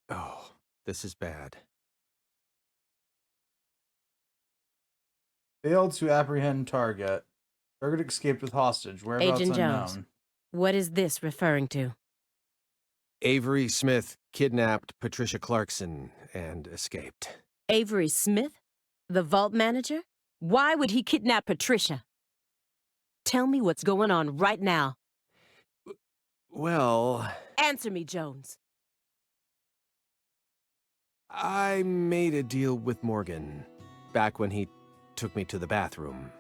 Oh, this is bad. Failed to apprehend target. Target escaped with hostage. Whereabouts Agent unknown. Jones. What is this referring to? Avery Smith kidnapped Patricia Clarkson and escaped. Avery Smith? The vault manager? Why would he kidnap Patricia? Tell me what's going on right now. Well, Answer me, Jones. I made a deal with Morgan back when he took me to the bathroom.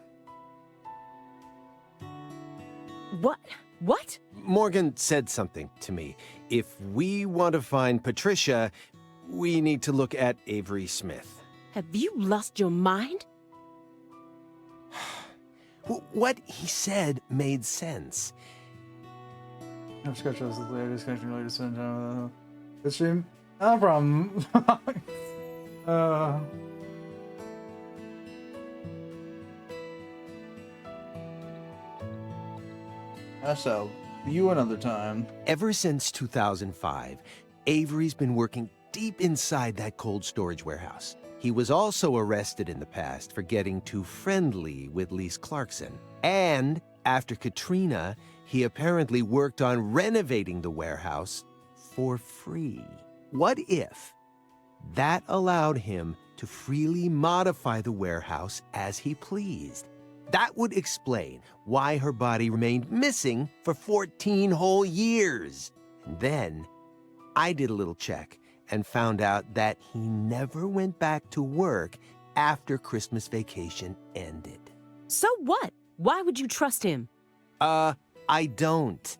What? What? Morgan said something to me. If we want to find Patricia, we need to look at Avery Smith. Have you lost your mind? What he said made sense. No stream. No problem. So, You another time. Ever since 2005, Avery's been working deep inside that cold storage warehouse. He was also arrested in the past for getting too friendly with Lise Clarkson. And after Katrina, he apparently worked on renovating the warehouse for free. What if that allowed him to freely modify the warehouse as he pleased? That would explain why her body remained missing for 14 whole years. And then I did a little check and found out that he never went back to work after Christmas vacation ended. So what? Why would you trust him? I don't.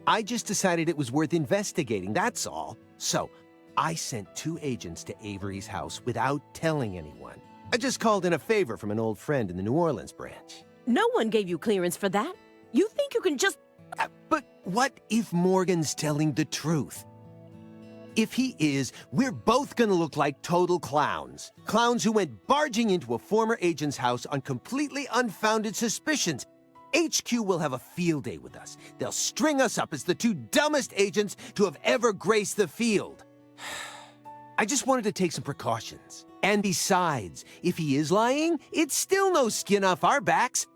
I just decided it was worth investigating, that's all. So, I sent 2 agents to Avery's house without telling anyone. I just called in a favor from an old friend in the New Orleans branch. No one gave you clearance for that. You think you can just... But what if Morgan's telling the truth? If he is, we're both gonna look like total clowns. Clowns who went barging into a former agent's house on completely unfounded suspicions. HQ will have a field day with us. They'll string us up as the 2 dumbest agents to have ever graced the field. I just wanted to take some precautions. And besides, if he is lying, it's still no skin off our backs.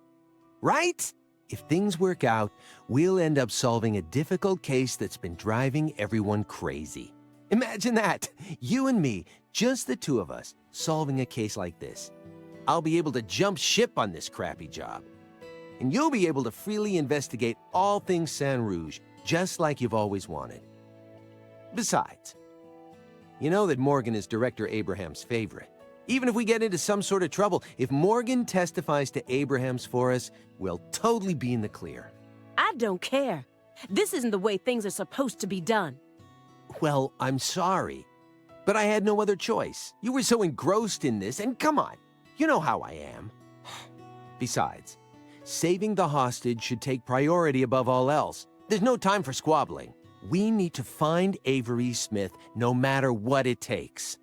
Right? If things work out, we'll end up solving a difficult case that's been driving everyone crazy. Imagine that. You and me, just the 2 of us, solving a case like this. I'll be able to jump ship on this crappy job. And you'll be able to freely investigate all things Saint Rouge, just like you've always wanted. Besides, you know that Morgan is Director Abraham's favorite. Even if we get into some sort of trouble, if Morgan testifies to Abraham's for us, we'll totally be in the clear. I don't care. This isn't the way things are supposed to be done. Well, I'm sorry, but I had no other choice. You were so engrossed in this, and come on, you know how I am. Besides, saving the hostage should take priority above all else. There's no time for squabbling. We need to find Avery Smith no matter what it takes.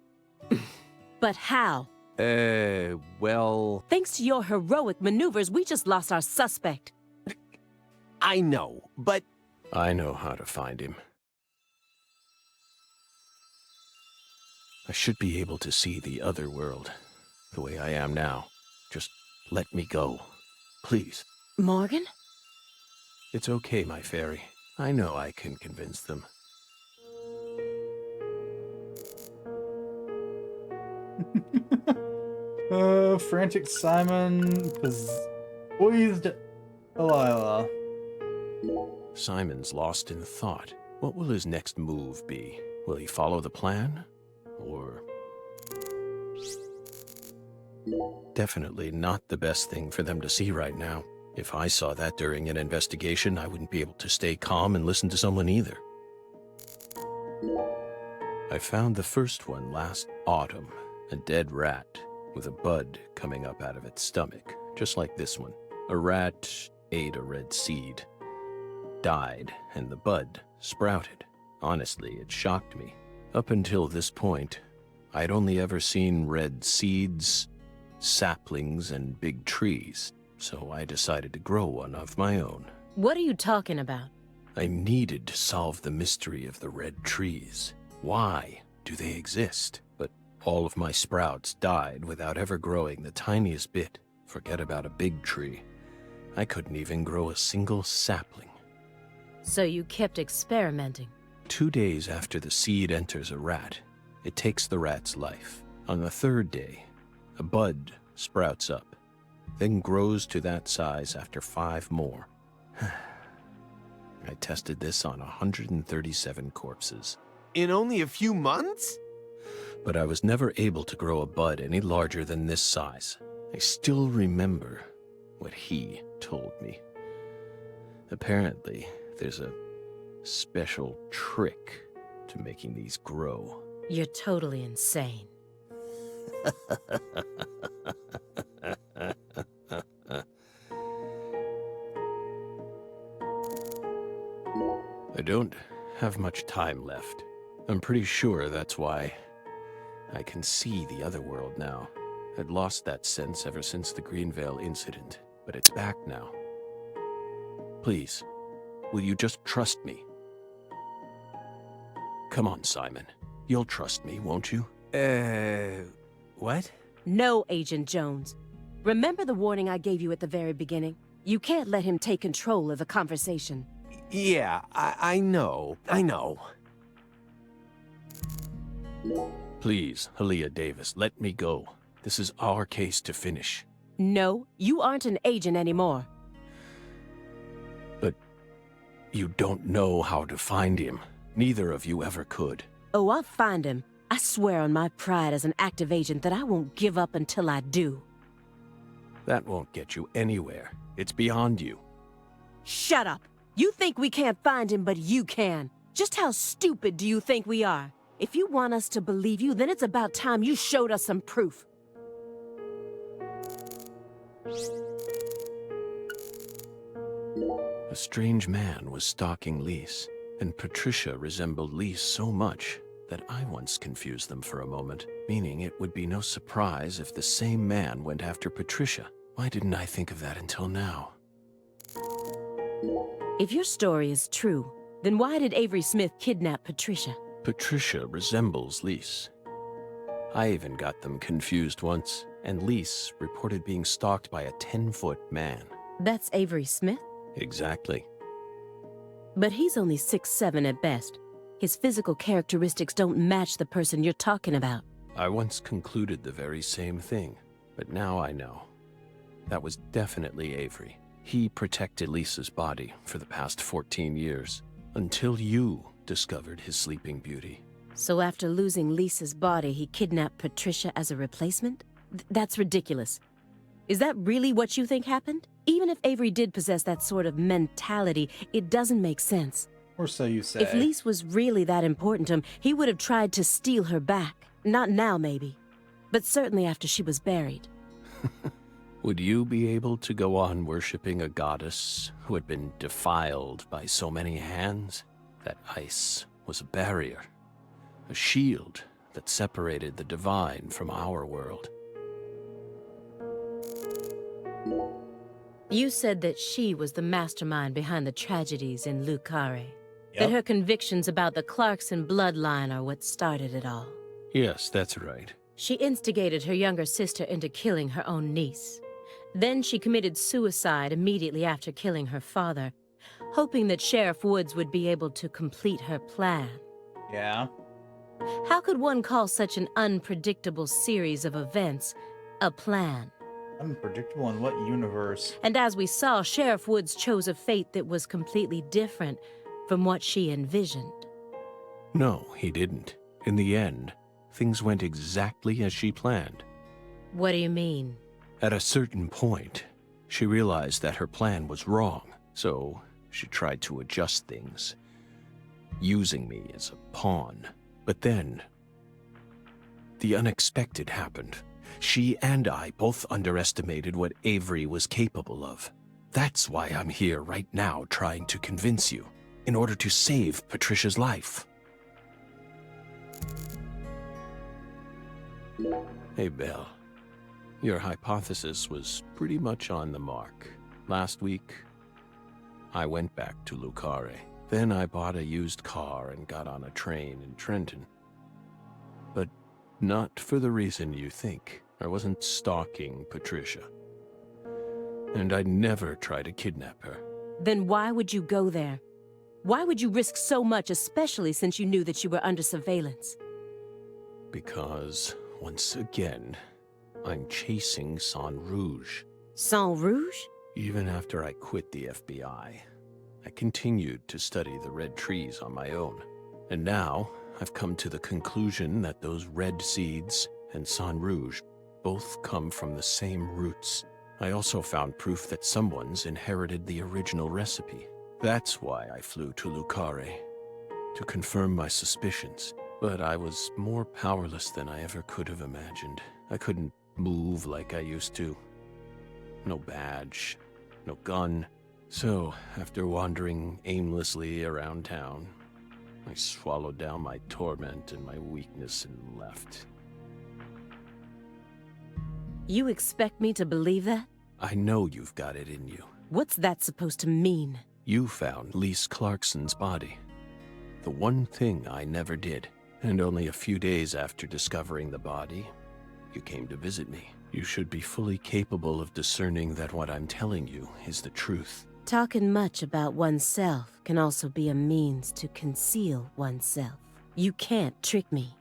But how? Well... Thanks to your heroic maneuvers, we just lost our suspect. I know, but... I know how to find him. I should be able to see the other world, the way I am now. Just let me go. Please. Morgan? It's okay, my fairy. I know I can convince them. Frantic Simon, poised Delilah. Simon's lost in thought. What will his next move be? Will he follow the plan? Or... Definitely not the best thing for them to see right now. If I saw that during an investigation, I wouldn't be able to stay calm and listen to someone either. I found the first one last autumn, a dead rat with a bud coming up out of its stomach, just like this one. A rat ate a red seed, died, and the bud sprouted. Honestly, it shocked me. Up until this point, I'd only ever seen red seeds, saplings, and big trees, so I decided to grow one of my own. What are you talking about? I needed to solve the mystery of the red trees. Why do they exist? But all of my sprouts died without ever growing the tiniest bit. Forget about a big tree. I couldn't even grow a single sapling. So you kept experimenting. 2 days after the seed enters a rat, it takes the rat's life. On the 3rd day, a bud sprouts up, then grows to that size after 5 more. I tested this on 137 corpses. In only a few months? But I was never able to grow a bud any larger than this size. I still remember what he told me. Apparently, there's a special trick to making these grow. You're totally insane. I don't have much time left. I'm pretty sure that's why I can see the other world now. I'd lost that sense ever since the Greenvale incident, but it's back now. Please, Will you just trust me? Come on, Simon. You'll trust me, won't you? What? No, Agent Jones. Remember the warning I gave you at the very beginning? You can't let him take control of the conversation. Yeah, I know. I know. Please, Aaliyah Davis, let me go. This is our case to finish. No, you aren't an agent anymore. But you don't know how to find him. Neither of you ever could. Oh, I'll find him. I swear on my pride as an active agent that I won't give up until I do. That won't get you anywhere. It's beyond you. Shut up! You think we can't find him, but you can. Just how stupid do you think we are? If you want us to believe you, then it's about time you showed us some proof. A strange man was stalking Lise, and Patricia resembled Lise so much that I once confused them for a moment, meaning it would be no surprise if the same man went after Patricia. Why didn't I think of that until now? If your story is true, then why did Avery Smith kidnap Patricia? Patricia resembles Lise. I even got them confused once, and Lise reported being stalked by a 10-foot man. That's Avery Smith? Exactly. But he's only 6'7" at best. His physical characteristics don't match the person you're talking about. I once concluded the very same thing, but now I know. That was definitely Avery. He protected Lisa's body for the past 14 years, until you discovered his sleeping beauty. So after losing Lisa's body, he kidnapped Patricia as a replacement? That's ridiculous. Is that really what you think happened? Even if Avery did possess that sort of mentality, it doesn't make sense. Or so you say. If Lise was really that important to him, he would have tried to steal her back. Not now, maybe. But certainly after she was buried. Would you be able to go on worshipping a goddess who had been defiled by so many hands? That ice was a barrier, a shield that separated the divine from our world. You said that she was the mastermind behind the tragedies in Lucare. Yep. That her convictions about the Clarkson bloodline are what started it all. Yes, that's right. She instigated her younger sister into killing her own niece. Then she committed suicide immediately after killing her father, hoping that Sheriff Woods would be able to complete her plan. Yeah. How could one call such an unpredictable series of events a plan? Unpredictable in what universe? And as we saw, Sheriff Woods chose a fate that was completely different from what she envisioned. No, he didn't. In the end, things went exactly as she planned. What do you mean? At a certain point, she realized that her plan was wrong, so she tried to adjust things, using me as a pawn. But then, the unexpected happened. She and I both underestimated what Avery was capable of. That's why I'm here right now trying to convince you, in order to save Patricia's life. Hey, Belle. Your hypothesis was pretty much on the mark. Last week, I went back to Lucare. Then I bought a used car and got on a train in Trenton. But not for the reason you think. I wasn't stalking Patricia. And I'd never try to kidnap her. Then why would you go there? Why would you risk so much, especially since you knew that you were under surveillance? Because, once again, I'm chasing Sang Rouge. Sang Rouge? Even after I quit the FBI, I continued to study the red trees on my own. And now, I've come to the conclusion that those red seeds and Sang Rouge both come from the same roots. I also found proof that someone's inherited the original recipe. That's why I flew to Lucare, to confirm my suspicions. But I was more powerless than I ever could have imagined. I couldn't move like I used to. No badge, no gun. So, after wandering aimlessly around town, I swallowed down my torment and my weakness and left. You expect me to believe that? I know you've got it in you. What's that supposed to mean? You found Lise Clarkson's body. The one thing I never did. And only a few days after discovering the body, you came to visit me. You should be fully capable of discerning that what I'm telling you is the truth. Talking much about oneself can also be a means to conceal oneself. You can't trick me.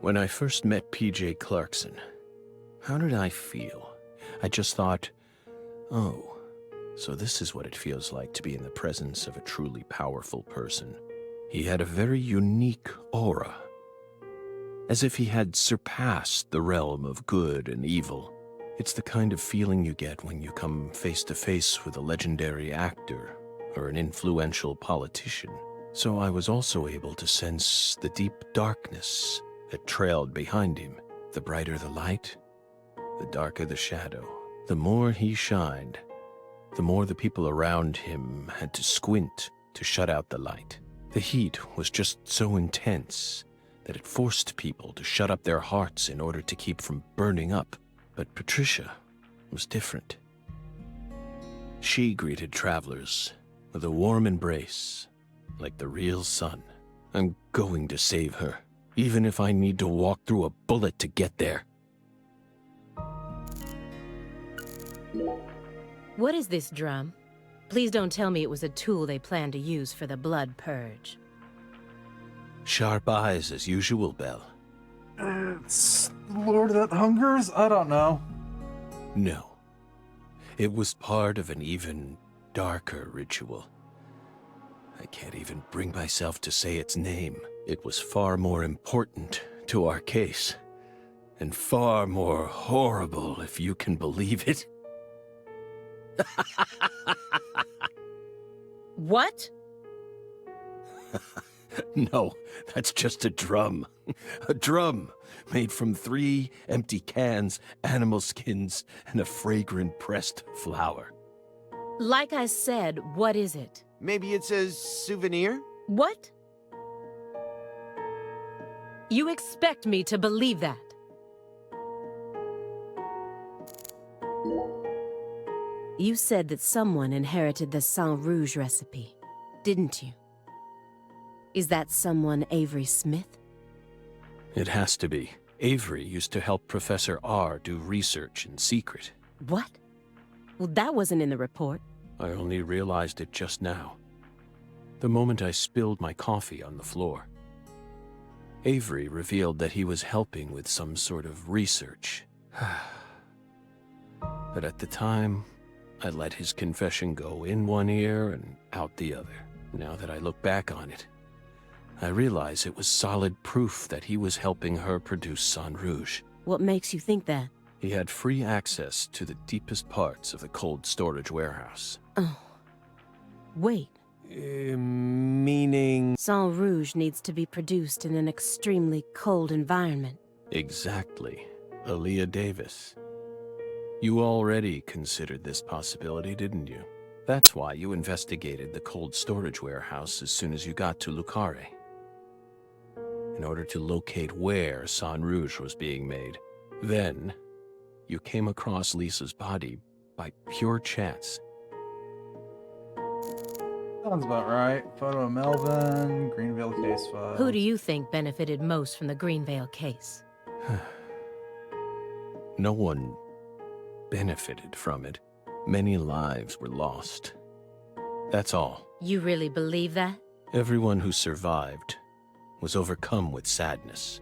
When I first met P.J. Clarkson, how did I feel? I just thought, oh, so this is what it feels like to be in the presence of a truly powerful person. He had a very unique aura, as if he had surpassed the realm of good and evil. It's the kind of feeling you get when you come face to face with a legendary actor or an influential politician. So I was also able to sense the deep darkness that trailed behind him. The brighter the light, the darker the shadow. The more he shined, the more the people around him had to squint to shut out the light. The heat was just so intense that it forced people to shut up their hearts in order to keep from burning up. But Patricia was different. She greeted travelers with a warm embrace, like the real sun. I'm going to save her, even if I need to walk through a bullet to get there. What is this drum? Please don't tell me it was a tool they planned to use for the blood purge. Sharp eyes as usual, Belle. It's the Lord that hungers? I don't know. No. It was part of an even darker ritual. I can't even bring myself to say its name. It was far more important to our case, and far more horrible, if you can believe it. What? No, that's just a drum. A drum made from 3 empty cans, animal skins, and a fragrant pressed flower. Like I said, what is it? Maybe it's a souvenir? What? You expect me to believe that? You said that someone inherited the Sang Rouge recipe, didn't you? Is that someone Avery Smith? It has to be. Avery used to help Professor R do research in secret. What? Well, that wasn't in the report. I only realized it just now. The moment I spilled my coffee on the floor. Avery revealed that he was helping with some sort of research. But at the time, I let his confession go in one ear and out the other. Now that I look back on it, I realize it was solid proof that he was helping her produce Sang Rouge. What makes you think that? He had free access to the deepest parts of the cold storage warehouse. Oh. Wait. Meaning... Sang Rouge needs to be produced in an extremely cold environment. Exactly. Aaliyah Davis. You already considered this possibility, didn't you? That's why you investigated the cold storage warehouse as soon as you got to Lucare. In order to locate where Sang Rouge was being made. Then, you came across Lisa's body by pure chance. Sounds about right. Photo of Melvin, Greenvale case file. Who do you think benefited most from the Greenvale case? No one benefited from it. Many lives were lost. That's all. You really believe that? Everyone who survived was overcome with sadness.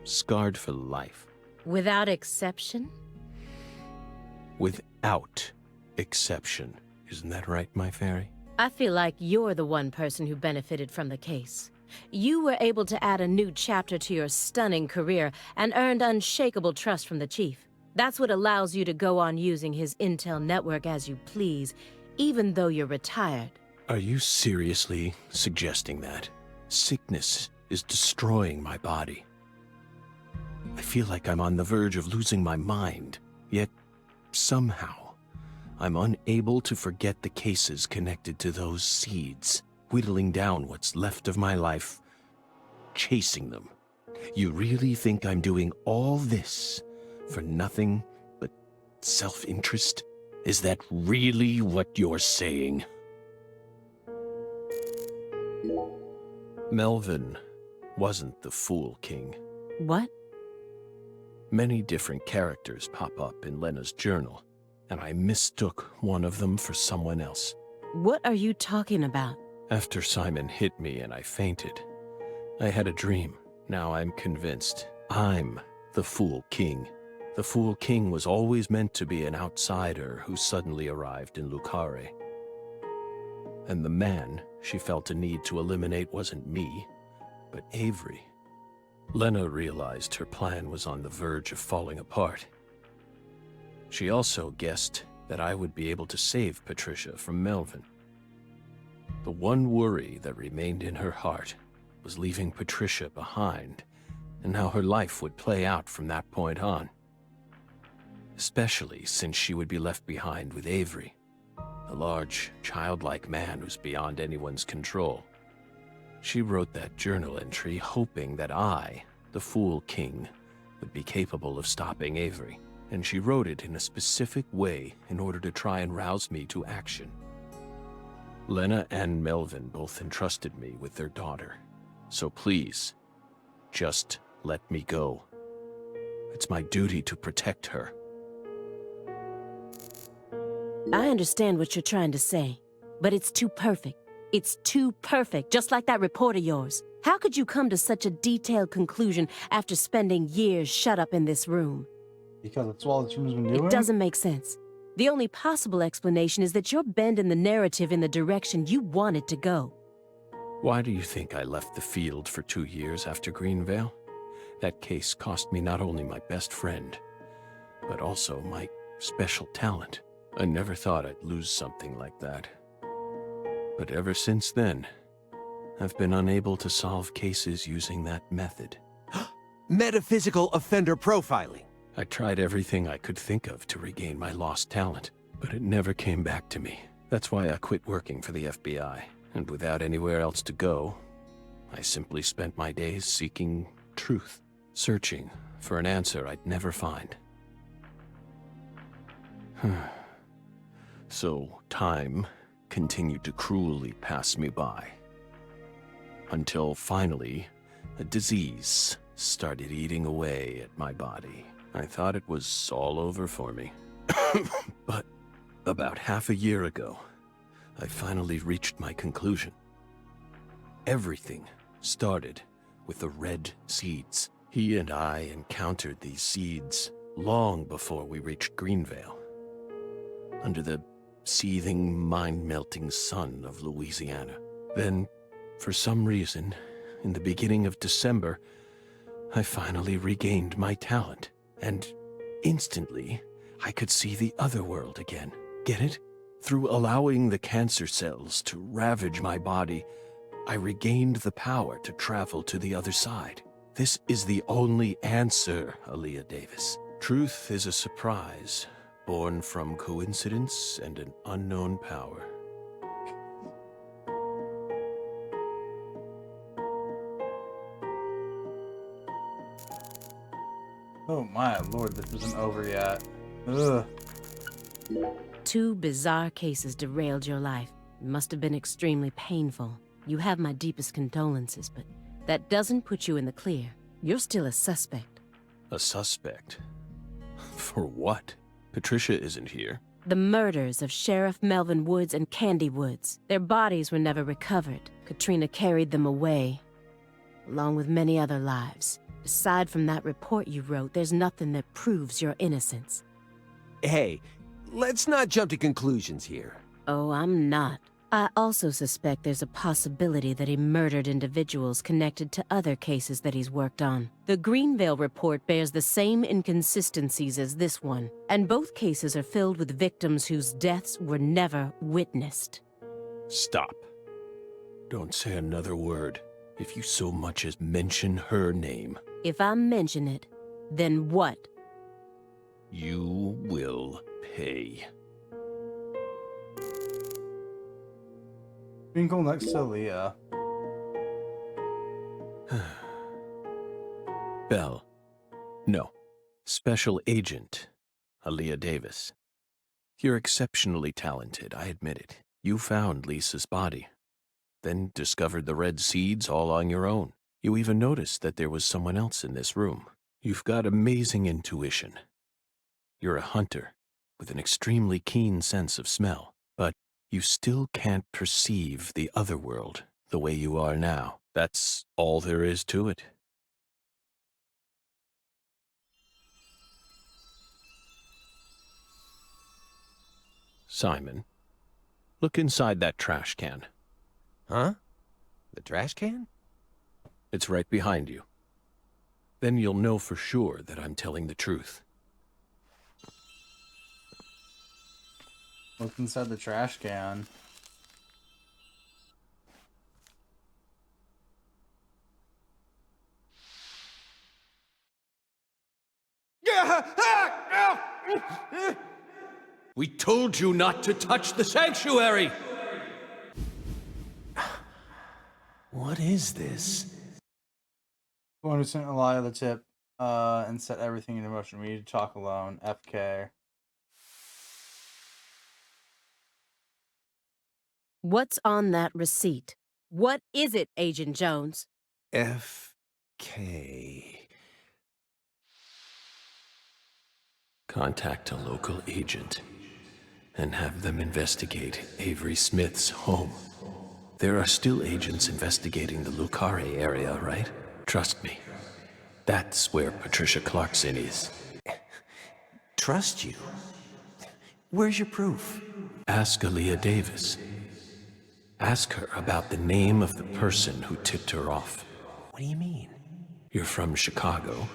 Scarred for life. Without exception? Without exception. Isn't that right, my fairy? I feel like you're the one person who benefited from the case. You were able to add a new chapter to your stunning career and earned unshakable trust from the chief. That's what allows you to go on using his intel network as you please, even though you're retired. Are you seriously suggesting that? Sickness is destroying my body. I feel like I'm on the verge of losing my mind, yet somehow I'm unable to forget the cases connected to those seeds, whittling down what's left of my life, chasing them. You really think I'm doing all this for nothing but self-interest? Is that really what you're saying? Melvin wasn't the Fool King. What? Many different characters pop up in Lena's journal, and I mistook one of them for someone else. What are you talking about? After Simon hit me and I fainted, I had a dream. Now I'm convinced I'm the Fool King. The Fool King was always meant to be an outsider who suddenly arrived in Lucare. And the man she felt a need to eliminate wasn't me, but Avery. Lena realized her plan was on the verge of falling apart. She also guessed that I would be able to save Patricia from Melvin. The one worry that remained in her heart was leaving Patricia behind, and how her life would play out from that point on. Especially since she would be left behind with Avery, a large, childlike man who's beyond anyone's control. She wrote that journal entry hoping that I, the Fool King, would be capable of stopping Avery, and she wrote it in a specific way in order to try and rouse me to action. Lena and Melvin both entrusted me with their daughter, so please, just let me go. It's my duty to protect her. I understand what you're trying to say, but it's too perfect. It's too perfect, just like that report of yours. How could you come to such a detailed conclusion after spending years shut up in this room? Because that's all that you've been doing? It doesn't make sense. The only possible explanation is that you're bending the narrative in the direction you want it to go. Why do you think I left the field for 2 years after Greenvale? That case cost me not only my best friend, but also my special talent. I never thought I'd lose something like that. But ever since then, I've been unable to solve cases using that method. Metaphysical offender profiling. I tried everything I could think of to regain my lost talent, but it never came back to me. That's why I quit working for the FBI, and without anywhere else to go, I simply spent my days seeking truth, searching for an answer I'd never find. So time continued to cruelly pass me by, until finally, a disease started eating away at my body. I thought it was all over for me. But about half a year ago, I finally reached my conclusion. Everything started with the red seeds. He and I encountered these seeds long before we reached Greenvale. Under the seething, mind-melting sun of Louisiana. Then, for some reason, in the beginning of December, I finally regained my talent, and instantly, I could see the other world again. Get it? Through allowing the cancer cells to ravage my body, I regained the power to travel to the other side. This is the only answer, Aaliyah Davis. Truth is a surprise, born from coincidence and an unknown power. Oh my lord, this isn't over yet. Ugh. 2 bizarre cases derailed your life. It must have been extremely painful. You have my deepest condolences, but that doesn't put you in the clear. You're still a suspect. A suspect? For what? Patricia isn't here. The murders of Sheriff Melvin Woods and Candy Woods. Their bodies were never recovered. Katrina carried them away, along with many other lives. Aside from that report you wrote, there's nothing that proves your innocence. Hey, let's not jump to conclusions here. Oh, I'm not. I also suspect there's a possibility that he murdered individuals connected to other cases that he's worked on. The Greenvale report bears the same inconsistencies as this one, and both cases are filled with victims whose deaths were never witnessed. Stop. Don't say another word. If you so much as mention her name. If I mention it, then what? You will pay. Twinkle next to Leah. Bell. No. Special Agent Aaliyah Davis. You're exceptionally talented, I admit it. You found Lisa's body, then discovered the red seeds all on your own. You even noticed that there was someone else in this room. You've got amazing intuition. You're a hunter with an extremely keen sense of smell, but you still can't perceive the other world the way you are now. That's all there is to it. Simon, look inside that trash can. Huh? The trash can? It's right behind you. Then you'll know for sure that I'm telling the truth. Look inside the trash can. We told you not to touch the sanctuary! What is this? The one who sent Elia the tip and set everything into motion. We need to talk alone. FK. What's on that receipt? What is it, Agent Jones? FK. Contact a local agent and have them investigate Avery Smith's home. There are still agents investigating the Lucare area, right? Trust me. That's where Patricia Clarkson is. Trust you? Where's your proof? Ask Aaliyah Davis. Ask her about the name of the person who tipped her off. What do you mean? You're from Chicago,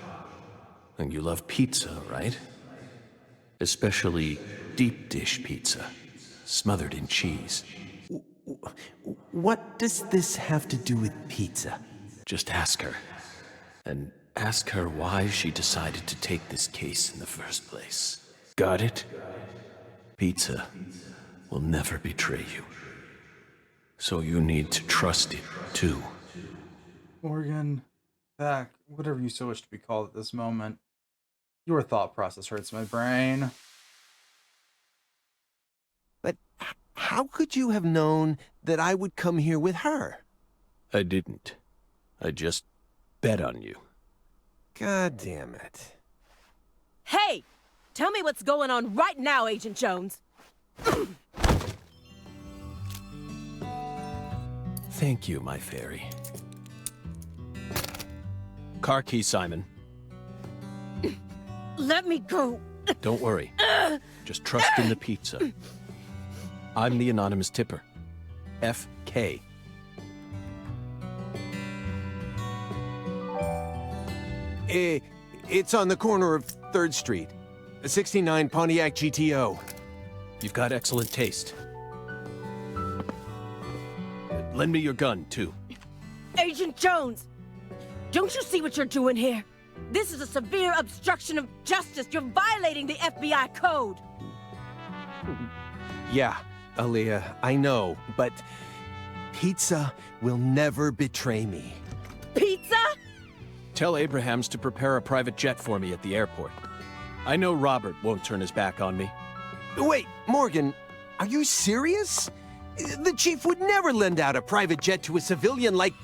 and you love pizza, right? Especially deep dish pizza, smothered in cheese. What does this have to do with pizza? Just ask her. And ask her why she decided to take this case in the first place. Got it? Pizza will never betray you. So you need to trust it, too. Morgan, Zach, whatever you so wish to be called at this moment. Your thought process hurts my brain. But how could you have known that I would come here with her? I didn't. I just bet on you. God damn it. Hey! Tell me what's going on right now, Agent Jones. Thank you, my fairy. Car key, Simon. Let me go. Don't worry. Just trust in the pizza. I'm the anonymous tipper. FK. It's on the corner of 3rd Street. A 69 Pontiac GTO. You've got excellent taste. Lend me your gun, too. Agent Jones! Don't you see what you're doing here? This is a severe obstruction of justice. You're violating the FBI code. Yeah, Aaliyah, I know, but pizza will never betray me. Pizza? Tell Abrahams to prepare a private jet for me at the airport. I know Robert won't turn his back on me. Wait, Morgan, are you serious? The chief would never lend out a private jet to a civilian like,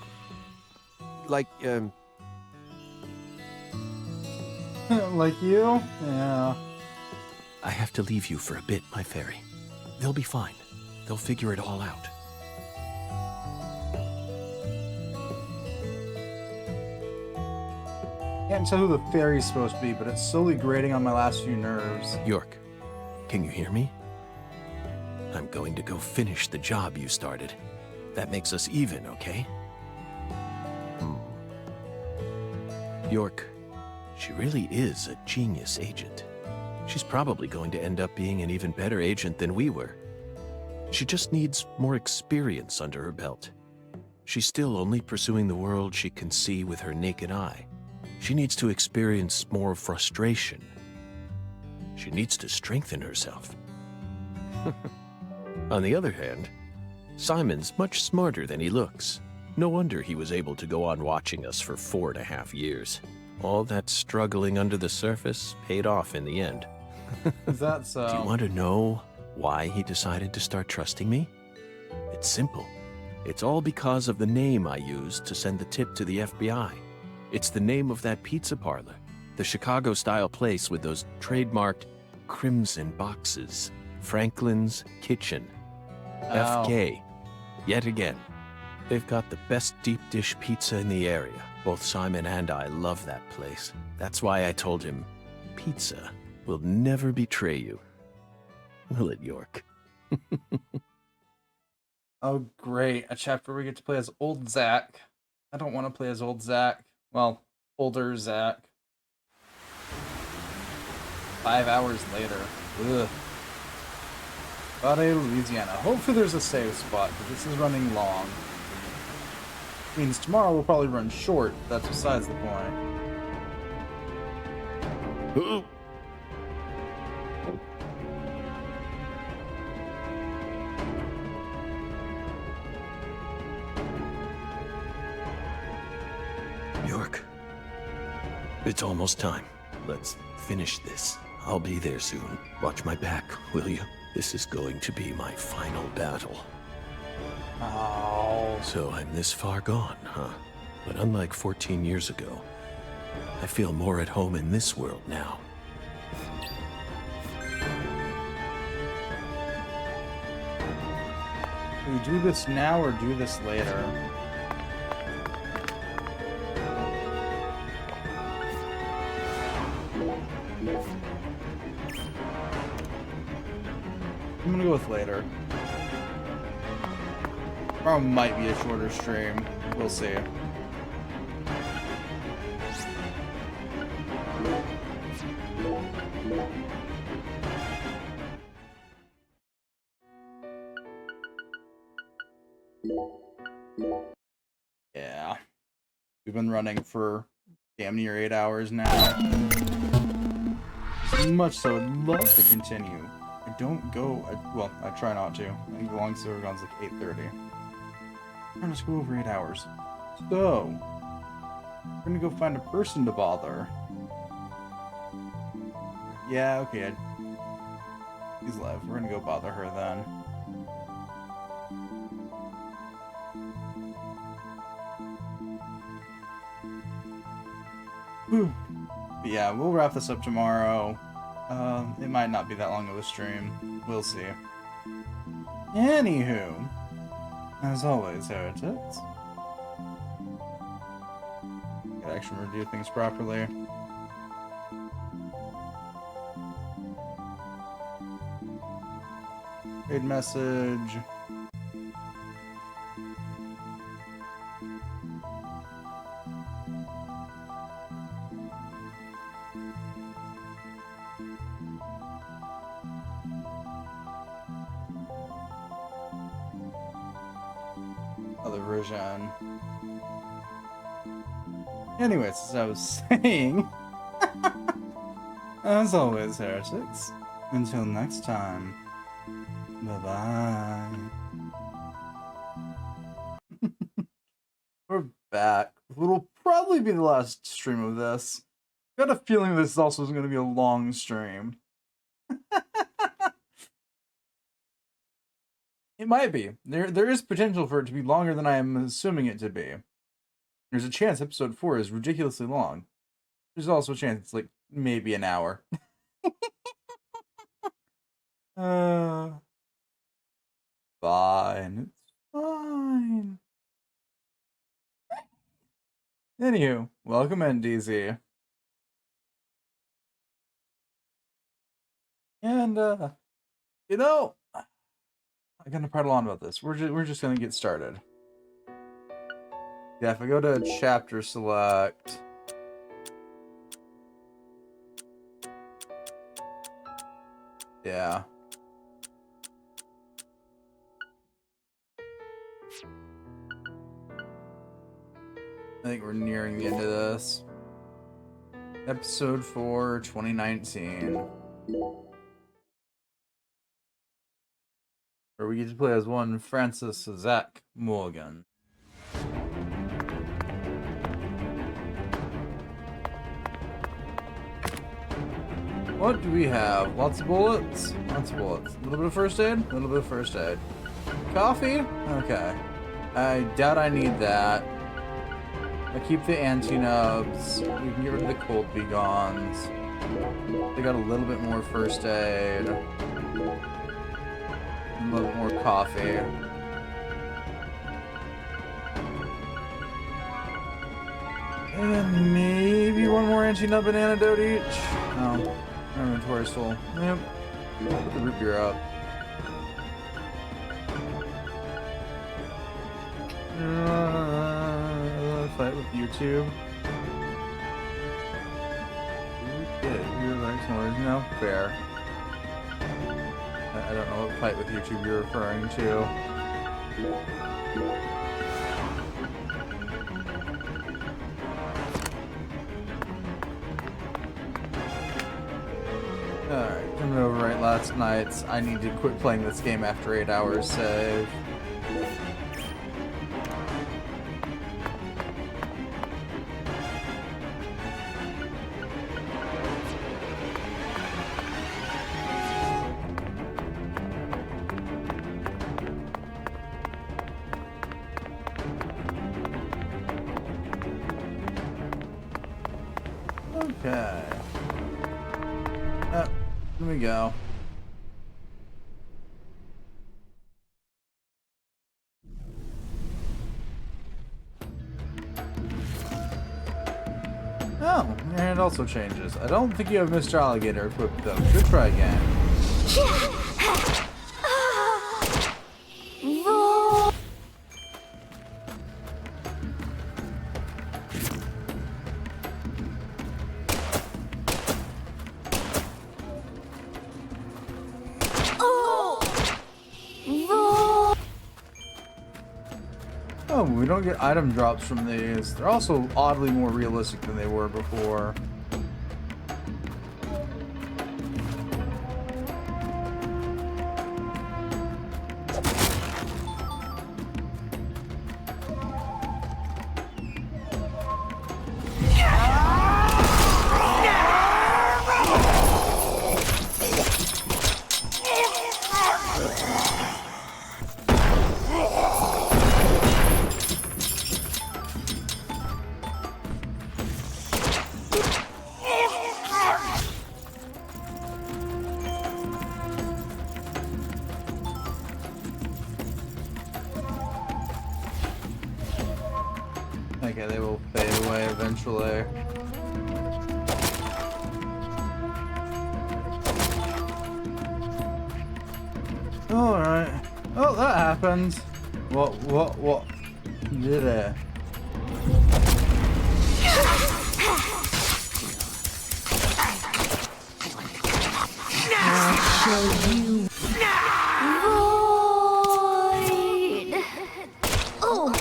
Like you? Yeah. I have to leave you for a bit, my fairy. They'll be fine. They'll figure it all out. Can't tell who the fairy's supposed to be, but it's slowly grating on my last few nerves. York, can you hear me? I'm going to go finish the job you started. That makes us even, okay? York, she really is a genius agent. She's probably going to end up being an even better agent than we were. She just needs more experience under her belt. She's still only pursuing the world she can see with her naked eye. She needs to experience more frustration. She needs to strengthen herself. On the other hand, Simon's much smarter than he looks. No wonder he was able to go on watching us for 4.5 years. All that struggling under the surface paid off in the end. Is that so? Do you want to know why he decided to start trusting me? It's simple. It's all because of the name I used to send the tip to the FBI. It's the name of that pizza parlor, the Chicago-style place with those trademarked crimson boxes. Franklin's Kitchen. Oh. FK. Yet again. They've got the best deep dish pizza in the area. Both Simon and I love that place. That's why I told him, pizza will never betray you. Will it, York? Oh, great. A chapter where we get to play as old Zach. I don't want to play as old Zach. Well, older Zach. 5 hours later. Ugh. Bade, Louisiana. Hopefully there's a save spot, because this is running long. Means tomorrow will probably run short. That's besides the point. York, it's almost time. Let's finish this. I'll be there soon. Watch my back, will you? This is going to be my final battle. Oh. So I'm this far gone, huh? But unlike 14 years ago, I feel more at home in this world now. Do we do this now or do this later? I'm gonna go with later. Tomorrow might be a shorter stream. We'll see. Yeah. We've been running for damn near 8 hours now. So much so I'd love to continue. I don't go, well, I try not to. I think the longest I've gone is like 8:30. I'm trying to go over 8 hours. So, we're gonna go find a person to bother. Yeah, okay, he's left. We're gonna go bother her then. Whew. But yeah, we'll wrap this up tomorrow. It might not be that long of a stream. We'll see. Anywho, as always, heretics. Gotta actually review things properly. Trade message. Other version. Anyways, as I was saying, as always, heretics, until next time, bye-bye. We're back. It'll probably be the last stream of this. Got a feeling this also is going to be a long stream. It might be. There is potential for it to be longer than I am assuming it to be. There's a chance episode 4 is ridiculously long. There's also a chance it's like maybe an hour. Fine. It's fine. Anywho, welcome in, DZ. And, you know, I'm gonna prattle on about this. We're just gonna get started. Yeah, if I go to chapter select. Yeah. I think we're nearing the end of this. Episode 4, 2019. Where we get to play as one Francis Zach Morgan. What do we have? Lots of bullets? Lots of bullets. A little bit of first aid? A little bit of first aid. Coffee? Okay. I doubt I need that. I keep the anti-nubs. We can get rid of the cold begons. They got a little bit more first aid. A little bit more coffee. And maybe one more anti-nub and antidote each. No. Our inventory's full. Yep. Put the root beer up. Fight with YouTube. Okay, no, fair. I don't know what fight with YouTube you're referring to. Alright, coming over right last night. I need to quit playing this game after 8 hours save. Okay. Here we go. Oh, and it also changes. I don't think you have Mr. Alligator equipped though. Good try again. Oh, we don't get item drops from these. They're also oddly more realistic than they were before. Okay, they will fade away eventually. Alright. Oh, that happened. What? Did it? I'll show you. Void. Oh.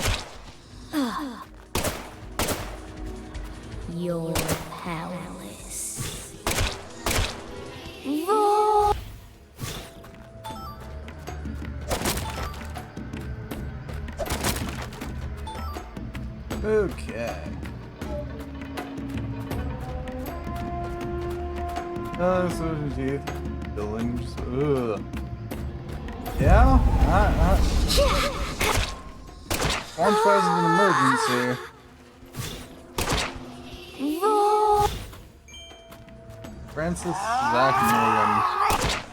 You're powerless. Void. Okay. Solution teeth. Buildings. Ugh. Yeah? Launch fires is an emergency. Francis Zach Morgan.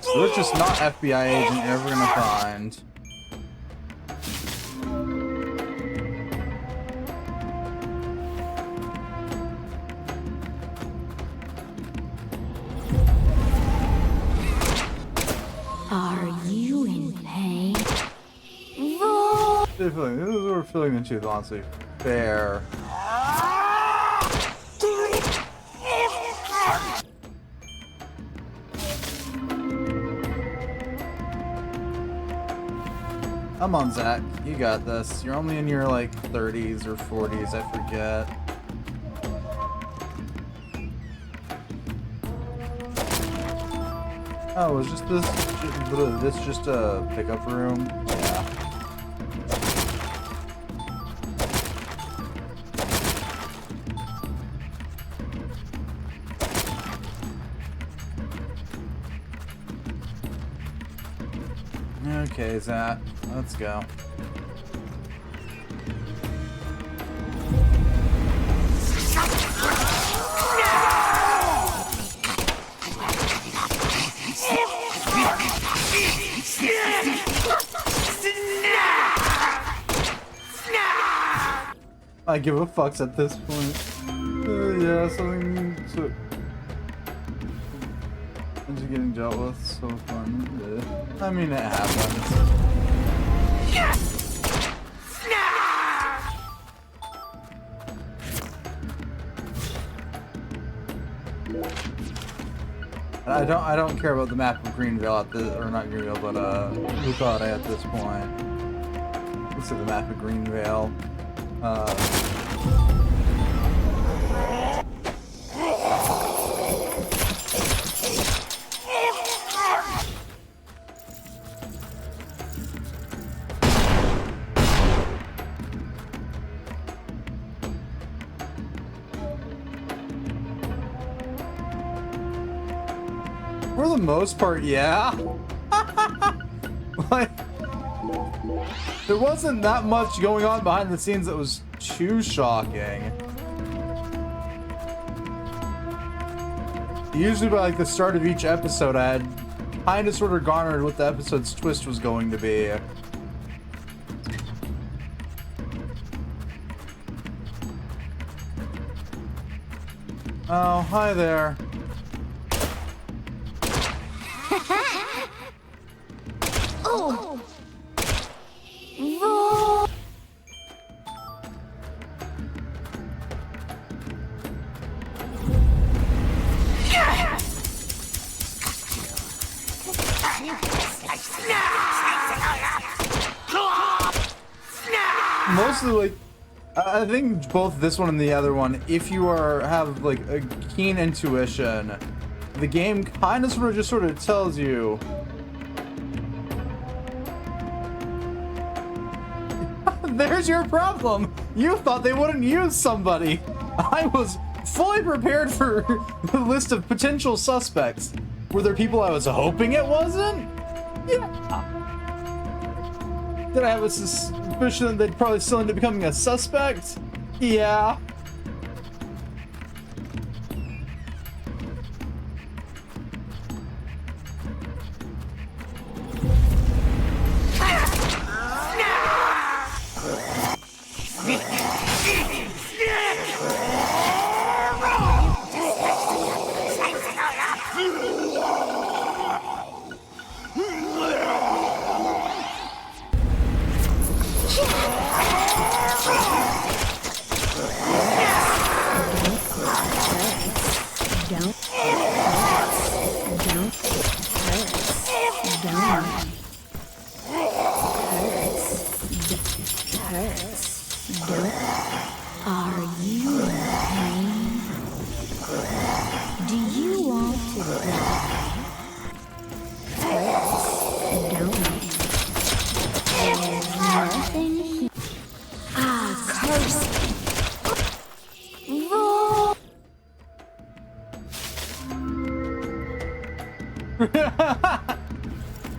So there's just not FBI agent you're ever gonna find. Are you in pain? This is what we're filling into, honestly. Fair. Come on, Zach. You got this. You're only in your, like, 30s or 40s, I forget. Oh, was just this just a pickup room? Yeah. Okay, Zach, let's go. I give a fucks at this point. Yeah, something so I'm just getting dealt with. So fun. I mean, it happens. I don't care about the map of Greenville at the, or not Greenville, but Lucade at this point. Let's see the map of Greenvale. For the most part, yeah. Like, there wasn't that much going on behind the scenes that was too shocking. Usually by like the start of each episode, I had kind of sort of garnered what the episode's twist was going to be. Oh, hi there. Oh! Mostly, like, I think both this one and the other one, if you have like a keen intuition, the game kind of sort of tells you. There's your problem. You thought they wouldn't use somebody. I was fully prepared for the list of potential suspects. Were there people I was hoping it wasn't? Yeah. Did I have a suspicion that they'd probably still end up becoming a suspect? Yeah.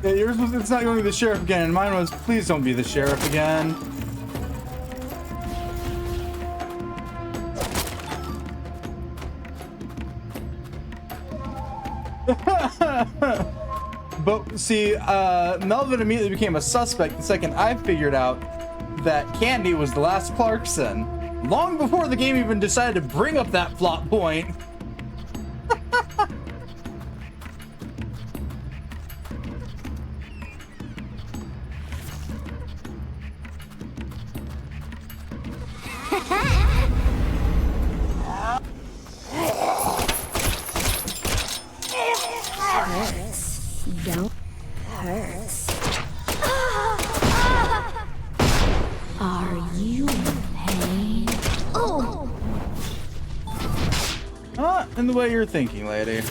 Yeah, yours was, it's not going to be the sheriff again, and mine was, please don't be the sheriff again. But see, Melvin immediately became a suspect the second I figured out that Candy was the last Clarkson, long before the game even decided to bring up that plot point. In the way you're thinking, lady.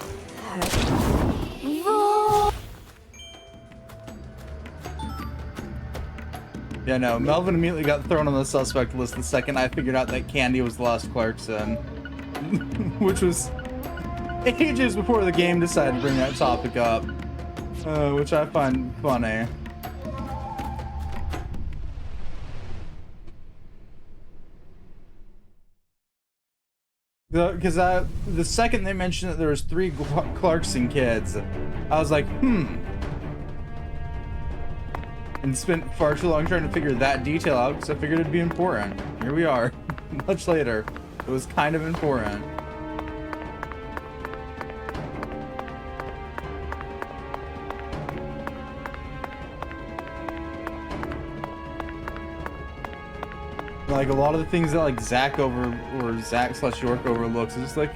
Yeah, no, Melvin immediately got thrown on the suspect list the second I figured out that Candy was the last Clarkson. Which was ages before the game decided to bring that topic up. Which I find funny. Because the second they mentioned that there was 3 Clarkson kids, I was like, and spent far too long trying to figure that detail out because I figured it'd be important. Here we are, much later. It was kind of important. Like a lot of the things that like Zach / York overlooks, it's just like,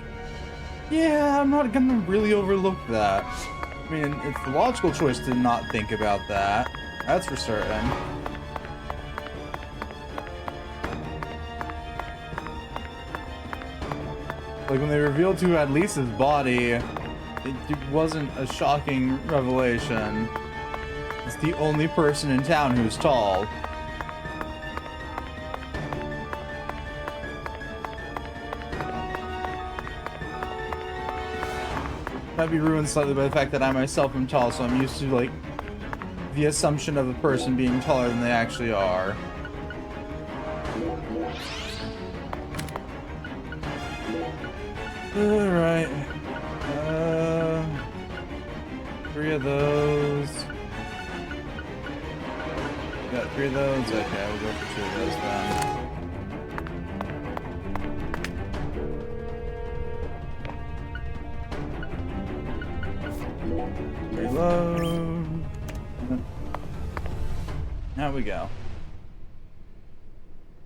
yeah, I'm not gonna really overlook that. I mean, it's the logical choice to not think about that. That's for certain. Like when they revealed who had Lisa's body, it wasn't a shocking revelation. It's the only person in town who's tall. Might be ruined slightly by the fact that I myself am tall, so I'm used to like the assumption of a person being taller than they actually are. Alright. 3 of those. Got 3 of those? Okay, we'll go for 2 of those then. Reload. Now we go.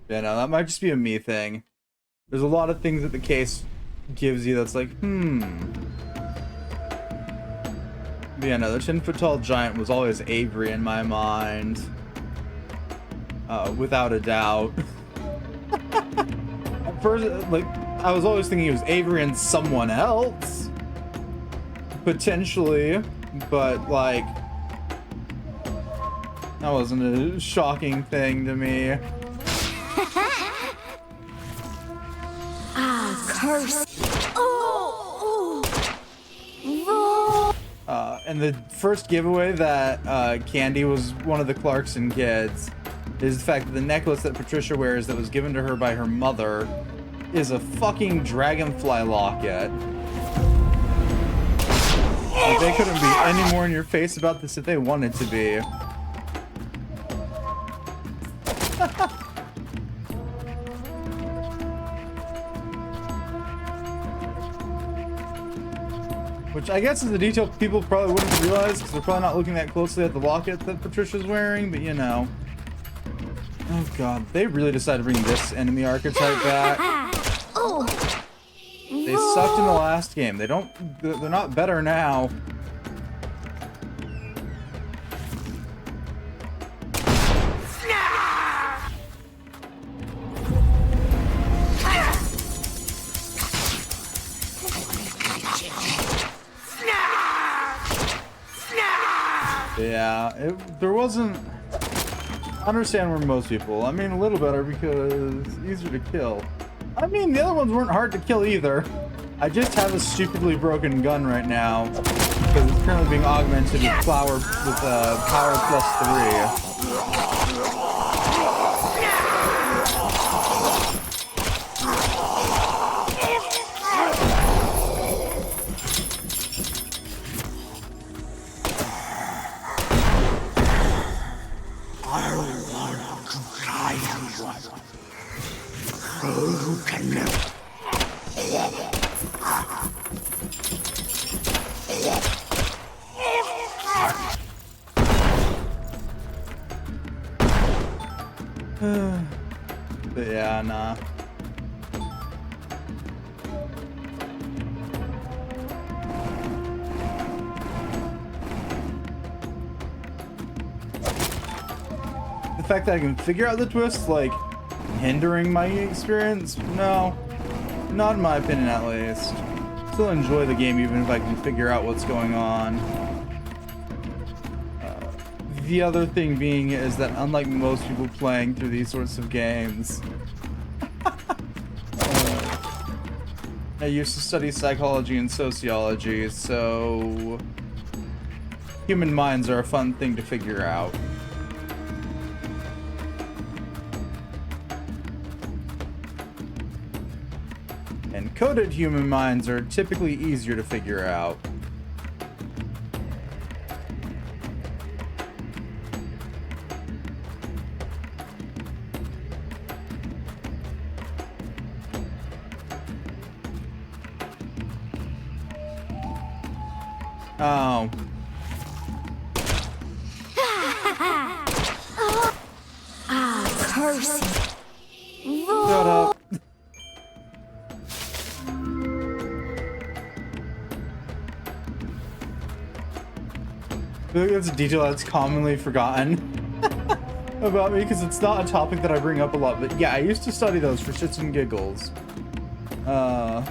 Yeah, no, that might just be a me thing. There's a lot of things that the case gives you that's like, But yeah, no, the 10-foot tall giant was always Avery in my mind. Without a doubt. At first, like, I was always thinking it was Avery and someone else. Potentially, but like, that wasn't a shocking thing to me. Curse. And the first giveaway that Candy was one of the Clarkson kids is the fact that the necklace that Patricia wears that was given to her by her mother is a fucking dragonfly locket. Like, they couldn't be any more in your face about this if they wanted to be. Which I guess is a detail people probably wouldn't realize because they're probably not looking that closely at the locket that Patricia's wearing, but you know. Oh god, they really decided to bring this enemy archetype back. They sucked in the last game. They're not better now. Yeah, there wasn't... I understand where most people. I mean, a little better because it's easier to kill. I mean, the other ones weren't hard to kill either. I just have a stupidly broken gun right now because it's currently being augmented with power plus 3. But yeah, nah. The fact that I can figure out the twist, like, hindering my experience? No. Not in my opinion, at least. Still enjoy the game even if I can figure out what's going on. The other thing being is that unlike most people playing through these sorts of games, I used to study psychology and sociology, so human minds are a fun thing to figure out. And coded human minds are typically easier to figure out. Oh. Curse. Shut up. I think that's a detail that's commonly forgotten about me because it's not a topic that I bring up a lot. But yeah, I used to study those for shits and giggles. Not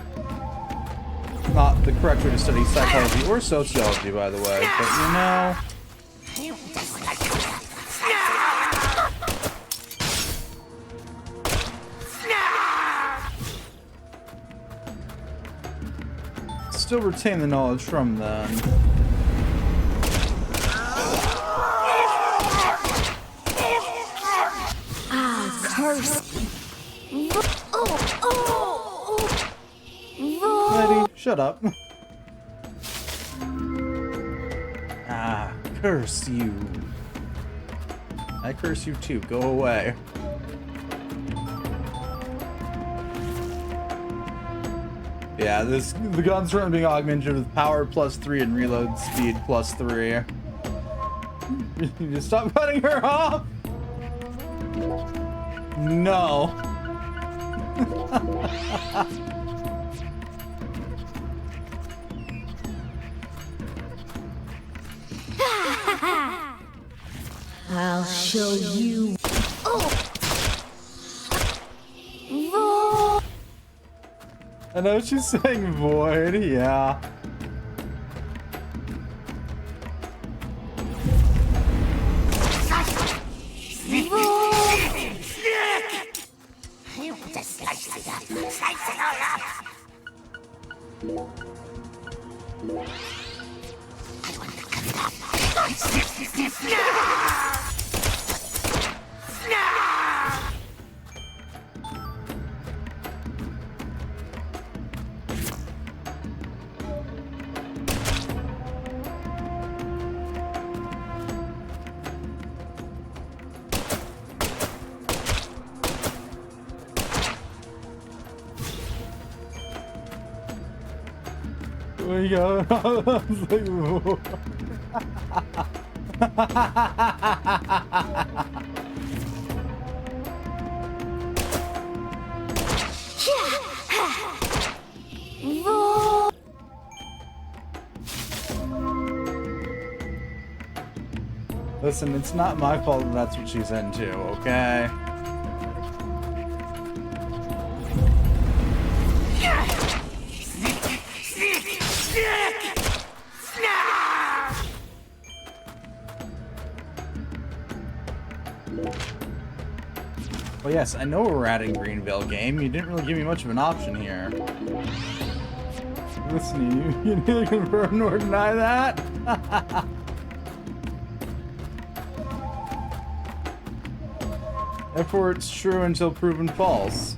the correct way to study psychology or sociology, by the way. But you know. Still retain the knowledge from then. Curse. Lady, shut up. Ah, curse you. I curse you too. Go away. Yeah, the gun's currently being augmented with power +3 and reload speed +3. You just stop cutting her off. No. I'll show you. I know she's saying void, yeah. There you go. I was like, whoa. Listen, it's not my fault that that's what she's into, okay? Well, yes, I know we're at in Greenville, game. You didn't really give me much of an option here. Listen, you neither confirm nor deny that. Therefore, it's true until proven false.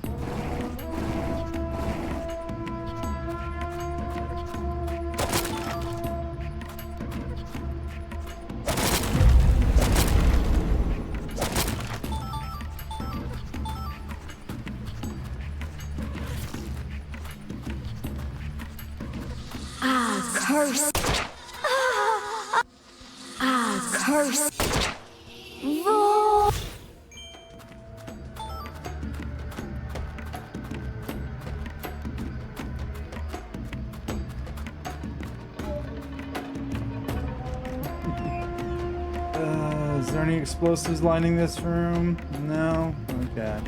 Curse. Curse. Is there any explosives lining this room? No? Okay.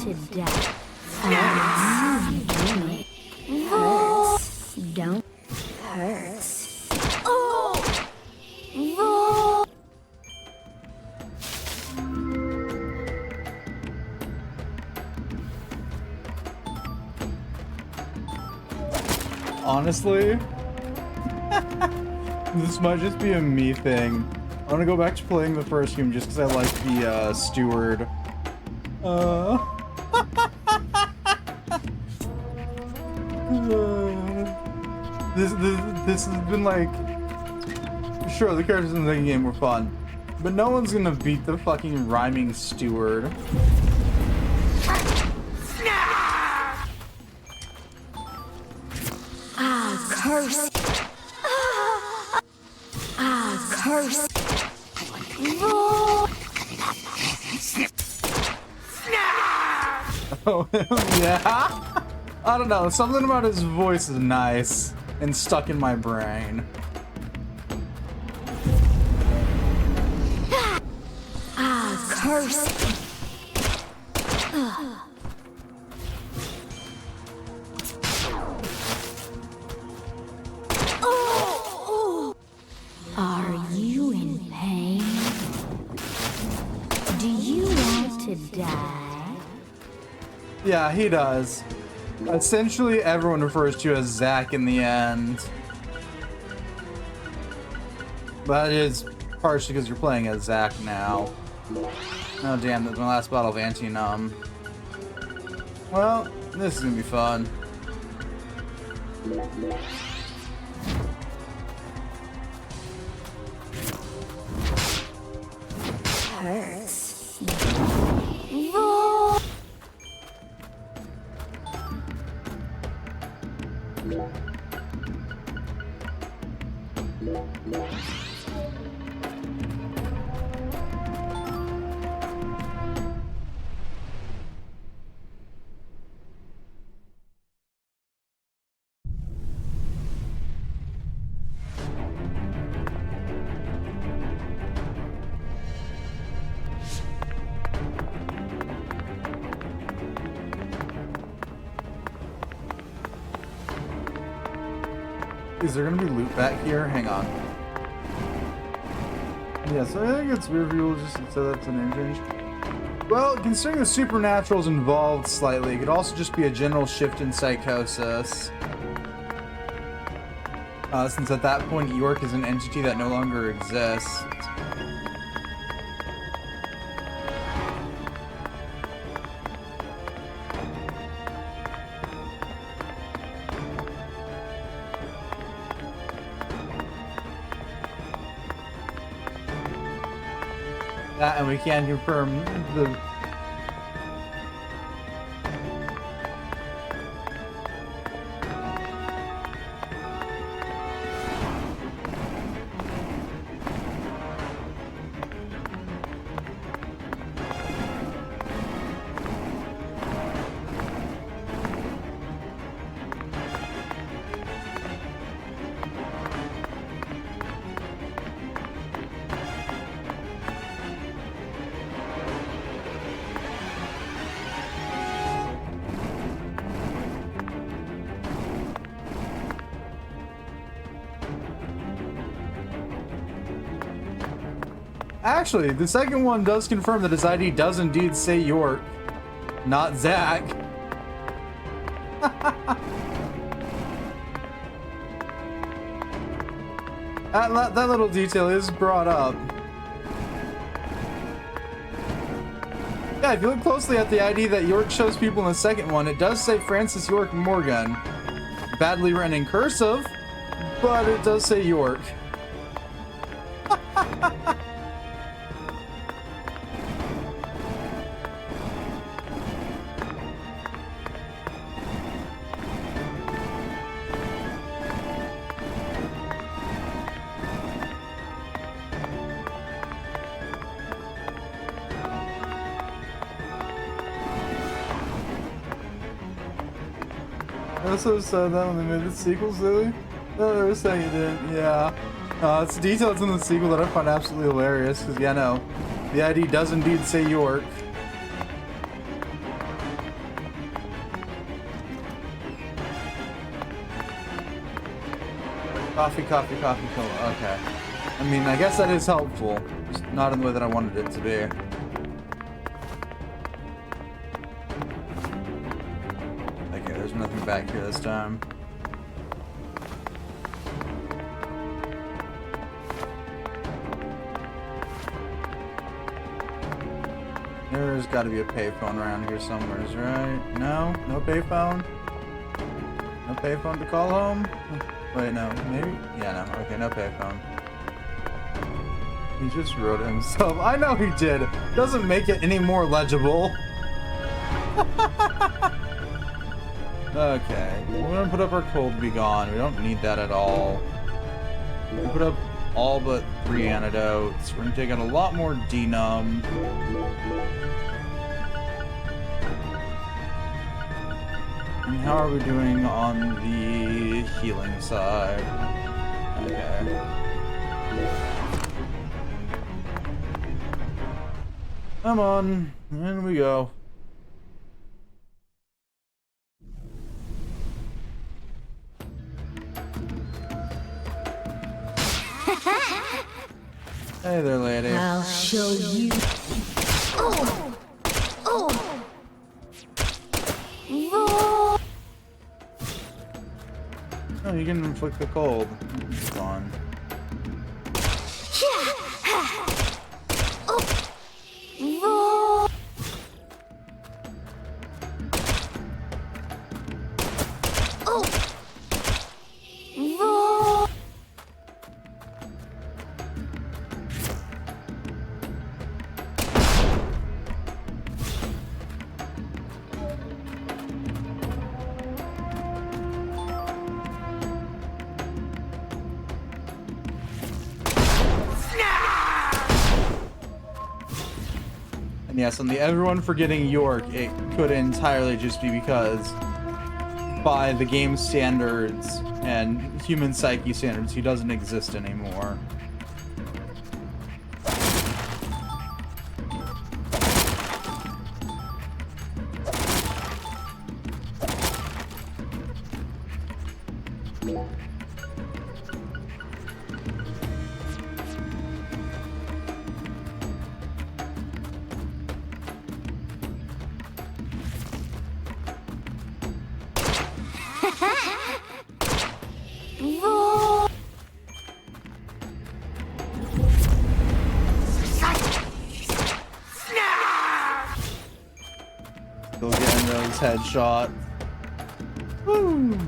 To death. Don't hurt. Honestly, this might just be a me thing. I want to go back to playing the first game just because I like the steward. This has been like, sure, the characters in the game were fun, but no one's gonna beat the fucking rhyming steward. Ah, curse. Ah, curse. Oh, yeah? I don't know, something about his voice is nice and stuck in my brain. Ah, curse. Are you in pain? Do you want to die? Yeah, he does. Essentially, everyone refers to you as Zack in the end. But it is partially because you're playing as Zack now. Oh damn, that's my last bottle of anti-numb. Well, this is gonna be fun. Hurts. Is there gonna be loot back here? Hang on. Yeah, so I think it's weird for you just to say that's a name change. Well, considering the supernatural's involved slightly, it could also just be a general shift in psychosis. Since at that point, York is an entity that no longer exists. That, and we can confirm the... Actually, the second one does confirm that his ID does indeed say York, not Zack. That little detail is brought up. Yeah, if you look closely at the ID that York shows people in the second one, it does say Francis York Morgan. Badly written in cursive, but it does say York. Also said that when they made the sequel, silly. No, they were saying it didn't. Yeah. It's details in the sequel that I find absolutely hilarious. Because, yeah, no. The ID does indeed say York. Coffee, coffee, coffee, cola. Okay. I mean, I guess that is helpful. Just not in the way that I wanted it to be. Nothing back here this time. There's got to be a payphone around here somewhere, right? No? No payphone? No payphone to call home? Wait, no. Maybe? Yeah, no. Okay, no payphone. He just wrote it himself. I know he did. Doesn't make it any more legible. Okay. We're gonna put up our cold be gone. We don't need that at all. We put up all but 3 antidotes. We're gonna take out a lot more denum. And how are we doing on the healing side? Okay. Come on, in we go. Hey there, lady. I'll show you. Oh! Oh! Oh, you can inflict the cold. It's gone. And yes, on the everyone forgetting York, it could entirely just be because by the game standards and human psyche standards, he doesn't exist anymore. Still getting those headshots. Woo!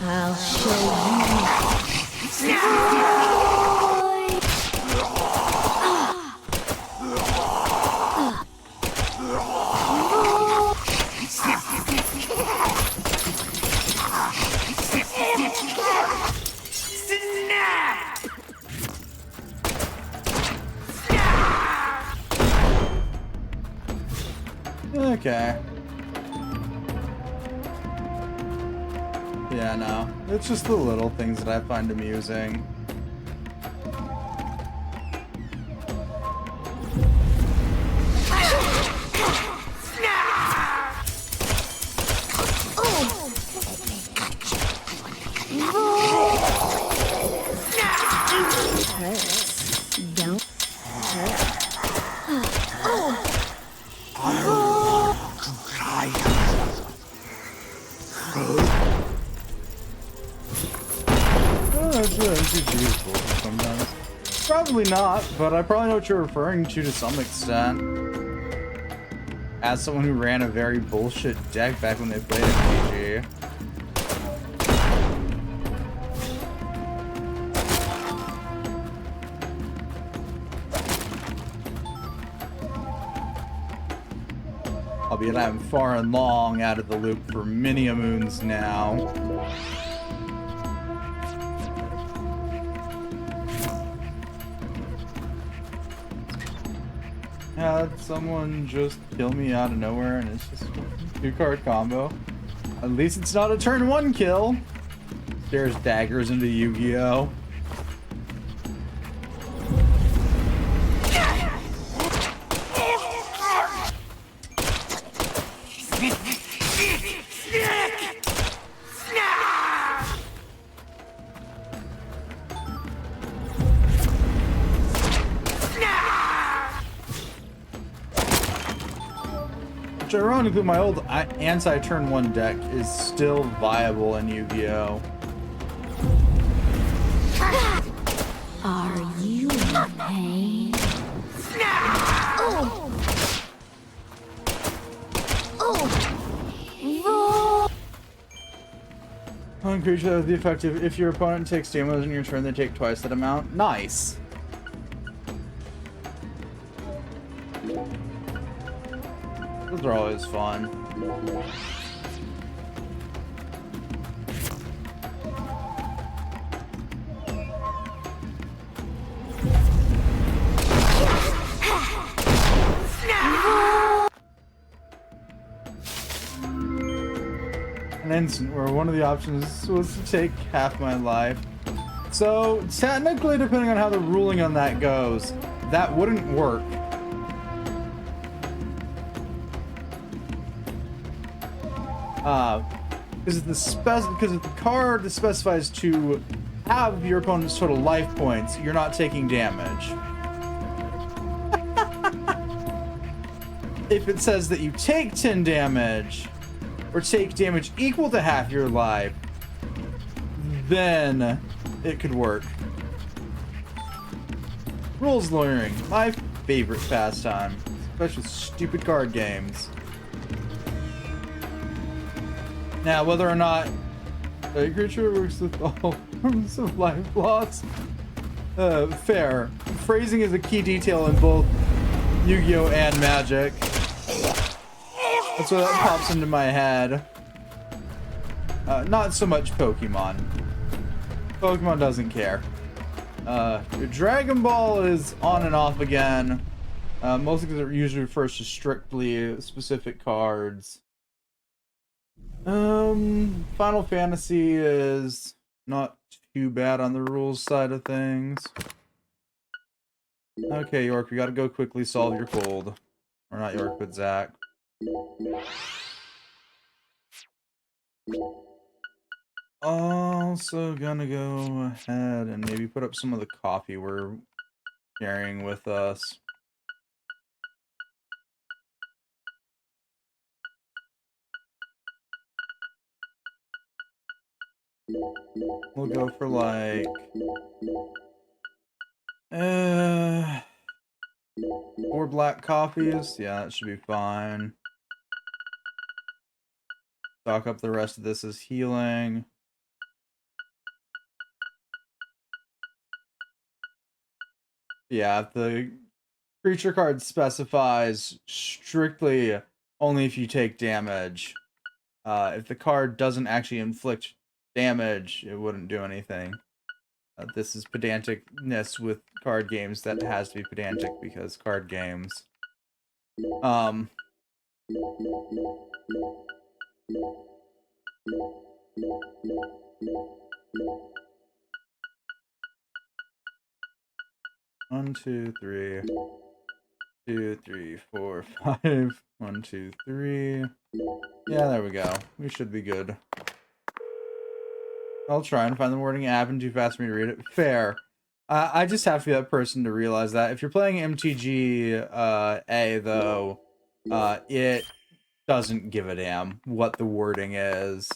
I'll show you. Okay. Yeah, no. It's just the little things that I find amusing. Don't hurt. Sometimes. Probably not, but I probably know what you're referring to some extent. As someone who ran a very bullshit deck back when they played MTG. Albeit I'm far and long out of the loop for many a moons now. Had someone just kill me out of nowhere and it's just a 2-card combo. At least it's not a turn 1 kill. There's daggers into Yu-Gi-Oh! Which ironically, my old anti-turn 1 deck is still viable in Yu-Gi-Oh! Are you in pain? Oh! Oh! One creature that would be effective if your opponent takes damage on your turn, they take twice that amount. Nice. Those are always fun. An instant where one of the options was to take half my life. So technically, depending on how the ruling on that goes, that wouldn't work. Because if the card that specifies to have your opponent's total life points, you're not taking damage. If it says that you take 10 damage, or take damage equal to half your life, then it could work. Rules lawyering, my favorite pastime, especially with stupid card games. Now, whether or not a creature works with all forms of life loss, fair. Phrasing is a key detail in both Yu-Gi-Oh! And Magic. That's what that pops into my head. Not so much Pokemon. Pokemon doesn't care. Dragon Ball is on and off again. Mostly because it usually refers to strictly specific cards. Final Fantasy is not too bad on the rules side of things. Okay, York, we gotta go quickly solve your cold. Or not York, but Zach. Also gonna go ahead and maybe put up some of the coffee we're carrying with us. We'll go for like 4 black coffees. Yeah, that should be fine. Stock up the rest of this as healing. Yeah, if the creature card specifies strictly only if you take damage. If the card doesn't actually inflict damage, it wouldn't do anything. This is pedanticness with card games that has to be pedantic because card games. One, two, three. 2, 3, 4, 5. 1, 2, 3. Yeah, there we go. We should be good. I'll try and find the wording app and too fast for me to read it. Fair. I just have to be that person to realize that. If you're playing MTG though, it doesn't give a damn what the wording is.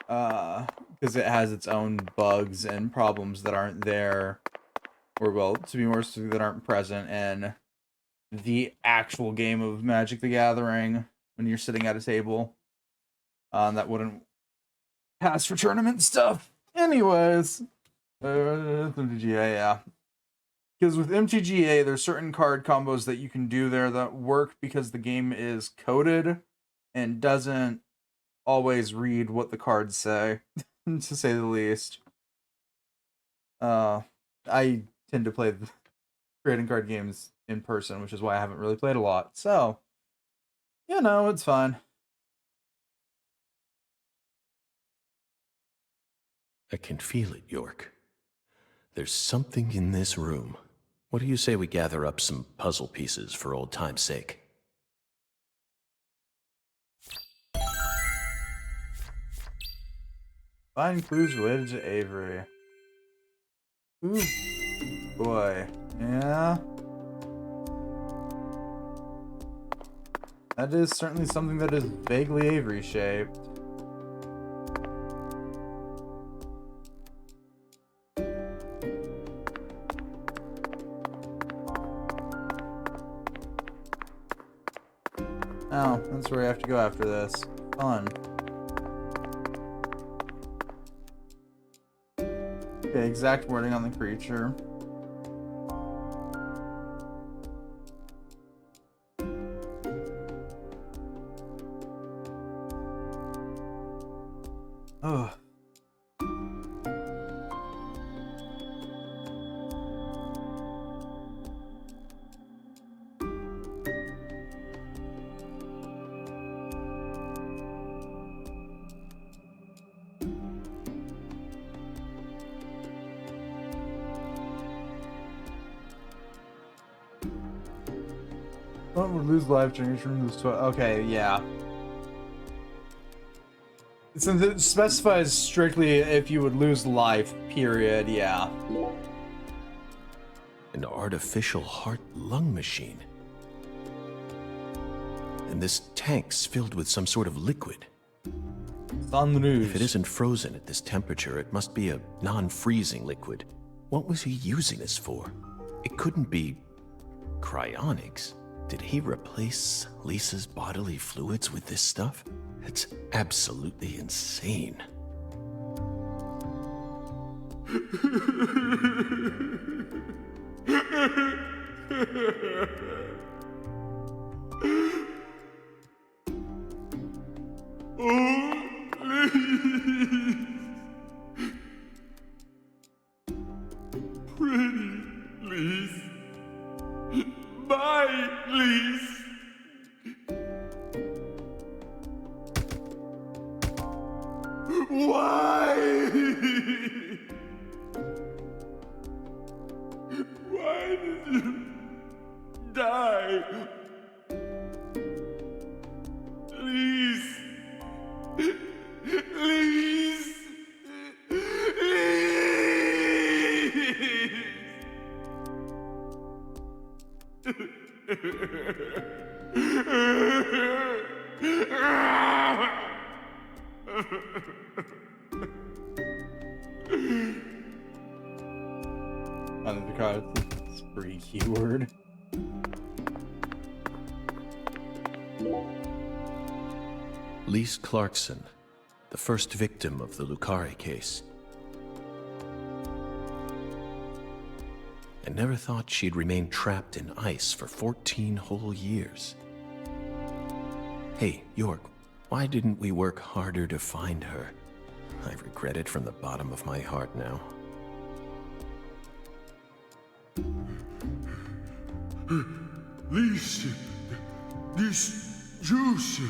Because it has its own bugs and problems that aren't there. Or, well, to be more specific, that aren't present in the actual game of Magic the Gathering when you're sitting at a table. That wouldn't pass for tournament stuff. Anyways, MTGA, yeah. Because with MTGA, there's certain card combos that you can do there that work because the game is coded and doesn't always read what the cards say, to say the least. I tend to play the trading card games in person, which is why I haven't really played a lot. So, you know, it's fine. I can feel it, York. There's something in this room. What do you say we gather up some puzzle pieces for old time's sake? Find clues related to Avery. Ooh, boy. Yeah. That is certainly something that is vaguely Avery shaped. Oh, that's where we have to go after this. Fun. Okay, exact wording on the creature. Ugh. Someone would lose life during this 12. Okay, yeah. Since it specifies strictly if you would lose life, period, yeah. An artificial heart-lung machine. And this tank's filled with some sort of liquid. If it isn't frozen at this temperature, it must be a non-freezing liquid. What was he using this for? It couldn't be cryonics. Did he replace Lisa's bodily fluids with this stuff? It's absolutely insane. Pretty Lise. My Lise. Why? Why did you die? Please. Please. Because it's a pretty keyword. Lise Clarkson, the first victim of the Lucari case. I never thought she'd remain trapped in ice for 14 whole years. Hey, York, why didn't we work harder to find her? I regret it from the bottom of my heart now. Lise, this juice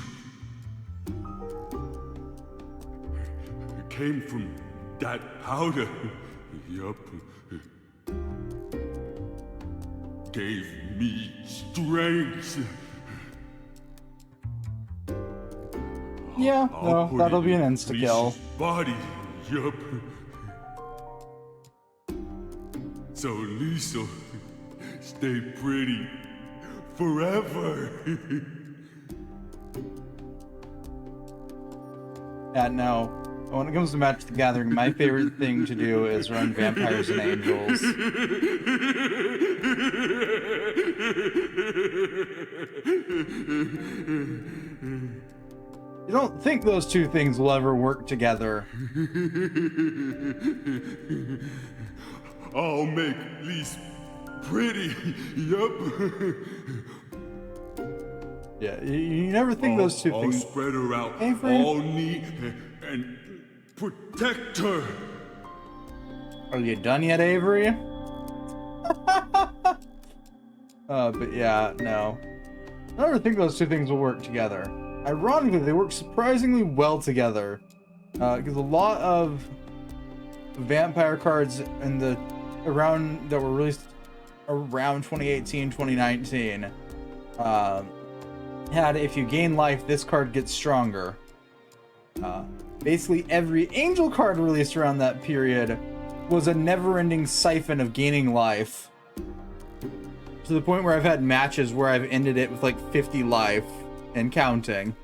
came from that powder. Yup. Gave me strength. Yeah, no, that'll be an insta-kill. Body, yup. So Lisa, stay pretty forever. Yeah, no. When it comes to Magic the Gathering, my favorite thing to do is run Vampires and Angels. You don't think those two things will ever work together. I'll make Lise pretty, yup. Yeah, you never think those two things. I'll spread her out Avery? all neat and protect her. Are you done yet, Avery? But yeah, no. I never think those two things will work together. Ironically, they work surprisingly well together. Because a lot of vampire cards in the that were released around 2018, 2019 had, if you gain life, this card gets stronger. Basically every angel card released around that period was a never-ending siphon of gaining life. To the point where I've had matches where I've ended it with like 50 life. and counting.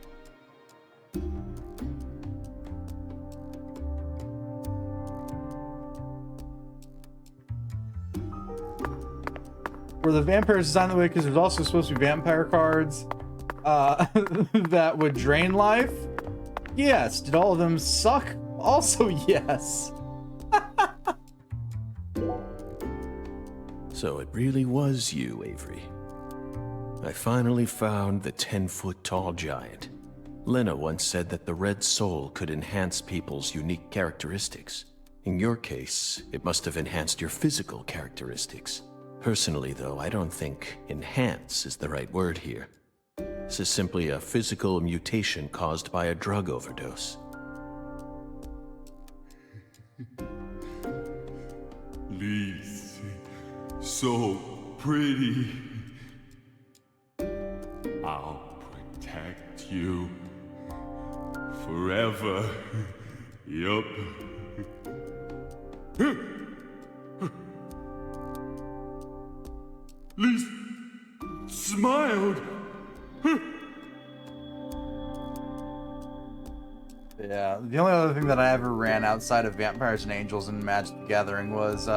Were the vampires designed that way because there's also supposed to be vampire cards that would drain life? Yes. Did all of them suck? Also, yes. So it really was you, Avery. I finally found the 10-foot-tall giant. Lena once said that the red soul could enhance people's unique characteristics. In your case, it must have enhanced your physical characteristics. Personally, though, I don't think enhance is the right word here. This is simply a physical mutation caused by a drug overdose. Please, so pretty. I'll protect you forever. Yup. Lise smiled. Yeah, the only other thing that I ever ran outside of Vampires and Angels and Magic the Gathering was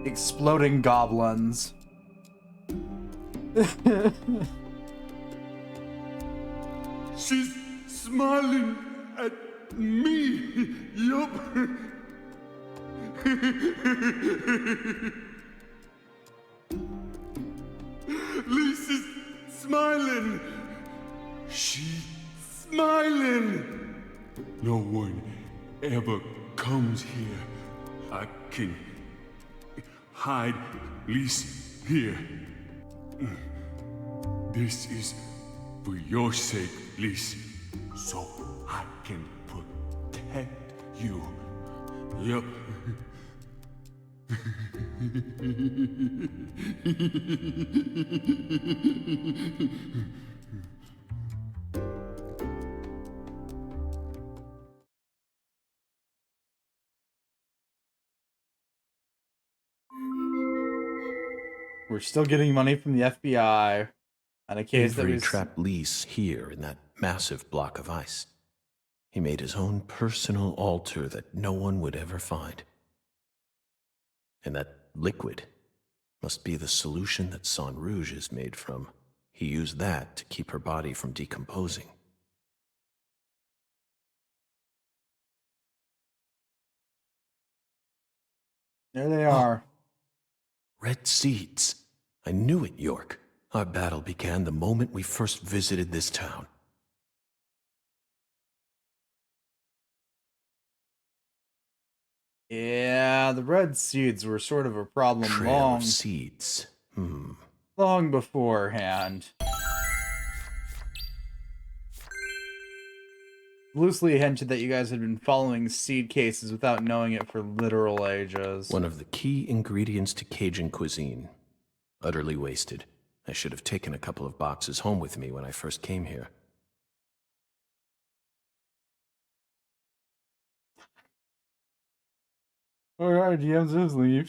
exploding goblins. She's smiling at me. Yup. Lisa's smiling. She's smiling. No one ever comes here. I can hide Lisa here. This is for your sake, Lisa, so I can protect you. Yup. We're still getting money from the FBI on a case that Avery was... trapped Lise here in that massive block of ice. He made his own personal altar that no one would ever find. And that liquid must be the solution that Sang Rouge is made from. He used that to keep her body from decomposing. There they are. Red seeds. I knew it, York. Our battle began the moment we first visited this town. Yeah, the red seeds were sort of a problem Trail of seeds. long beforehand. Loosely hinted that you guys had been following seed cases without knowing it for literal ages. One of the key ingredients to Cajun cuisine. Utterly wasted. I should have taken a couple of boxes home with me when I first came here. Alright, DM's leave.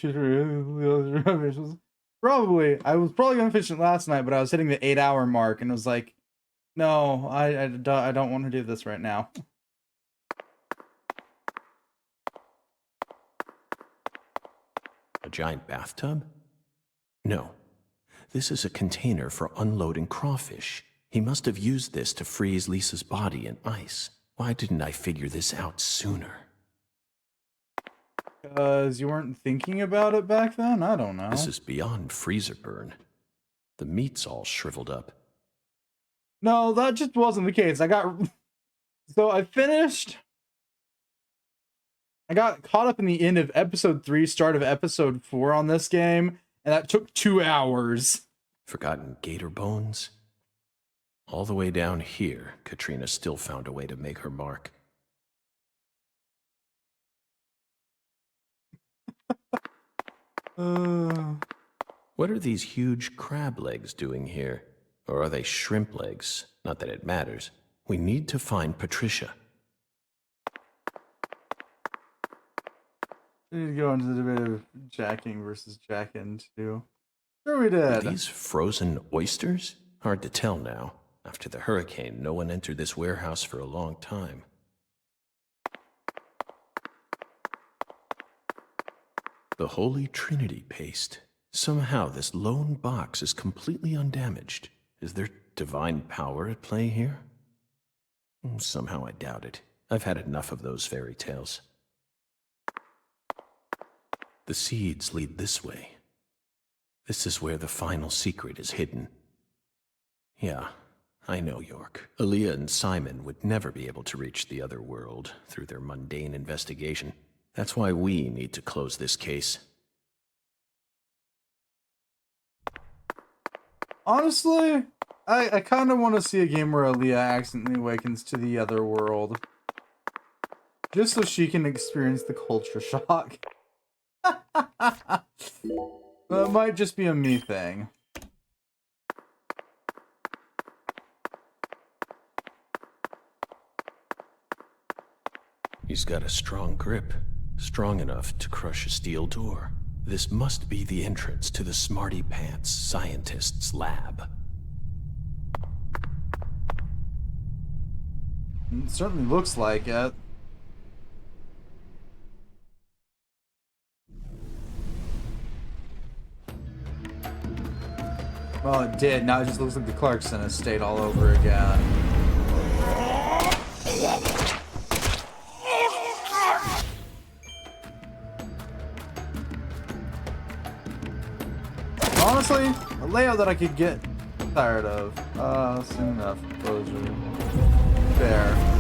Probably. I was probably gonna finish it last night, but I was hitting the 8-hour mark and was like, no, I don't want to do this right now. A giant bathtub? No. This is a container for unloading crawfish. He must have used this to freeze Lisa's body in ice. Why didn't I figure this out sooner? Because you weren't thinking about it back then? I don't know. This is beyond freezer burn. The meat's all shriveled up. No, that just wasn't the case. So I finished. I got caught up in the end of episode 3, start of episode 4 on this game, and that took 2 hours. Forgotten gator bones? All the way down here, Katrina still found a way to make her mark. What are these huge crab legs doing here? Or are they shrimp legs? Not that it matters. We need to find Patricia. We need to go into the debate of jacking versus jacking too. Sure we did. Are these frozen oysters? Hard to tell now. After the hurricane, no one entered this warehouse for a long time. The Holy Trinity paste. Somehow this lone box is completely undamaged. Is there divine power at play here? Somehow I doubt it. I've had enough of those fairy tales. The seeds lead this way. This is where the final secret is hidden. Yeah, I know, York. Aaliyah and Simon would never be able to reach the other world through their mundane investigation. That's why we need to close this case. Honestly, I kind of want to see a game where Aaliyah accidentally awakens to the other world. Just so she can experience the culture shock. That might just be a me thing. He's got a strong grip, strong enough to crush a steel door. This must be the entrance to the Smarty Pants scientist's lab. It certainly looks like it. Well, it did. Now it just looks like the Clarkson estate all over again. Honestly, a layout that I could get tired of. Soon enough. Closure. There.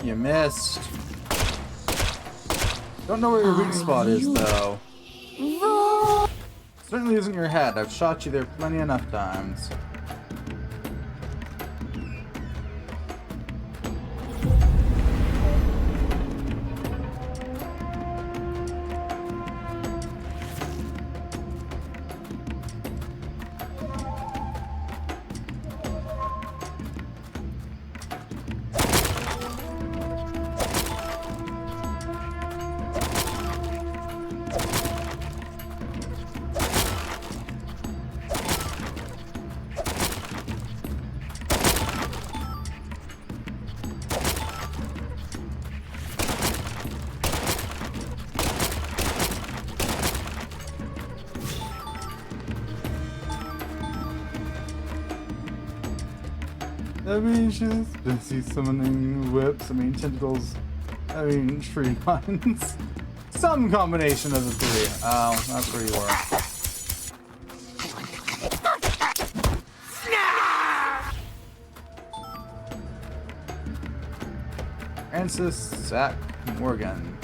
You missed. Don't know where your weak spot is, though. Certainly isn't your head. I've shot you there plenty enough times. I mean, she's busy summoning whips. I mean, tentacles. I mean, tree lines. Some combination of the three. Oh, that's where you were. Francis Zach Morgan,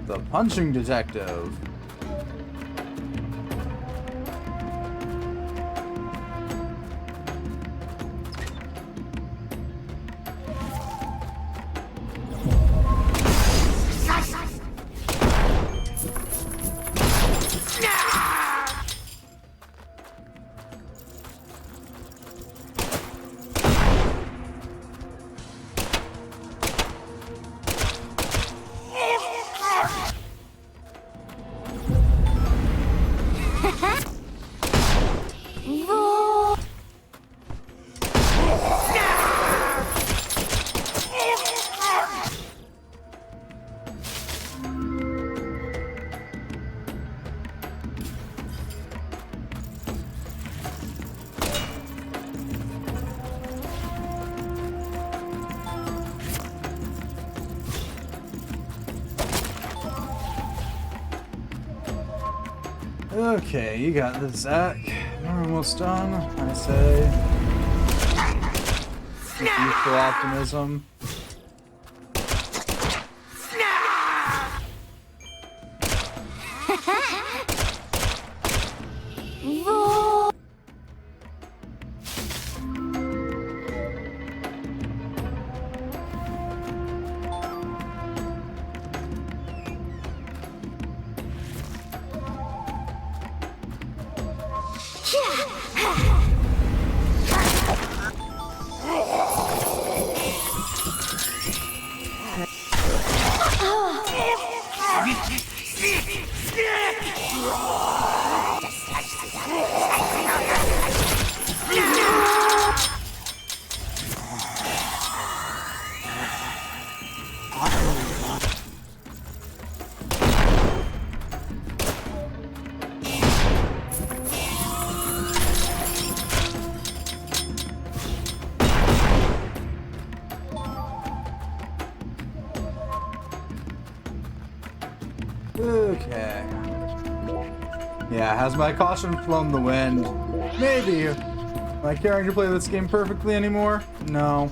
the punching detective. Okay, you got this, Zach. We're almost done, I say. With youthful optimism. Okay. Yeah, has my caution flown the wind? Maybe. Am I caring to play this game perfectly anymore? No.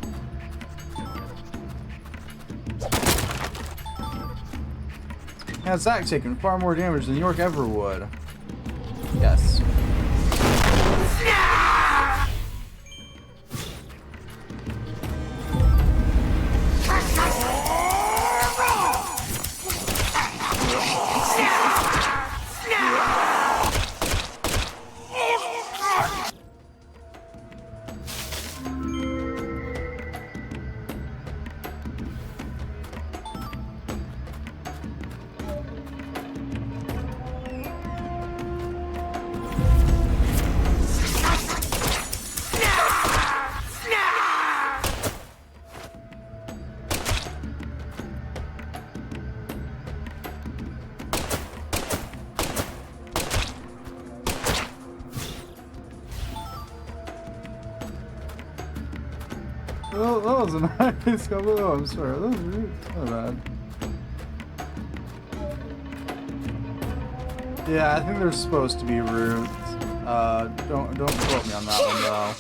Has Zack taken far more damage than York ever would? Yes. Oh, that was a nice couple. Oh, I'm sorry. That was really bad. Yeah, I think there's supposed to be roots. Don't quote me on that one though.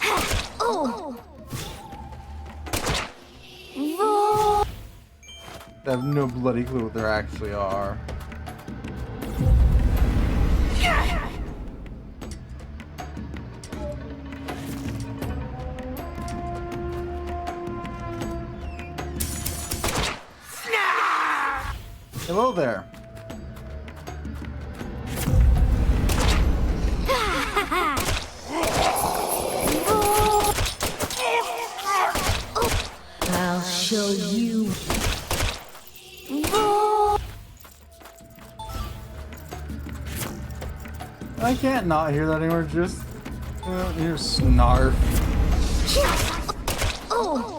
Oh. I have no bloody clue what there actually are. Hello there. I'll show you. I can't not hear that anymore. Just hear snarf. Oh.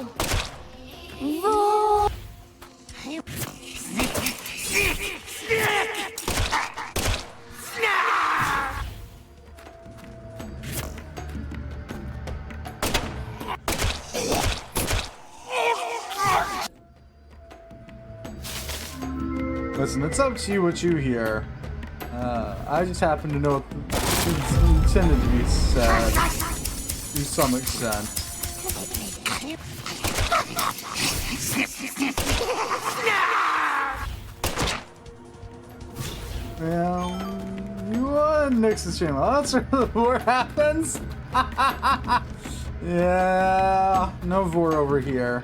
Listen, it's up to you what you hear. I just happen to know it's intended to be said to some extent. Well, you won, Nix's channel. That's really what happens. Yeah, no vor over here.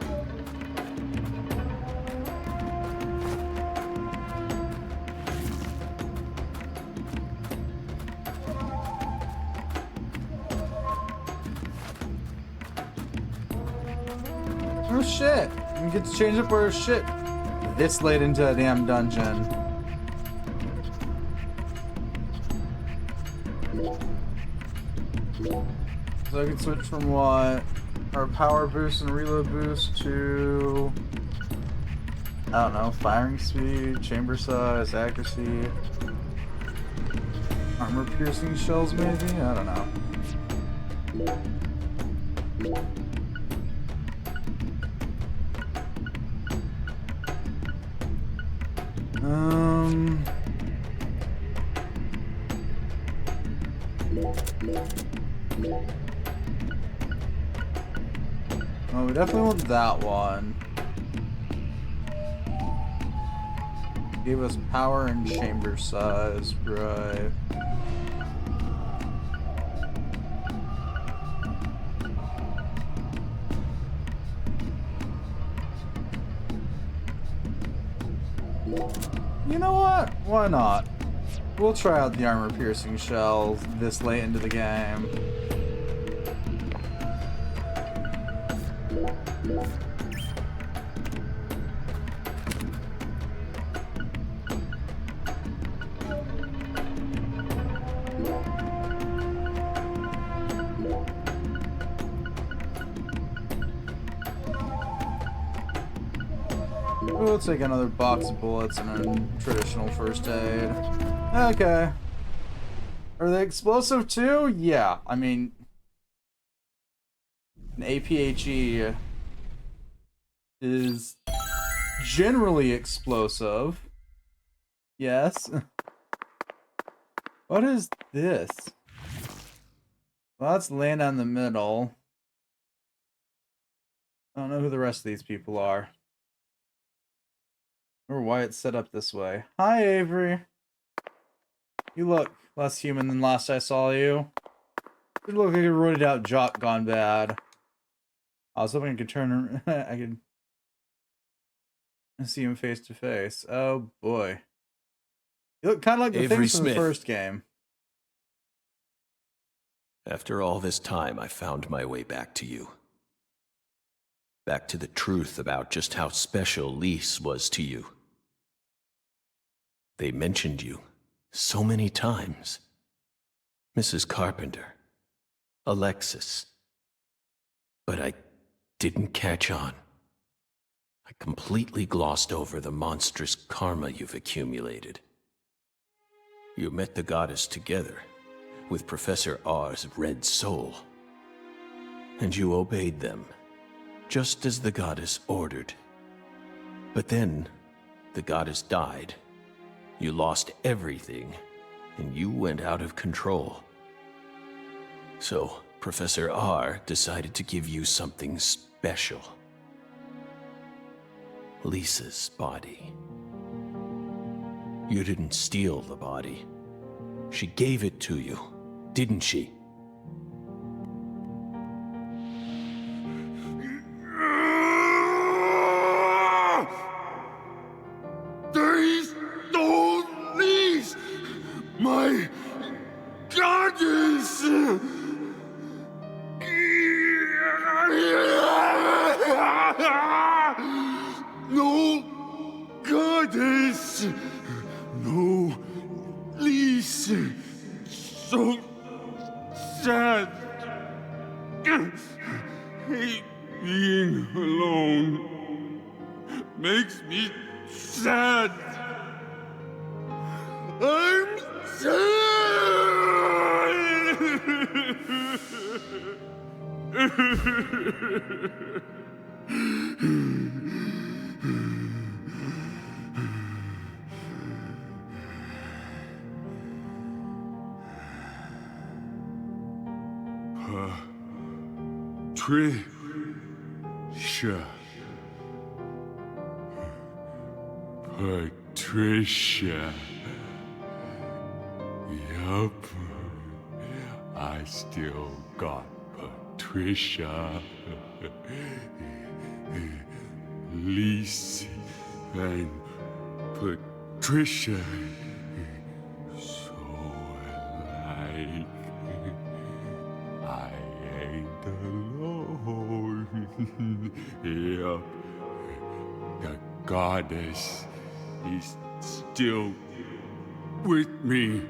Oh shit! You get to change up our shit this late into a damn dungeon. So I can switch from what? Our power boost and reload boost to... I don't know, firing speed, chamber size, accuracy, armor piercing shells maybe? I don't know. Well, we definitely want that one. Gave us power and chamber size, right? You know what? Why not? We'll try out the armor-piercing shells this late into the game. We'll take another box of bullets and a traditional first aid. Okay. Are they explosive too? Yeah, I mean... An APHE is generally explosive. Yes. What is this? Well, that's Lana in the middle. I don't know who the rest of these people are. Or why it's set up this way. Hi, Avery. You look less human than last I saw you. You look like a roided out jock gone bad. I was hoping I could turn... I could see him face to face. Oh, boy. You look kind of like the Avery things from the Smith. first game. After all this time, I found my way back to you. Back to the truth about just how special Lise was to you. They mentioned you so many times. Mrs. Carpenter, Alexis. But I didn't catch on. I completely glossed over the monstrous karma you've accumulated. You met the goddess together with Professor R's red soul. And you obeyed them, just as the goddess ordered. But then, the goddess died. You lost everything, and you went out of control. So, Professor R decided to give you something special. Lisa's body. You didn't steal the body. She gave it to you, didn't she? They stole Lise, my goddess! No goddess! No Lise! So sad! Hate being alone. Makes me sad. I'm Patricia. Yup. I still got Patricia. Lise and Patricia. So alike. I ain't alone. Yup. The goddess is still with me.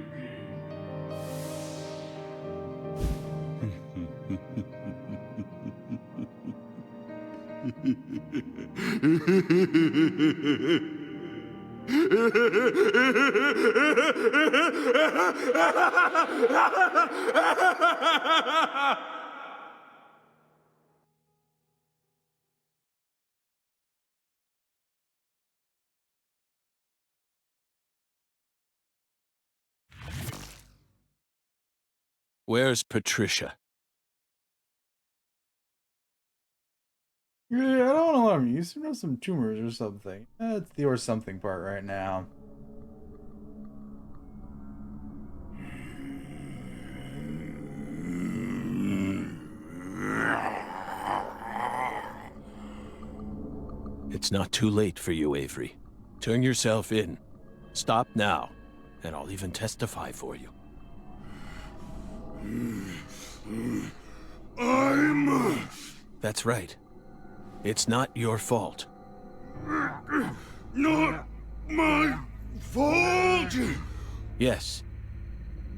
Where's Patricia? Yeah, I don't want to alarm you. You seem to have some tumors or something. It's the or something part right now. It's not too late for you, Avery. Turn yourself in. Stop now, and I'll even testify for you. That's right. It's not your fault. Not my fault! Yes.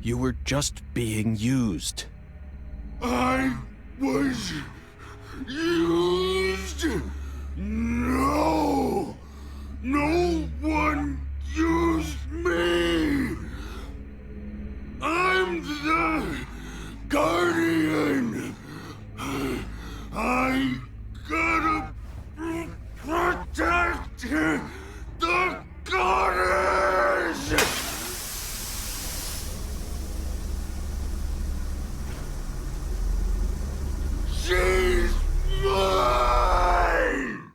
You were just being used. I was used? No! No one used me! I'm the Guardian! I gotta protect the goddess! She's mine!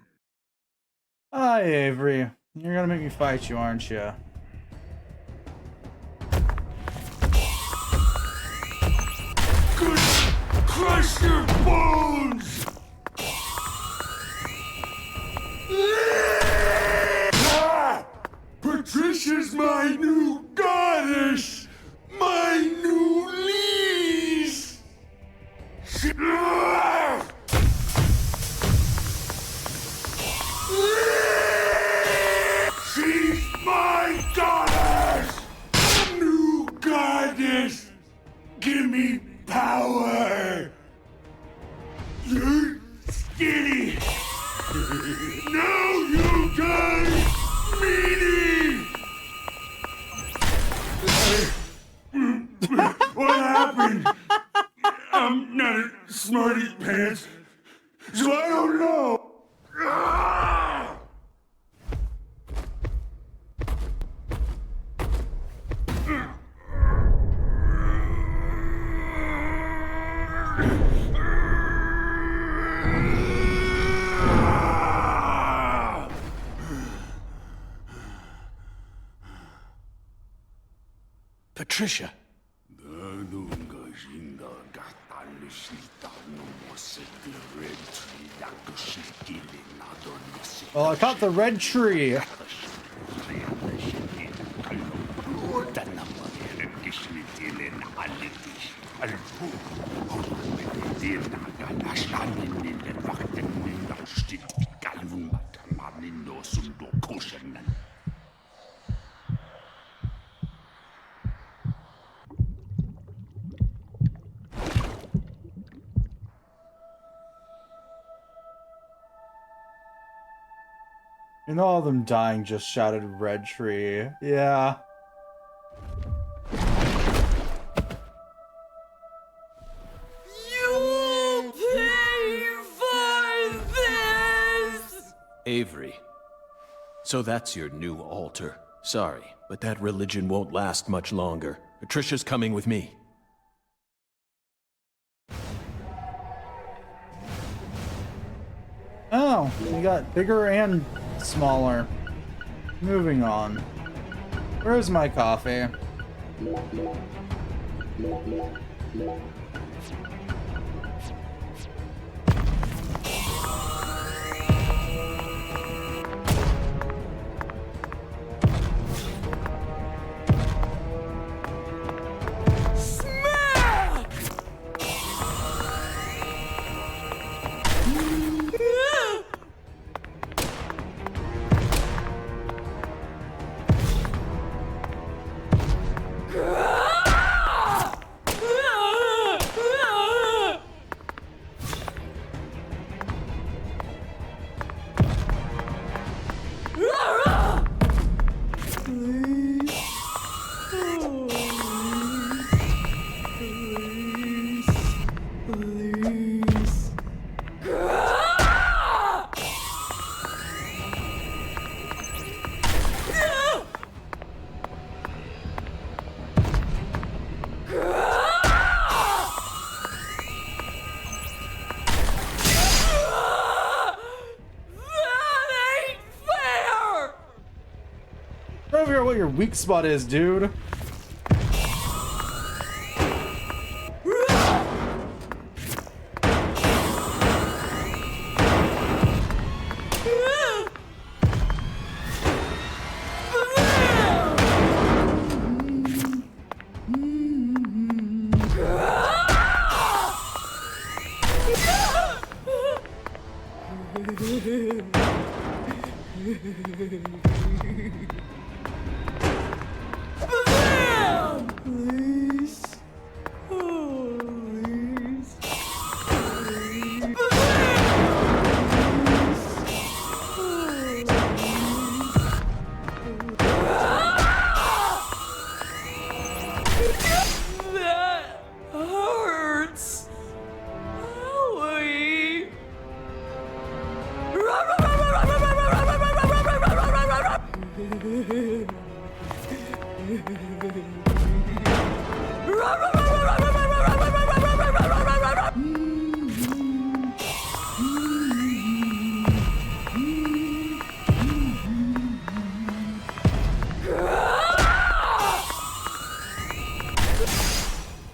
Hi, Avery. You're gonna make me fight you, aren't you? Crush your bones! Patricia's my new goddess! My new lease! She's my goddess! New goddess! Give me power! You're skinny! Now you die, meanie! What happened? I'm not a smarty pants, so I don't know. Ah! Patricia. Well, I caught the red tree. And all of them dying just shouted red tree. Yeah. You pay for this! Avery. So that's your new altar. Sorry, but that religion won't last much longer. Patricia's coming with me. Oh, we got bigger and smaller. Moving on. Where's my coffee? Over here, what your weak spot is, dude.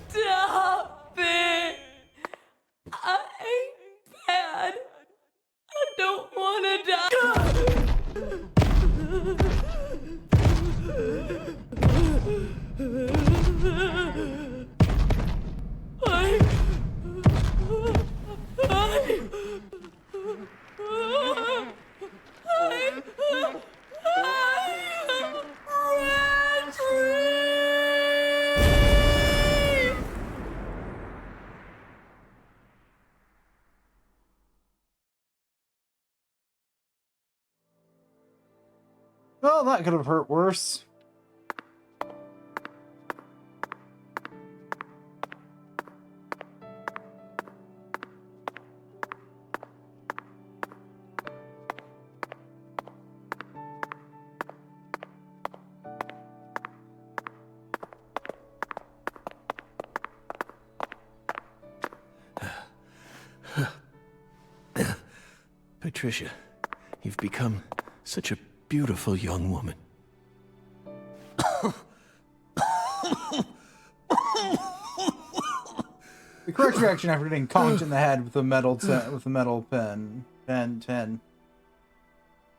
Stop it! I ain't bad. I don't want to die. Well, that could have hurt worse. Patricia, you've become such a beautiful young woman. The correct reaction after getting conked in the head with a metal pen.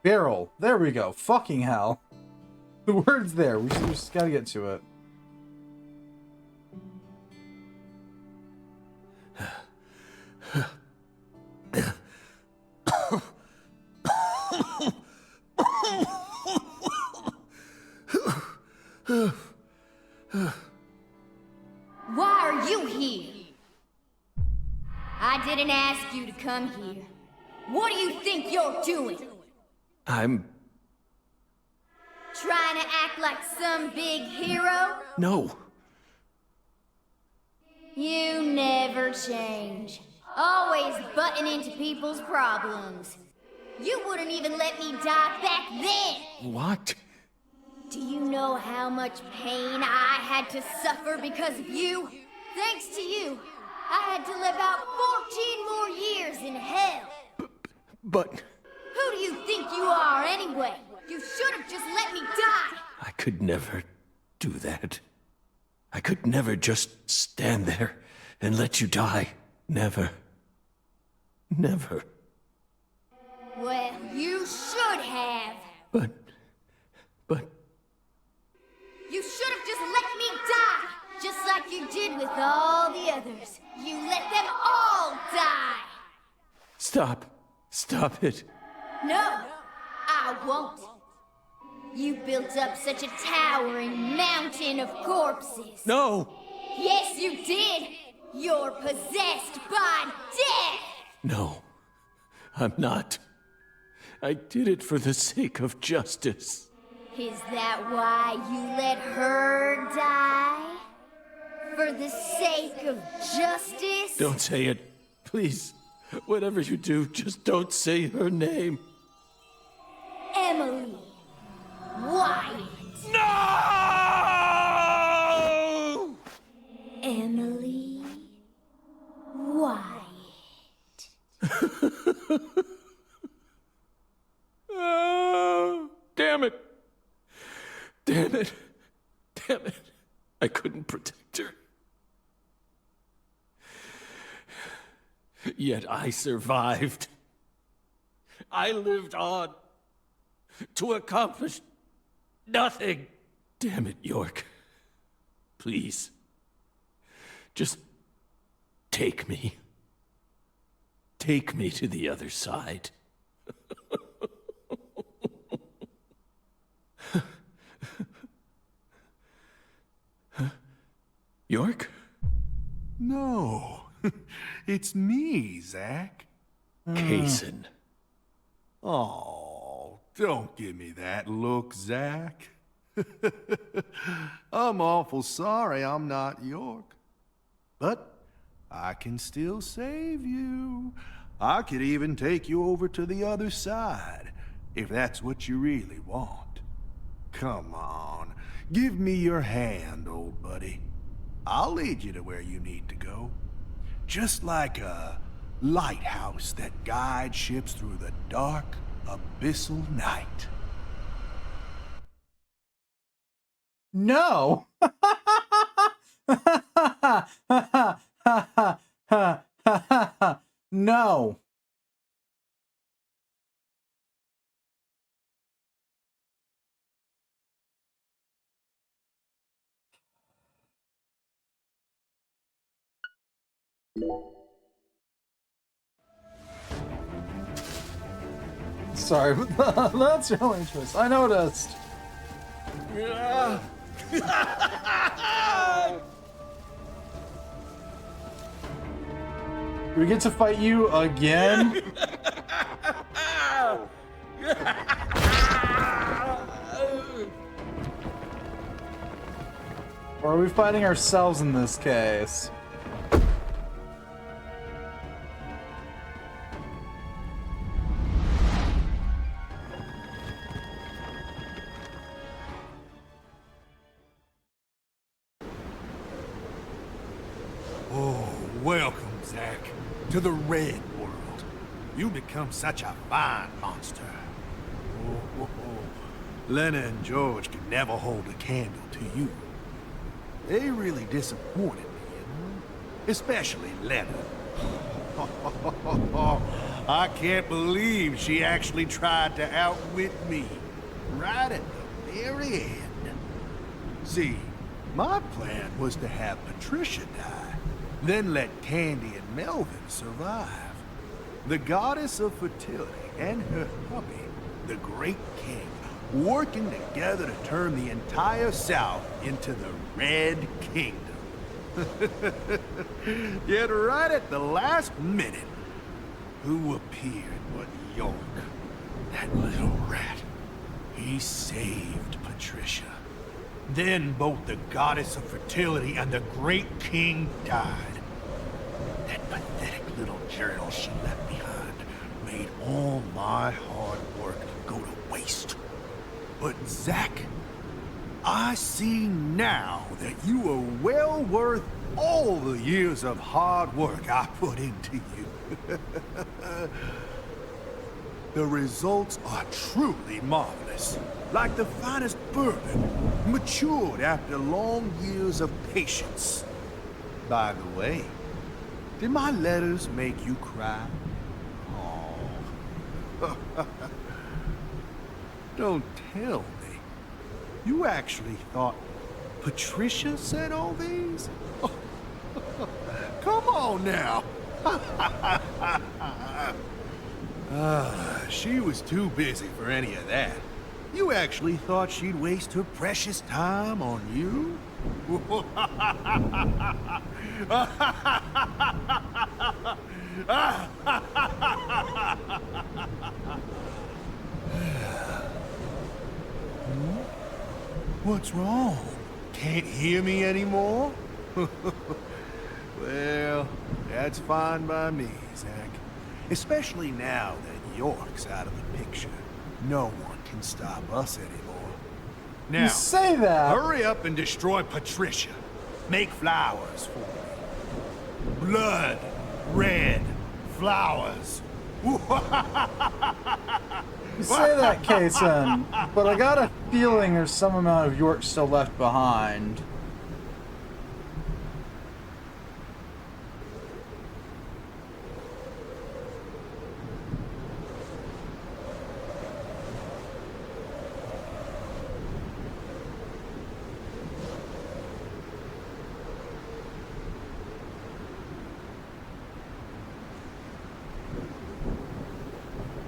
Barrel. There we go. Fucking hell. The word's there. We just gotta get to it. Why are you here? I didn't ask you to come here. What do you think you're doing? I'm... Trying to act like some big hero? No. You never change. Always butting into people's problems. You wouldn't even let me die back then! What? Do you know how much pain I had to suffer because of you? Thanks to you, I had to live out 14 more years in hell. But... Who do you think you are anyway? You should have just let me die! I could never do that. I could never just stand there and let you die. Never. Never. Well, you should have. But... You should have just let me die! Just like you did with all the others. You let them all die! Stop. Stop it. No, I won't. You built up such a towering mountain of corpses. No! Yes, you did! You're possessed by death! No, I'm not. I did it for the sake of justice. Is that why you let her die? For the sake of justice? Don't say it. Please. Whatever you do, just don't say her name. Emily Wyatt. No! Emily Wyatt. Oh, damn it. Damn it. Damn it. I couldn't protect her. Yet I survived. I lived on to accomplish nothing. Damn it, York. Please. Just take me. Take me to the other side. York? No. It's me, Zach. Kaysen. Oh, don't give me that look, Zach. I'm awful sorry I'm not York. But I can still save you. I could even take you over to the other side, if that's what you really want. Come on. Give me your hand, old buddy. I'll lead you to where you need to go. Just like a lighthouse that guides ships through the dark, abyssal night. No. No. Sorry, but that's your only choice. I noticed. Do we get to fight you again? Or are we fighting ourselves in this case? Oh, welcome, Zack, to the Red World. You become such a fine monster. Oh. Lena and George could never hold a candle to you. They really disappointed me, you know? Especially Lena. I can't believe she actually tried to outwit me. Right at the very end. See, my plan was to have Patricia die, then let Candy and Melvin survive. The goddess of fertility and her hubby, the Great King, working together to turn the entire South into the Red Kingdom. Yet right at the last minute, who appeared but York? That little rat. He saved Patricia. Then both the goddess of fertility and the Great King died. That pathetic little journal she left behind made all my hard work go to waste. But Zack, I see now that you are well worth all the years of hard work I put into you. The results are truly marvelous. Like the finest bourbon, matured after long years of patience. By the way, did my letters make you cry? Oh. Don't tell me. You actually thought Patricia said all these? Oh. Come on now. She was too busy for any of that. You actually thought she'd waste her precious time on you? What's wrong? Can't hear me anymore? Well, that's fine by me, Zack. Especially now that York's out of the picture. No one can stop us anymore. Now, You say that. hurry up and destroy Patricia. Make flowers for me. Blood, red, flowers. You say that, Kason, but I got a feeling there's some amount of York still left behind.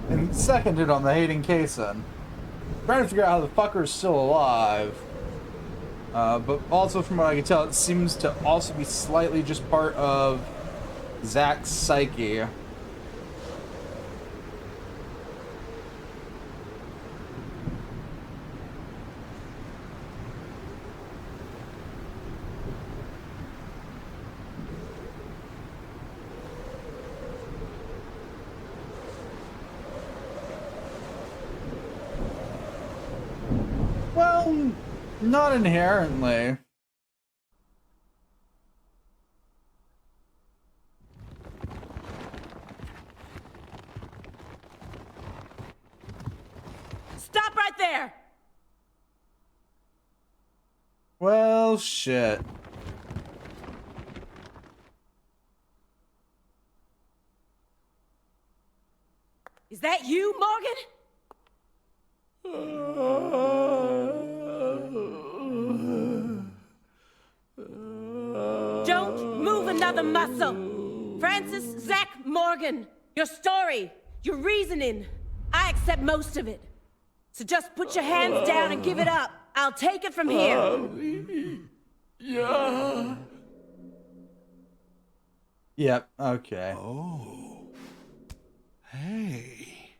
And seconded on the hating Kason. Trying to figure out how the fucker is still alive. But also from what I can tell, it seems to also be slightly just part of Zack's psyche. Well, Not inherently. Stop right there! Well, shit. Is that you, Morgan? Don't move another muscle. Francis Zach Morgan, your story, your reasoning, I accept most of it. So just put your hands down and give it up. I'll take it from here. Yeah. Yep, okay. Oh. Hey.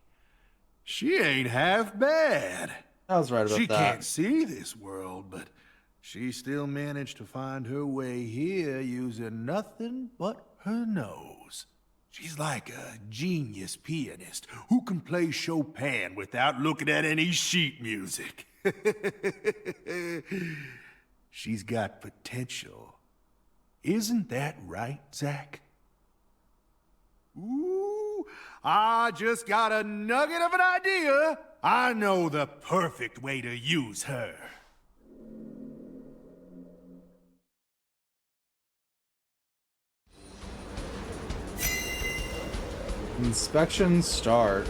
She ain't half bad. I was right about she that. She can't see this world, but she still managed to find her way here using nothing but her nose. She's like a genius pianist who can play Chopin without looking at any sheet music. She's got potential. Isn't that right, Zach? Ooh, I just got a nugget of an idea. I know the perfect way to use her. Inspection start.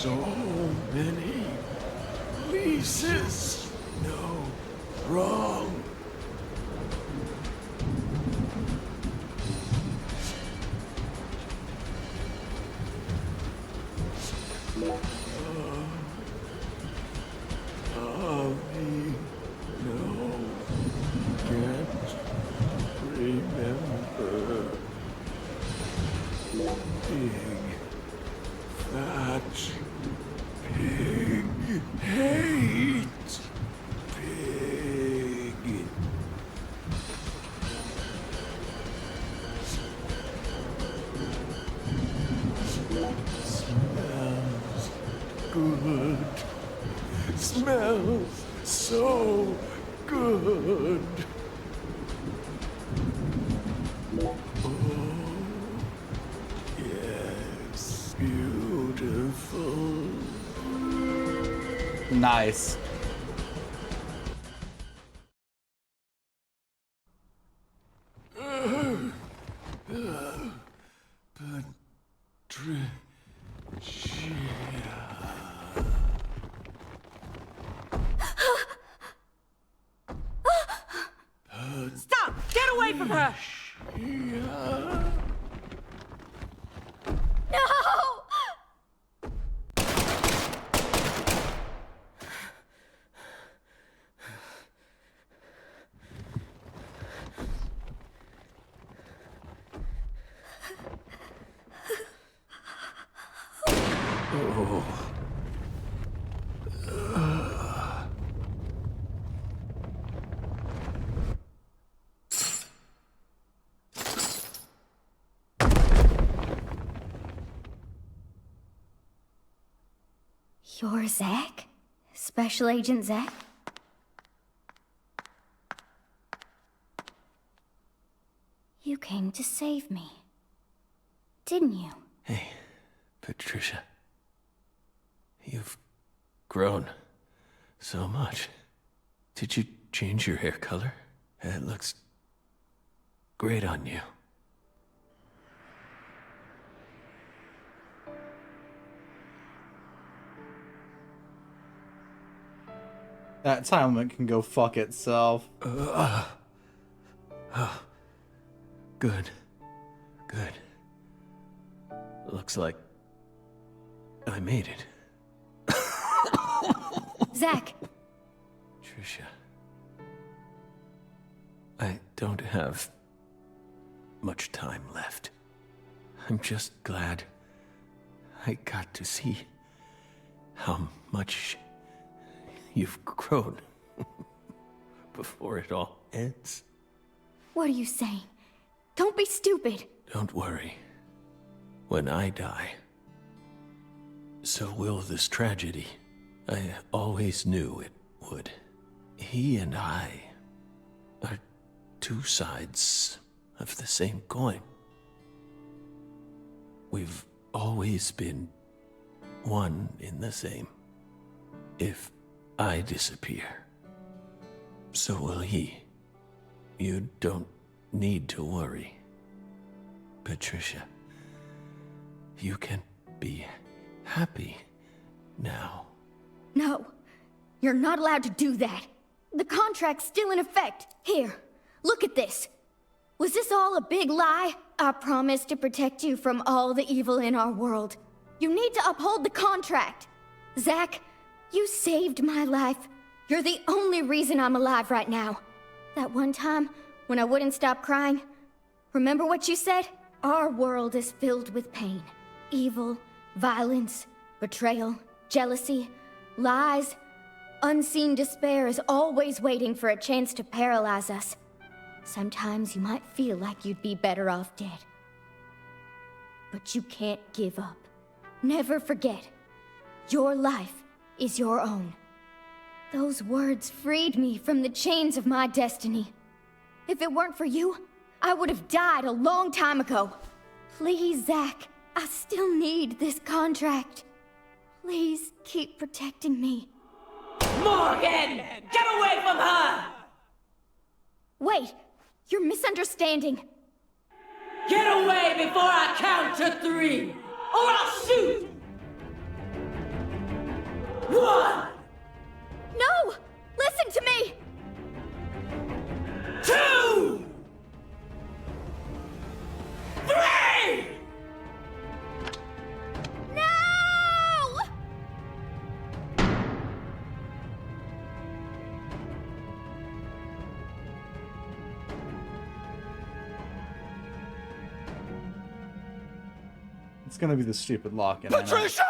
So many pieces. No wrong. Me, no, can't remember. Big, fat pig hate pig. Smells good. Smells so good. Oh, yes, beautiful. Nice. Stop! Get away from her! No! You're Zach? Special Agent Zach? You came to save me, didn't you? Hey, Patricia. You've grown so much. Did you change your hair color? It looks great on you. That helmet can go fuck itself. Good. Good. Looks like I made it. Zach! Trisha. I don't have much time left. I'm just glad I got to see how much you've grown before it all ends. What are you saying? Don't be stupid. Don't worry. When I die, so will this tragedy. I always knew it would. He and I are two sides of the same coin. We've always been one in the same. If I disappear, so will he. You don't need to worry. Patricia, you can be happy now. No, you're not allowed to do that. The contract's still in effect. Here, look at this. Was this all a big lie? I promised to protect you from all the evil in our world. You need to uphold the contract. Zach, you saved my life. You're the only reason I'm alive right now. That one time, when I wouldn't stop crying, remember what you said? Our world is filled with pain. Evil, violence, betrayal, jealousy, lies. Unseen despair is always waiting for a chance to paralyze us. Sometimes you might feel like you'd be better off dead. But you can't give up. Never forget, your life is your own. Those words freed me from the chains of my destiny. If it weren't for you, I would have died a long time ago. Please, Zach, I still need this contract. Please keep protecting me. Morgan! Get away from her! Wait, you're misunderstanding. Get away before I count to 3, or I'll shoot! 1! No! Listen to me! 2! 3! No! It's gonna be the stupid lock-in. Patricia!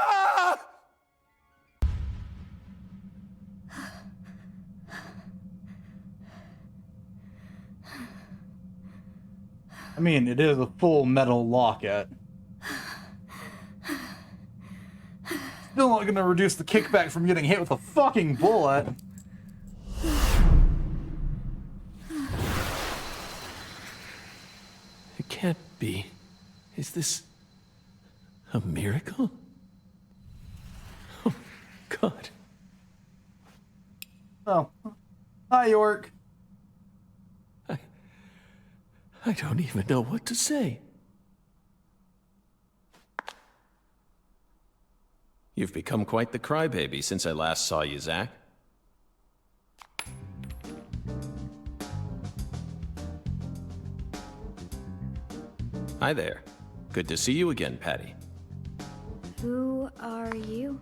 I mean, it is a full metal locket. Still not gonna reduce the kickback from getting hit with a fucking bullet. It can't be. Is this a miracle? Oh, God. Oh. Hi, York. I don't even know what to say. You've become quite the crybaby since I last saw you, Zach. Hi there. Good to see you again, Patty. Who are you?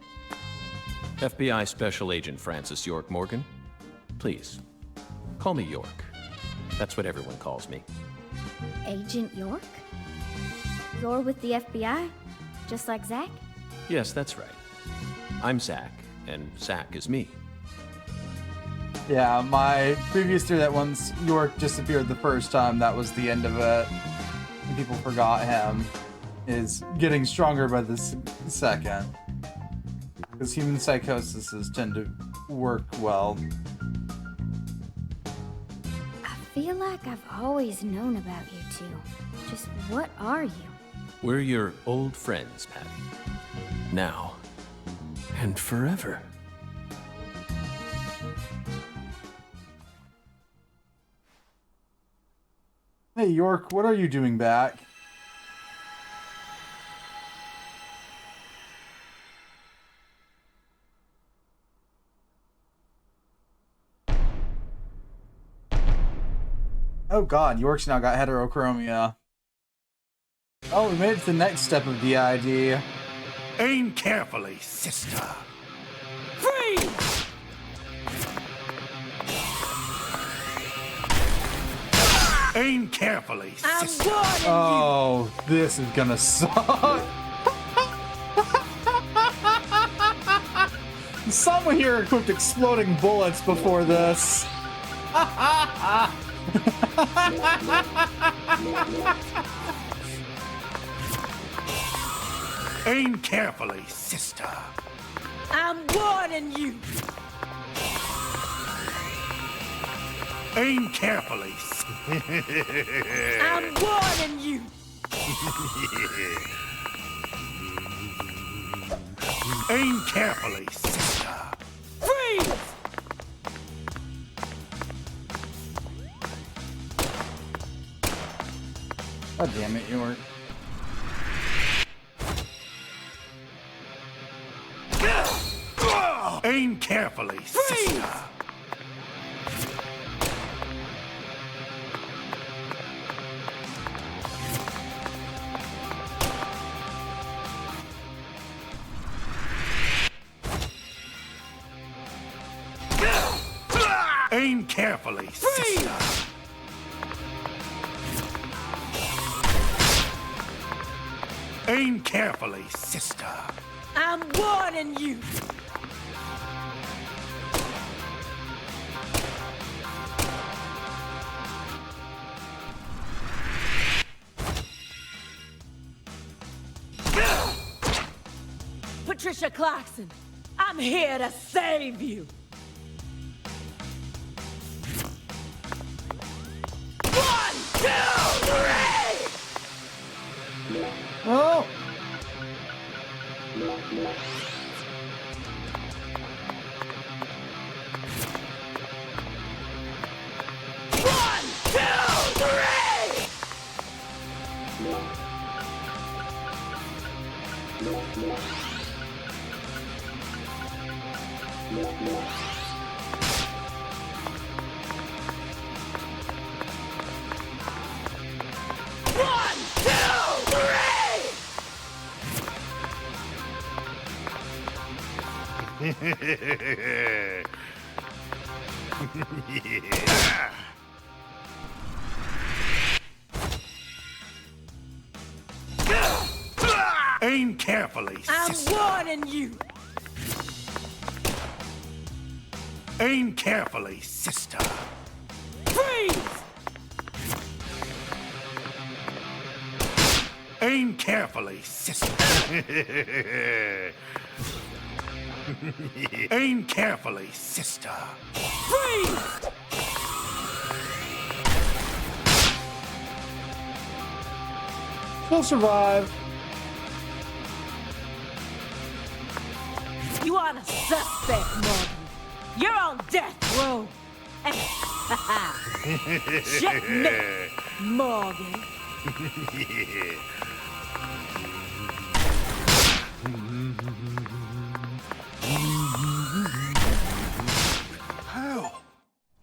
FBI Special Agent Francis York Morgan. Please, call me York. That's what everyone calls me. Agent York? You're with the FBI? Just like Zach? Yes, that's right. I'm Zach, and Zach is me. Yeah, my previous theory that once York disappeared the first time, that was the end of it. And people forgot him. Is getting stronger by the second. Because human psychoses tend to work well. I feel like I've always known about you two. Just what are you? We're your old friends, Patty. Now and forever. Hey, York, what are you doing back? Oh god, York's now got heterochromia. Oh, we made it to the next step of the ID. Aim carefully, sister. Freeze! Aim carefully, I'm sister. warning you! Oh, this is gonna suck. Someone here equipped exploding bullets before this. Aim carefully, sister. I'm warning you! Aim carefully. I'm warning you! Aim carefully, sister. Freeze! God damn it, you weren't. Aim carefully, sister. Aim carefully, sister. Aim carefully, sister. I'm warning you! Patricia Clarkson, I'm here to save you! One, two, three! Oh! One, two, three! One, two, three! Aim carefully, I'm sister. warning you! Aim carefully, sister. Freeze! Aim carefully, sister. Aim carefully, sister. Freeze! She'll survive. You are the suspect, Morgan. You're on death row. Checkmate, Morgan. How?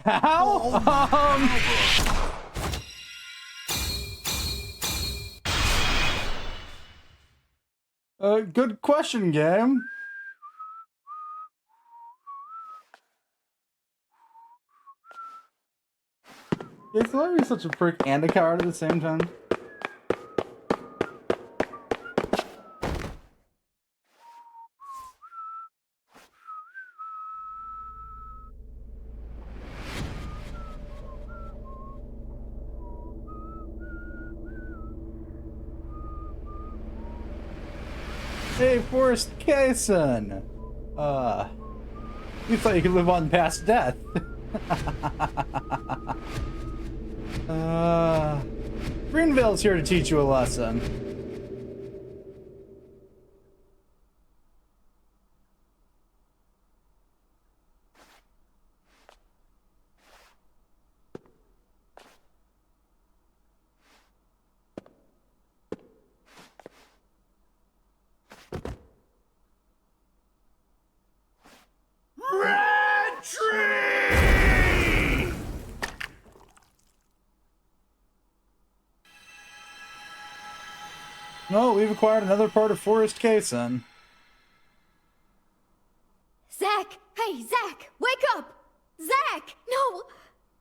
How? Good question, game. Yeah, so why are you such a prick and a coward at the same time? Hey, Forrest Kaysen! You thought you could live on past death. Greenville's here to teach you a lesson. Red Tree! No, we've acquired another part of Forest Kaysen. Zach! Hey, Zach! Wake up! Zach! No!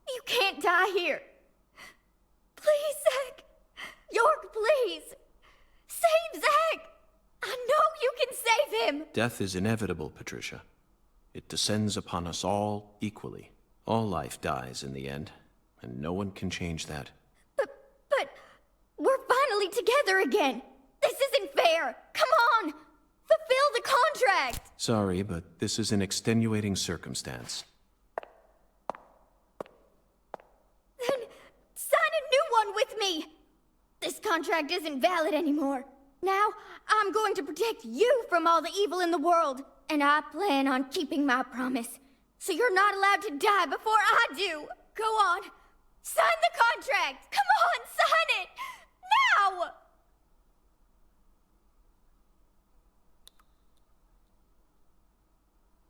You can't die here. Please, Zach! York, please! Save Zach! I know you can save him! Death is inevitable, Patricia. It descends upon us all equally. All life dies in the end, and no one can change that. But we're finally together again! This isn't fair! Come on! Fulfill the contract! Sorry, but this is an extenuating circumstance. Then sign a new one with me! This contract isn't valid anymore. Now, I'm going to protect you from all the evil in the world, and I plan on keeping my promise. So you're not allowed to die before I do. Go on. Sign the contract! Come on, sign it! Now!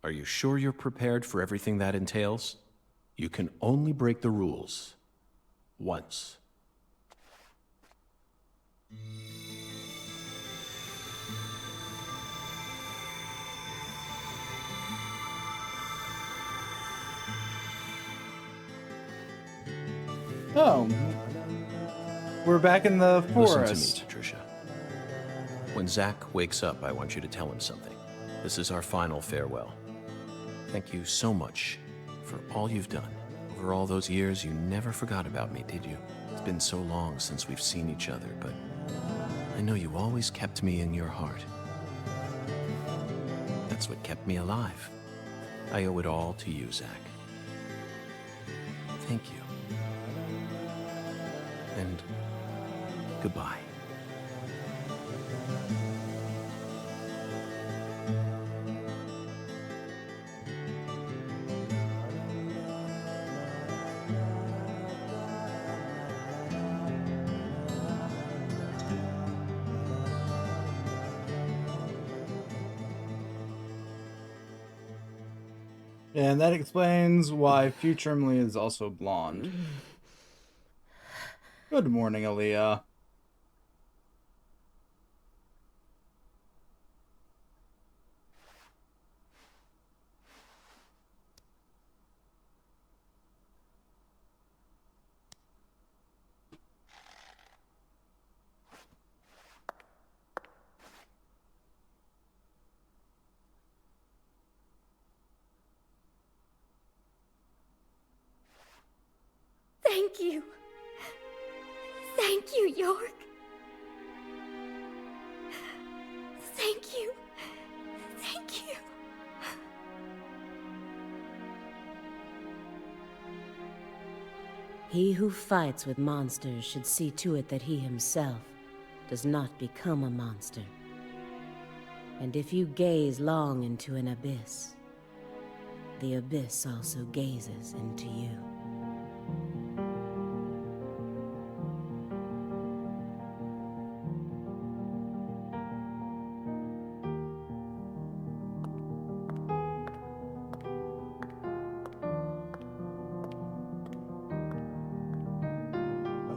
Are you sure you're prepared for everything that entails? You can only break the rules once. Oh. We're back in the forest. Listen to me, Patricia. When Zach wakes up, I want you to tell him something. This is our final farewell. Thank you so much for all you've done. Over all those years, you never forgot about me, did you? It's been so long since we've seen each other, but I know you always kept me in your heart. That's what kept me alive. I owe it all to you, Zach. Thank you. And goodbye. And that explains why future Emily is also blonde. Good morning, Aaliyah. Thank you. Thank you, York. Thank you. Thank you. He who fights with monsters should see to it that he himself does not become a monster. And if you gaze long into an abyss, the abyss also gazes into you.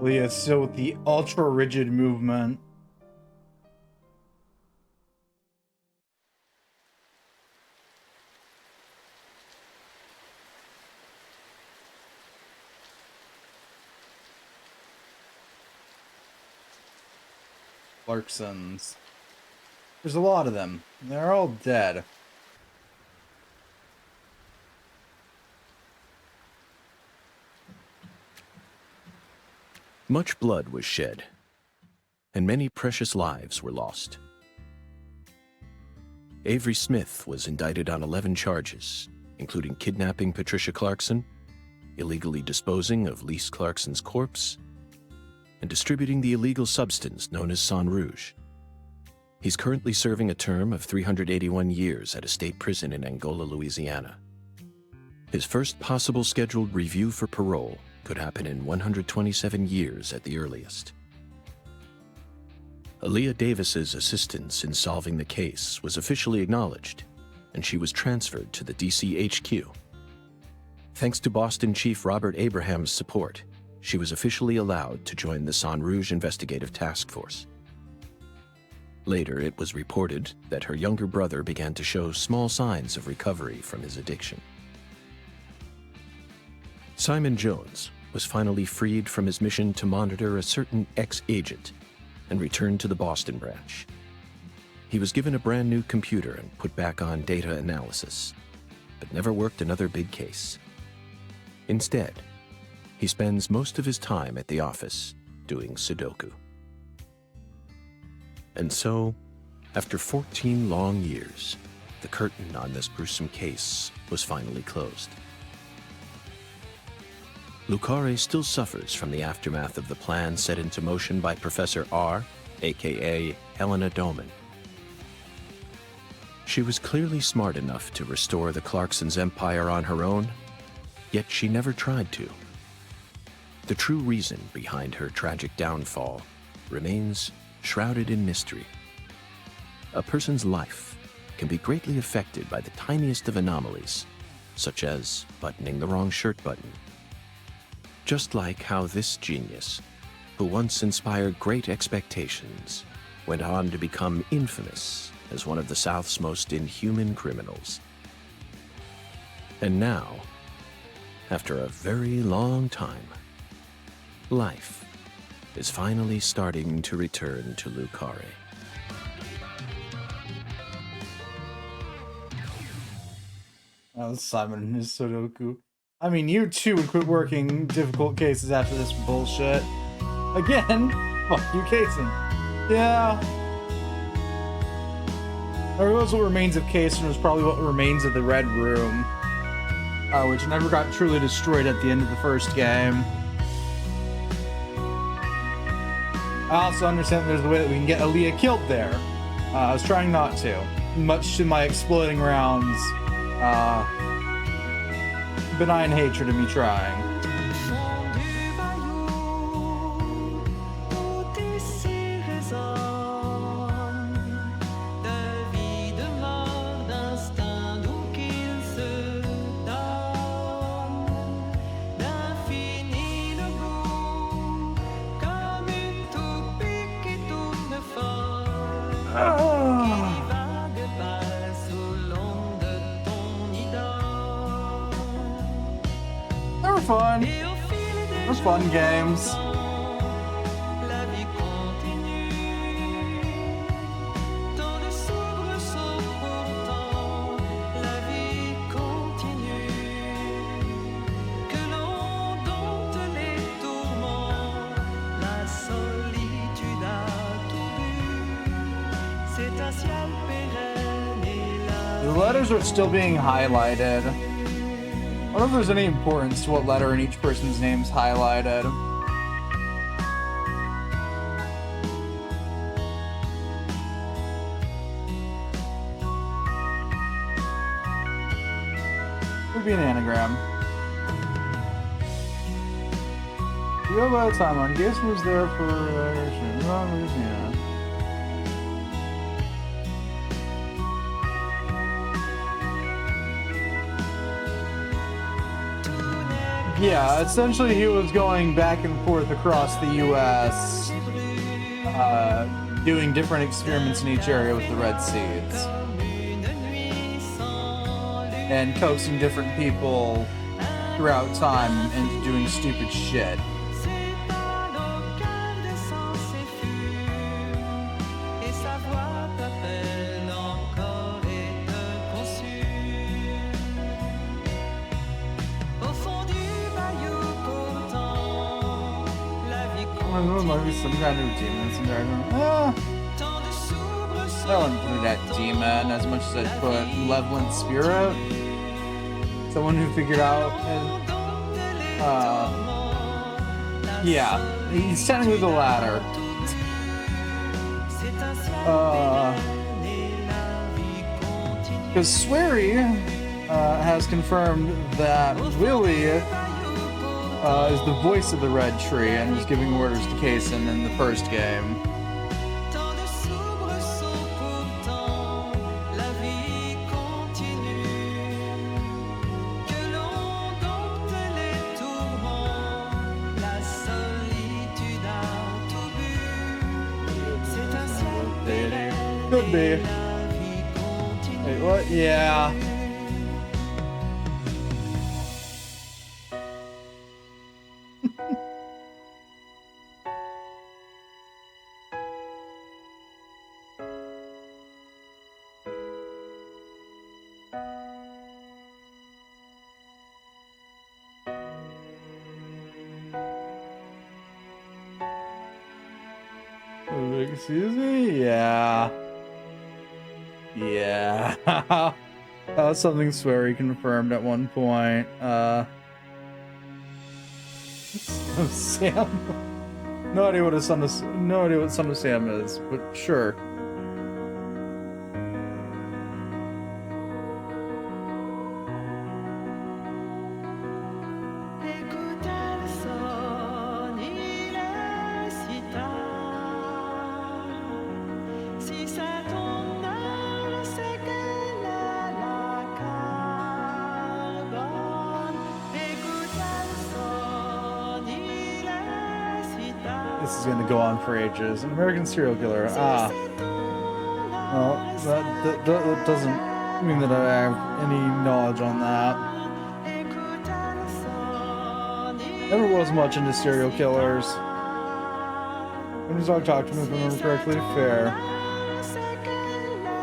Aaliyah still with the ultra rigid movement. Clarksons. There's a lot of them. They're all dead. Much blood was shed, and many precious lives were lost. Avery Smith was indicted on 11 charges, including kidnapping Patricia Clarkson, illegally disposing of Lise Clarkson's corpse, and distributing the illegal substance known as Sang Rouge. He's currently serving a term of 381 years at a state prison in Angola, Louisiana. His first possible scheduled review for parole could happen in 127 years at the earliest. Aaliyah Davis's assistance in solving the case was officially acknowledged, and she was transferred to the DC HQ. Thanks to Boston Chief Robert Abraham's support, she was officially allowed to join the Sang Rouge Investigative Task Force. Later, it was reported that her younger brother began to show small signs of recovery from his addiction. Simon Jones was finally freed from his mission to monitor a certain ex-agent and returned to the Boston branch. He was given a brand new computer and put back on data analysis, but never worked another big case. Instead, he spends most of his time at the office doing Sudoku. And so, after 14 long years, the curtain on this gruesome case was finally closed. Lucare still suffers from the aftermath of the plan set into motion by Professor R, aka Helena Doman. She was clearly smart enough to restore the Clarksons' empire on her own, yet she never tried to. The true reason behind her tragic downfall remains shrouded in mystery. A person's life can be greatly affected by the tiniest of anomalies, such as buttoning the wrong shirt button. Just like how this genius, who once inspired great expectations, went on to become infamous as one of the South's most inhuman criminals. And now, after a very long time, life is finally starting to return to Lucare. That was Simon and his Sudoku. I mean, you too would quit working difficult cases after this bullshit. Again? Fuck you, Kaysen. Yeah. Or was what remains of Kaysen was probably what remains of the Red Room. Which never got truly destroyed at the end of the first game. I also understand there's a way that we can get Aaliyah killed there. I was trying not to. Much to my exploding rounds, benign hatred of me trying. Fun. They're fun games. The letters are still being highlighted. I don't know if there's any importance to what letter in each person's name's highlighted. Could be an anagram. You have a lot of time on. Guess who's there for yeah. Yeah, essentially he was going back and forth across the U.S., doing different experiments in each area with the red seeds. And coaxing different people throughout time into doing stupid shit. Might be some kind of demon, some dragon. I wouldn't put it at demon as much as I'd put malevolent spirit. Someone who figured out. Yeah, he's technically the latter. Because Swery has confirmed that Willie is the voice of the Red Tree and was giving orders to Kaysen in the first game. Could be. Wait, what? Yeah. Excuse me? Yeah. Yeah. That was something Swery confirmed at one point. Sam. No idea what Son of Sam is, but sure. This is going to go on for ages. An American serial killer. Ah. Well, that doesn't mean that I have any knowledge on that. Never was much into serial killers. When his dog talked to me, if I remember correctly, fair.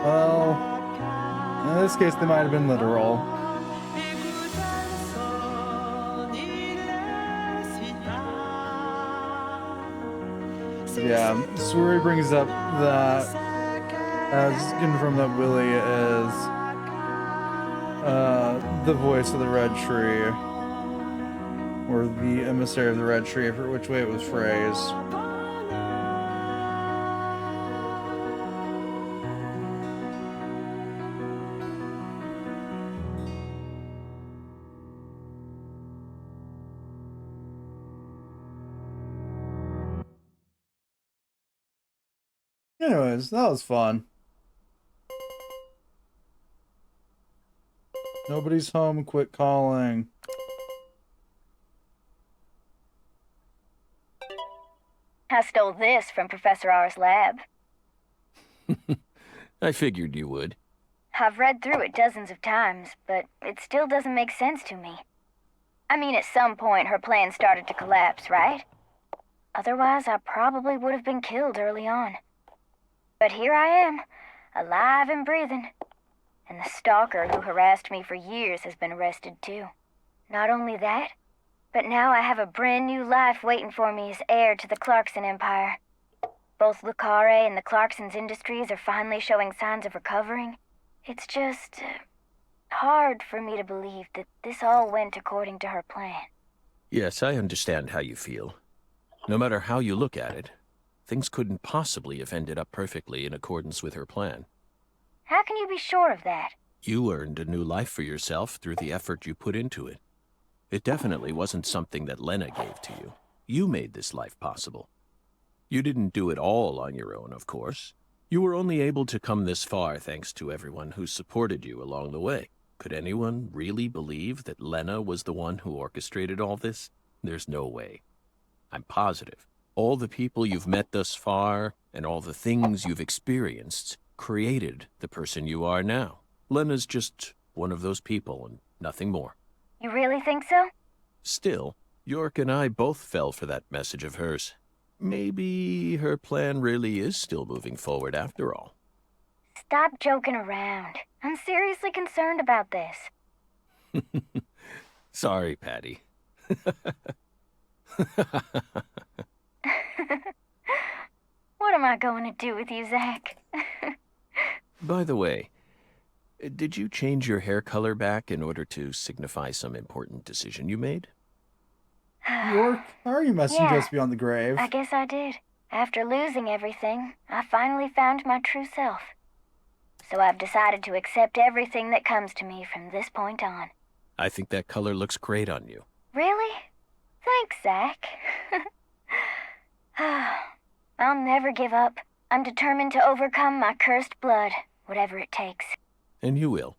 Well, in this case, they might have been literal. Yeah, Swery brings up that, as confirmed that Willie is the voice of the Red Tree, or the emissary of the Red Tree, for which way it was phrased. Anyways, that was fun. Nobody's home, quit calling. I stole this from Professor R's lab. I figured you would. I've read through it dozens of times, but it still doesn't make sense to me. I mean, at some point her plan started to collapse, right? Otherwise, I probably would have been killed early on. But here I am, alive and breathing. And the stalker who harassed me for years has been arrested too. Not only that, but now I have a brand new life waiting for me as heir to the Clarkson Empire. Both Lucare and the Clarkson's industries are finally showing signs of recovering. It's just hard for me to believe that this all went according to her plan. Yes, I understand how you feel. No matter how you look at it, things couldn't possibly have ended up perfectly in accordance with her plan. How can you be sure of that? You earned a new life for yourself through the effort you put into it. It definitely wasn't something that Lena gave to you. You made this life possible. You didn't do it all on your own, of course. You were only able to come this far thanks to everyone who supported you along the way. Could anyone really believe that Lena was the one who orchestrated all this? There's no way. I'm positive. All the people you've met thus far, and all the things you've experienced, created the person you are now. Lena's just one of those people, and nothing more. You really think so? Still, York and I both fell for that message of hers. Maybe her plan really is still moving forward after all. Stop joking around. I'm seriously concerned about this. Sorry, Patty. What am I going to do with you, Zach? By the way, did you change your hair color back in order to signify some important decision you made? York, how are you messaging Yeah, us beyond the grave? I guess I did. After losing everything, I finally found my true self. So I've decided to accept everything that comes to me from this point on. I think that color looks great on you. Really? Thanks, Zach. I'll never give up. I'm determined to overcome my cursed blood, whatever it takes. And you will.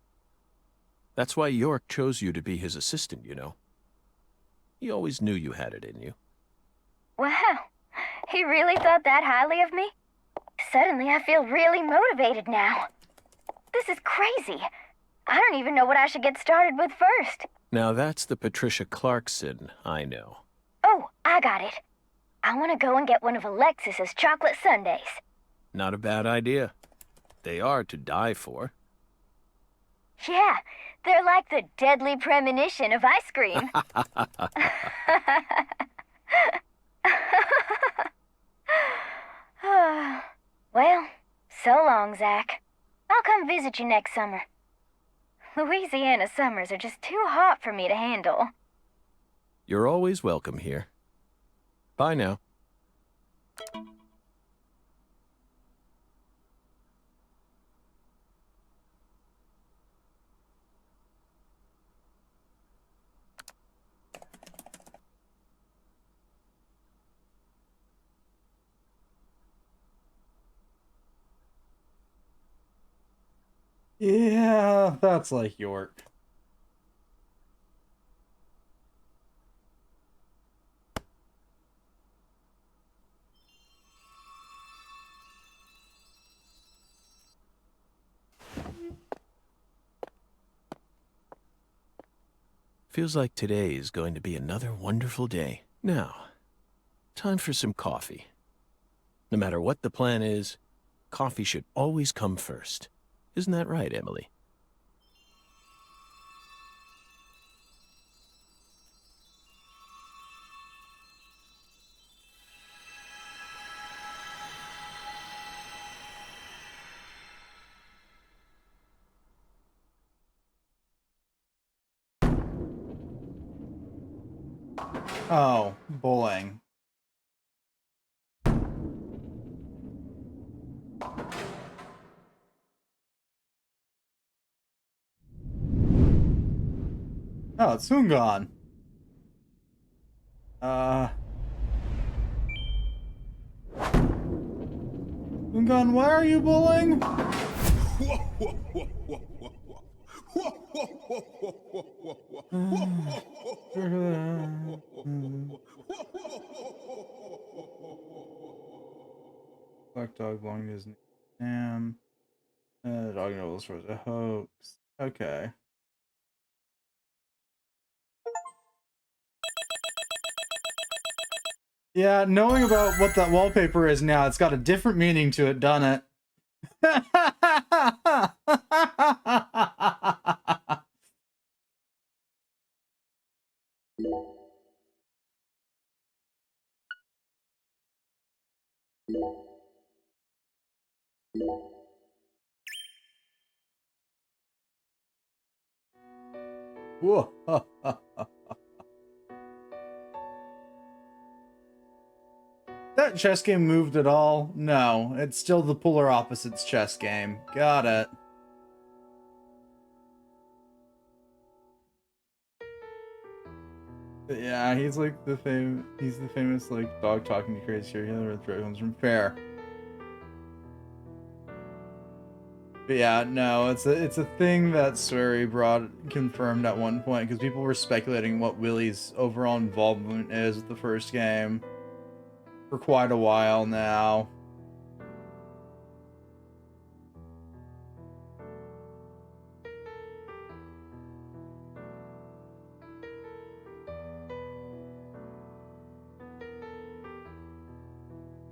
That's why York chose you to be his assistant, you know. He always knew you had it in you. Wow, he really thought that highly of me? Suddenly I feel really motivated now. This is crazy. I don't even know what I should get started with first. Now that's the Patricia Clarkson I know. Oh, I got it. I want to go and get one of Alexis's chocolate sundaes. Not a bad idea. They are to die for. Yeah, they're like the deadly premonition of ice cream. Well, so long, Zach. I'll come visit you next summer. Louisiana summers are just too hot for me to handle. You're always welcome here. Bye now. Yeah, that's like York. Feels like today is going to be another wonderful day. Now, time for some coffee. No matter what the plan is, coffee should always come first. Isn't that right, Emily? Oh, bowling. Oh, it's Hungan. Hungan, why are you bowling? Black dog belonging to his name. Dog novels for a hoax. Okay. Yeah, knowing about what that wallpaper is now, it's got a different meaning to it, doesn't it? Whoa. That chess game moved at all? No, it's still the polar opposites chess game. Got it. But yeah, he's like the famous like dog talking to crazy serial killer threat comes from Fair. But yeah, no, it's a thing that Swery confirmed at one point because people were speculating what Willie's overall involvement is with the first game for quite a while now.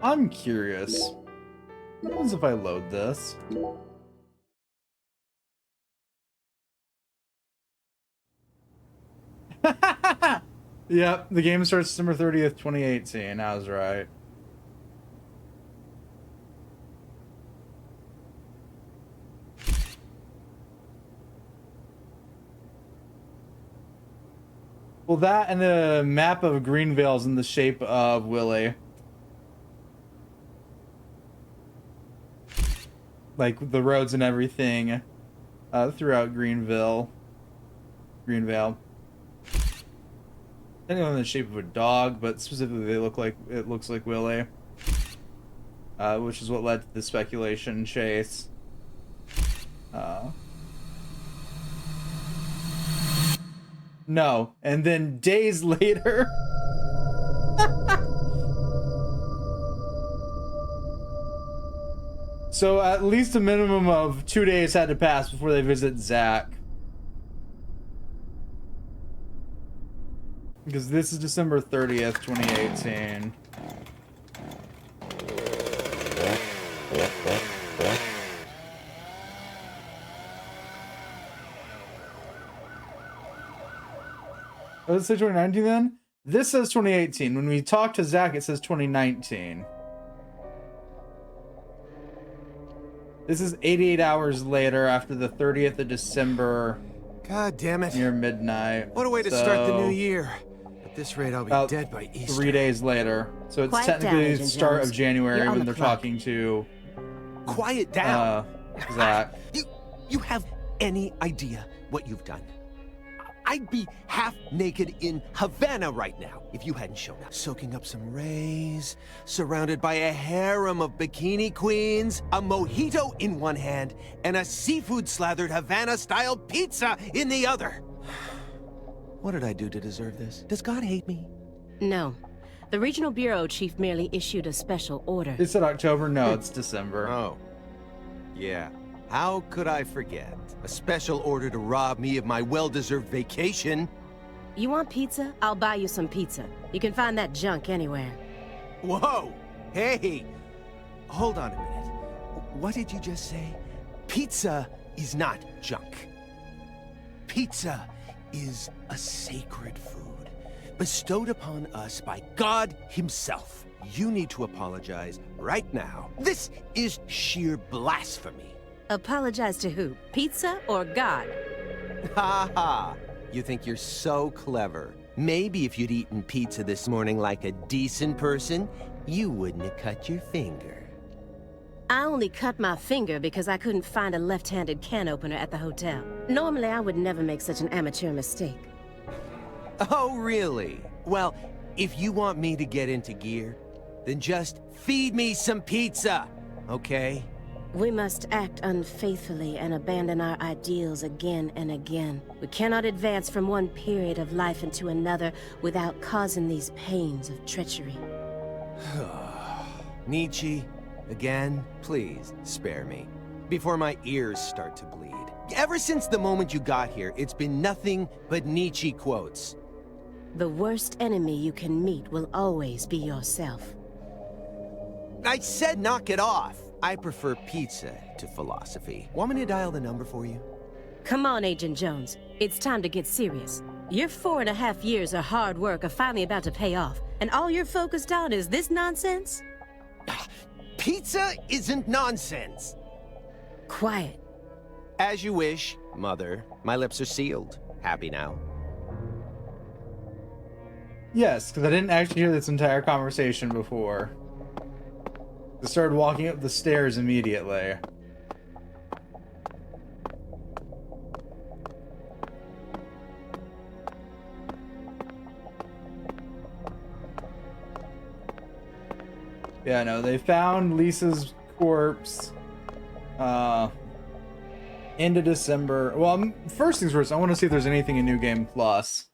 I'm curious. What happens if I load this? Yep, the game starts December 30th, 2018. I was right. Well, that and the map of Greenvale's in the shape of Willie. Like the roads and everything throughout Greenvale. Depending on the shape of a dog, but specifically it looks like Willie. Which is what led to the speculation chase. No, and then days later. So at least a minimum of 2 days had to pass before they visit Zach. Because this is December 30th, 2018. Oh, does it say 2019 then? This says 2018. When we talk to Zach, it says 2019. This is 88 hours later after the 30th of December. God damn it. Near midnight. What a way to start the new year. At this rate, I'll be dead by Easter. 3 days later. So it's Quiet technically down, the Agent start Jones. of January You're on when the they're clock. talking to Quiet down. Zach. You have any idea what you've done? I'd be half naked in Havana right now if you hadn't shown up. Soaking up some rays, surrounded by a harem of bikini queens, a mojito in one hand, and a seafood-slathered Havana-style pizza in the other. What did I do to deserve this? Does God hate me? No. The regional bureau chief merely issued a special order. It said October? No, it's December. Oh. Yeah. How could I forget? A special order to rob me of my well-deserved vacation. You want pizza? I'll buy you some pizza. You can find that junk anywhere. Whoa! Hey! Hold on a minute. What did you just say? Pizza is not junk. Pizza is a sacred food, bestowed upon us by God Himself. You need to apologize right now. This is sheer blasphemy. Apologize to who? Pizza or God? Ha ha! You think you're so clever. Maybe if you'd eaten pizza this morning like a decent person, you wouldn't have cut your finger. I only cut my finger because I couldn't find a left-handed can opener at the hotel. Normally, I would never make such an amateur mistake. Oh, really? Well, if you want me to get into gear, then just feed me some pizza, okay? We must act unfaithfully and abandon our ideals again and again. We cannot advance from one period of life into another without causing these pains of treachery. Nietzsche, again, please spare me, before my ears start to bleed. Ever since the moment you got here, it's been nothing but Nietzsche quotes. The worst enemy you can meet will always be yourself. I said knock it off. I prefer pizza to philosophy. Want me to dial the number for you? Come on, Agent Jones. It's time to get serious. Your 4.5 years of hard work are finally about to pay off, and all you're focused on is this nonsense? Pizza isn't nonsense. Quiet. As you wish, Mother. My lips are sealed. Happy now? Yes, because I didn't actually hear this entire conversation before. I started walking up the stairs immediately. Yeah, no, they found Lisa's corpse into December. Well, first things first, I want to see if there's anything in New Game Plus.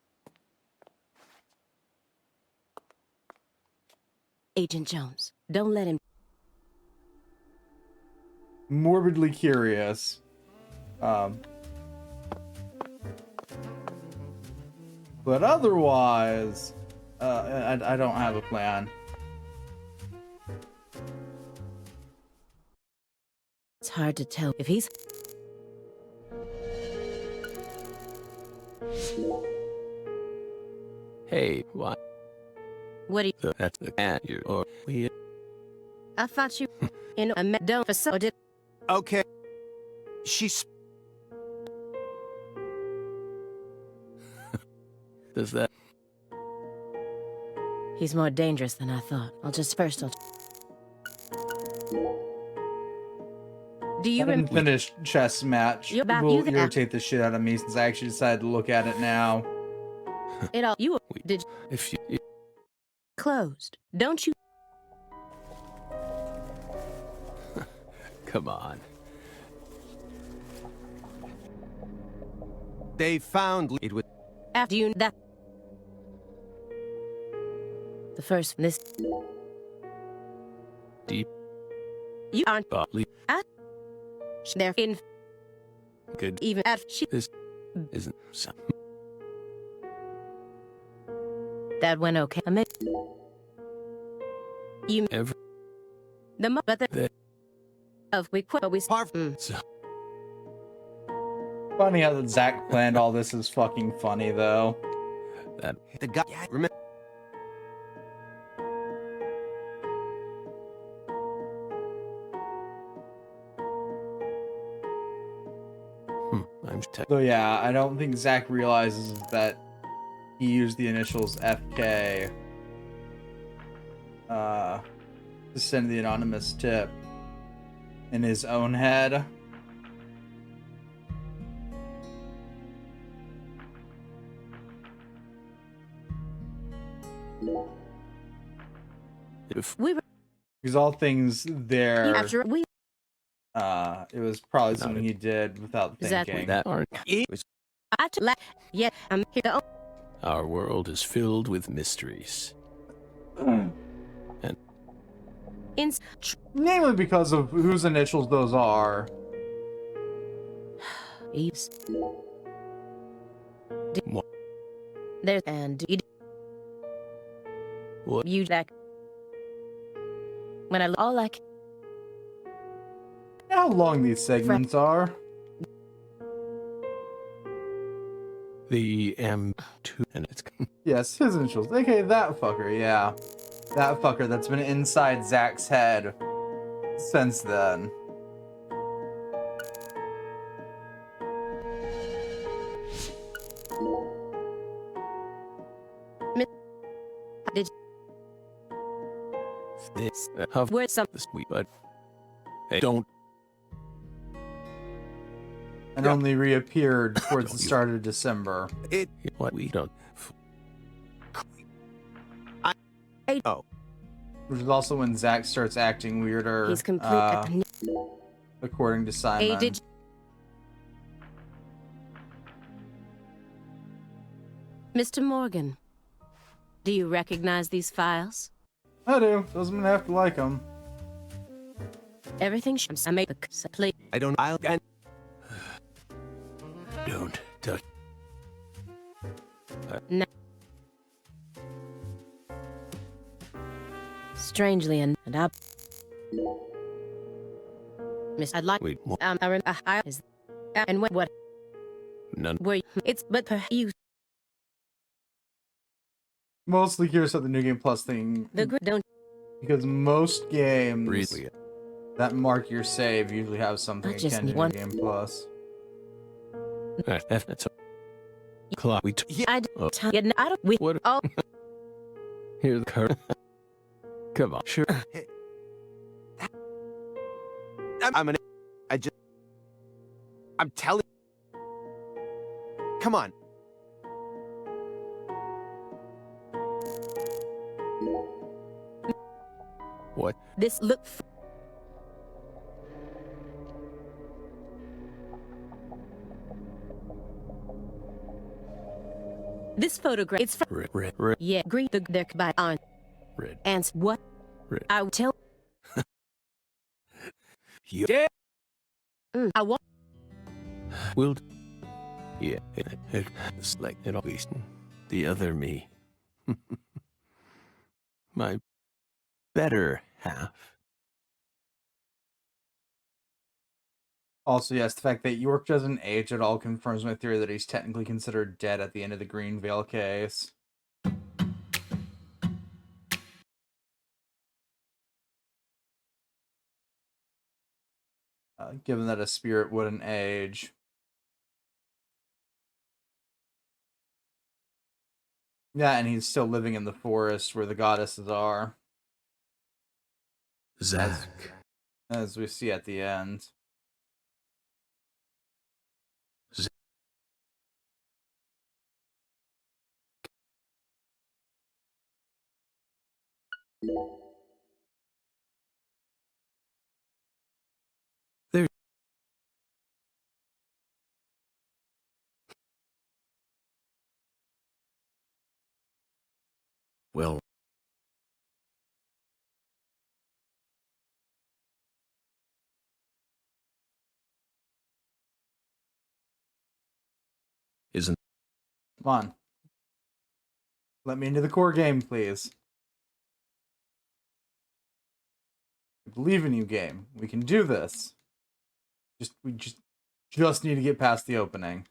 Agent Jones, don't let him... Morbidly curious. But otherwise, I don't have a plan. It's hard to tell if he's... Hey, what? What do you... That's the cat you or we. I thought you... in a don't for so did... Okay. She's... Does that? He's more dangerous than I thought. I'll... Do you remember... Unfinished chess match You're about- will you- irritate the shit out of me since I actually decided to look at it now. It all... You... Did... If you... Closed. Don't you... Come on. They found it with... After you... That... The first... This... Deep. You aren't Botly. at. They're in. Good. Even at. This isn't some. That went okay. You Ever. but The. of we quit, but we So. Funny how that Zach planned all this is fucking funny though. That. The guy. Remember. I'm So yeah, I don't think Zach realizes that he used the initials FK to send the anonymous tip in his own head. If we were. Because all things there, After we. it was probably something he did without Exactly. thinking. that aren't. Yeah, I'm here. Our world is filled with mysteries. And Namely because of whose initials those are. Eves. What? There's and you. What? You back. When I all like. You know how long these segments are? The M2 and it's. Yes, his initials. Okay, that fucker, yeah. That fucker that's been inside Zach's head since then. Did This where's some this week, but hey, don't. And only reappeared towards the start of December. It what we don't. Oh. Which is also when Zach starts acting weirder. He's complete. According to Simon. Did Mr. Morgan, do you recognize these files? I do. Doesn't mean I have to like them. Everything I made the please. I don't. I'll. Don't touch. No. Strangely and up. Miss, I'd like. Wait, what? I is, and what? None. Where it's but per you. Mostly curious about the New Game Plus thing. Don't. Because most games Really? that mark your save usually have something I just akin to want- New Game Plus. That's a clock. We. I don't. We. What? Oh. Here's the card. Come on, sure. I'm telling. Come on. What? This look. This photograph. It's from. Red. Yeah, green. They're by on. Red. And what? Red. I will tell. You. I want. Will. Yeah. It's like it always. The other me. My better half. Also, yes, the fact that York doesn't age at all confirms my theory that he's technically considered dead at the end of the Green Veil case. Given that a spirit wouldn't age. Yeah, and he's still living in the forest where the goddesses are. Zach. As we see at the end. There. Well. Isn't... Come on. Let me into the core game, please. I believe in you, game. We can do this. We just need to get past the opening.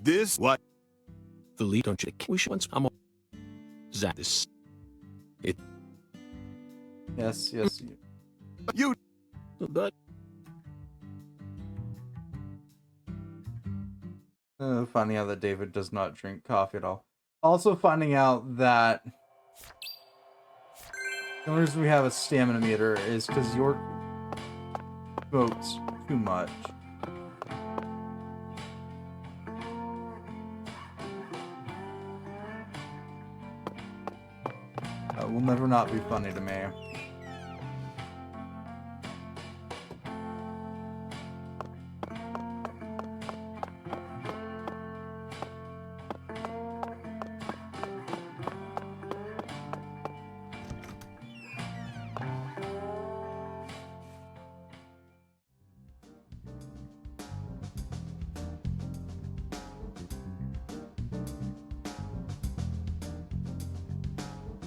This what? the lead, don't you? We should once. I'm Zach. This. It. Yes, yes. You. But. Finding out that David does not drink coffee at all. Also finding out that the only reason we have a stamina meter is because York smokes too much. Will never not be funny to me.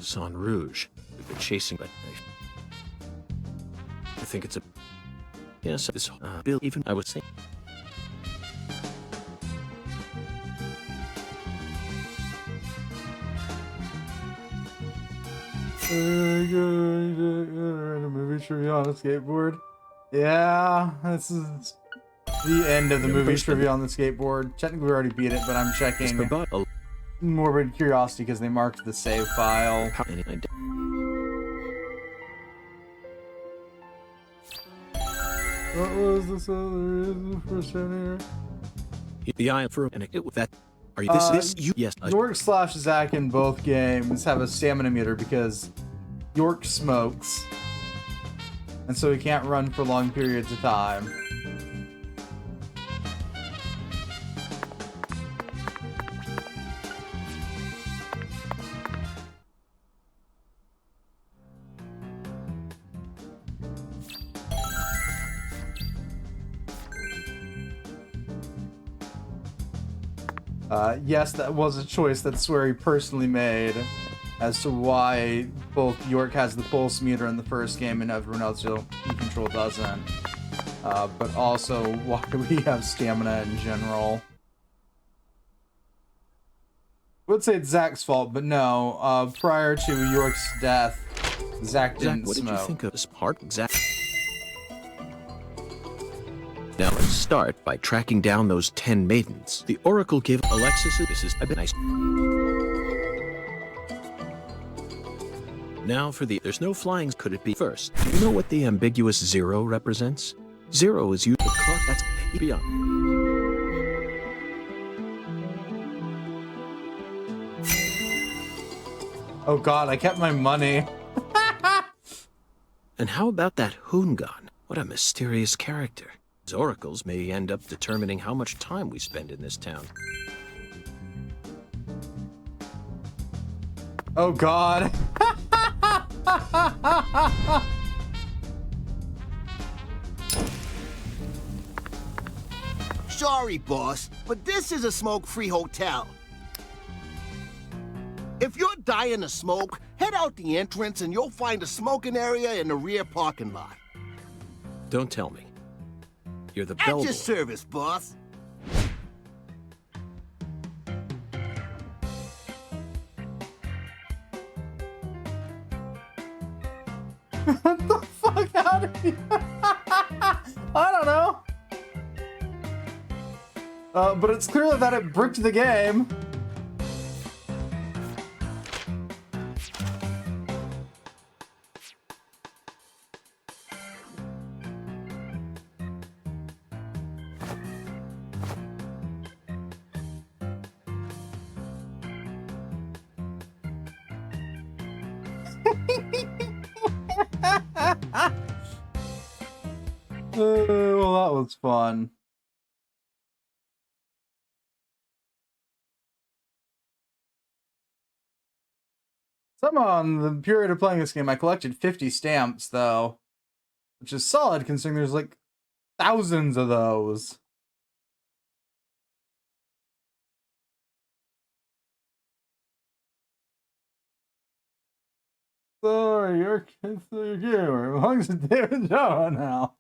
San Rouge. We've been chasing, but I think it's a. Yes, this Bill. Even I would say. A movie trivia on a skateboard. Yeah, this is the end of the movie trivia on the skateboard. Technically, we already beat it, but I'm checking morbid curiosity because they marked the save file. What was this other first time here? The eye for and it with that. Are you this you? Yes. York / Zach in both games have a stamina meter because York smokes, and so he can't run for long periods of time. Yes, that was a choice that Swery personally made as to why both York has the pulse meter in the first game and everyone else in Control doesn't. But also why we have stamina in general. I would say it's Zach's fault, but no. Prior to York's death, Zach didn't what smoke. Did you think of this part, Zach? Now let's start by tracking down those 10 maidens. The Oracle gave Alexis this is a bit nice. Now for the there's no flying. Could it be first? Do you know what the ambiguous 0 represents? 0 is used the clock that's beyond. Oh god, I kept my money. And how about that Hoongan? What a mysterious character. Oracles may end up determining how much time we spend in this town. Oh god. Sorry, boss, but this is a smoke-free hotel. If you're dying to smoke, head out the entrance and you'll find a smoking area in the rear parking lot. Don't tell me. You're the At bellboy. your service, boss. What the fuck out of here? I don't know. But it's clear that it bricked the game. Well, that That was fun. Somehow, in the period of playing this game, I collected 50 stamps, though. Which is solid, considering there's, like, thousands of those. Sorry, your gamer belongs to David Jarwa now.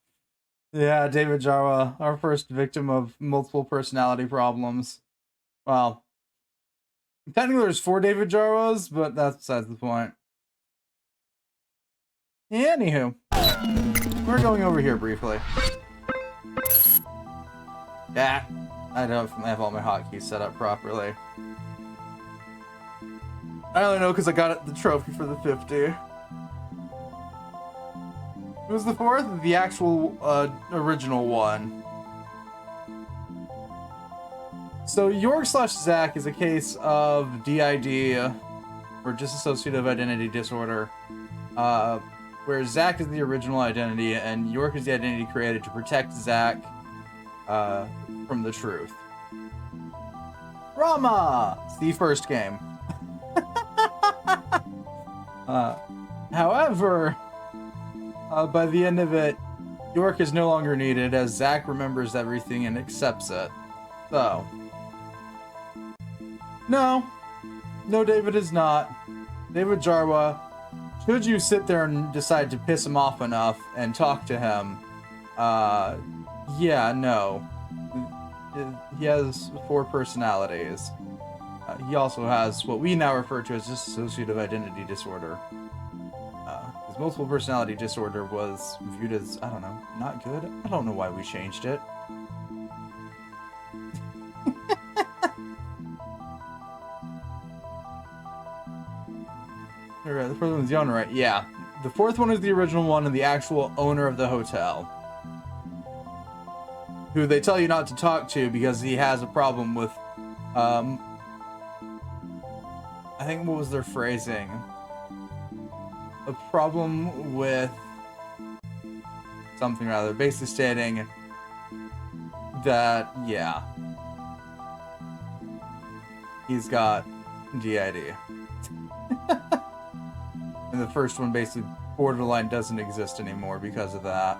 Yeah, David Jarwa, our first victim of multiple personality problems. Well, technically there's 4 David Jarwas, but that's besides the point. Anywho, we're going over here briefly. Yeah, I don't have all my hotkeys set up properly. I only know because I got the trophy for the 50. It was the 4th, the actual original one. So York/Zack is a case of DID, or dissociative identity disorder, where Zack is the original identity and York is the identity created to protect Zack from the truth. Rama! It's the first game. However, by the end of it, York is no longer needed as Zack remembers everything and accepts it. So, no, David is not. David Jarwa, should you sit there and decide to piss him off enough and talk to him, yeah, no. He has 4 personalities. He also has what we now refer to as dissociative identity disorder. His multiple personality disorder was viewed as, I don't know, not good. I don't know why we changed it. The 4th one is the owner, right? Yeah. The 4th one is the original one and the actual owner of the hotel. Who they tell you not to talk to because he has a problem with, I think, what was their phrasing? A problem with something rather, basically stating that, yeah, he's got DID. And the first one basically borderline doesn't exist anymore because of that.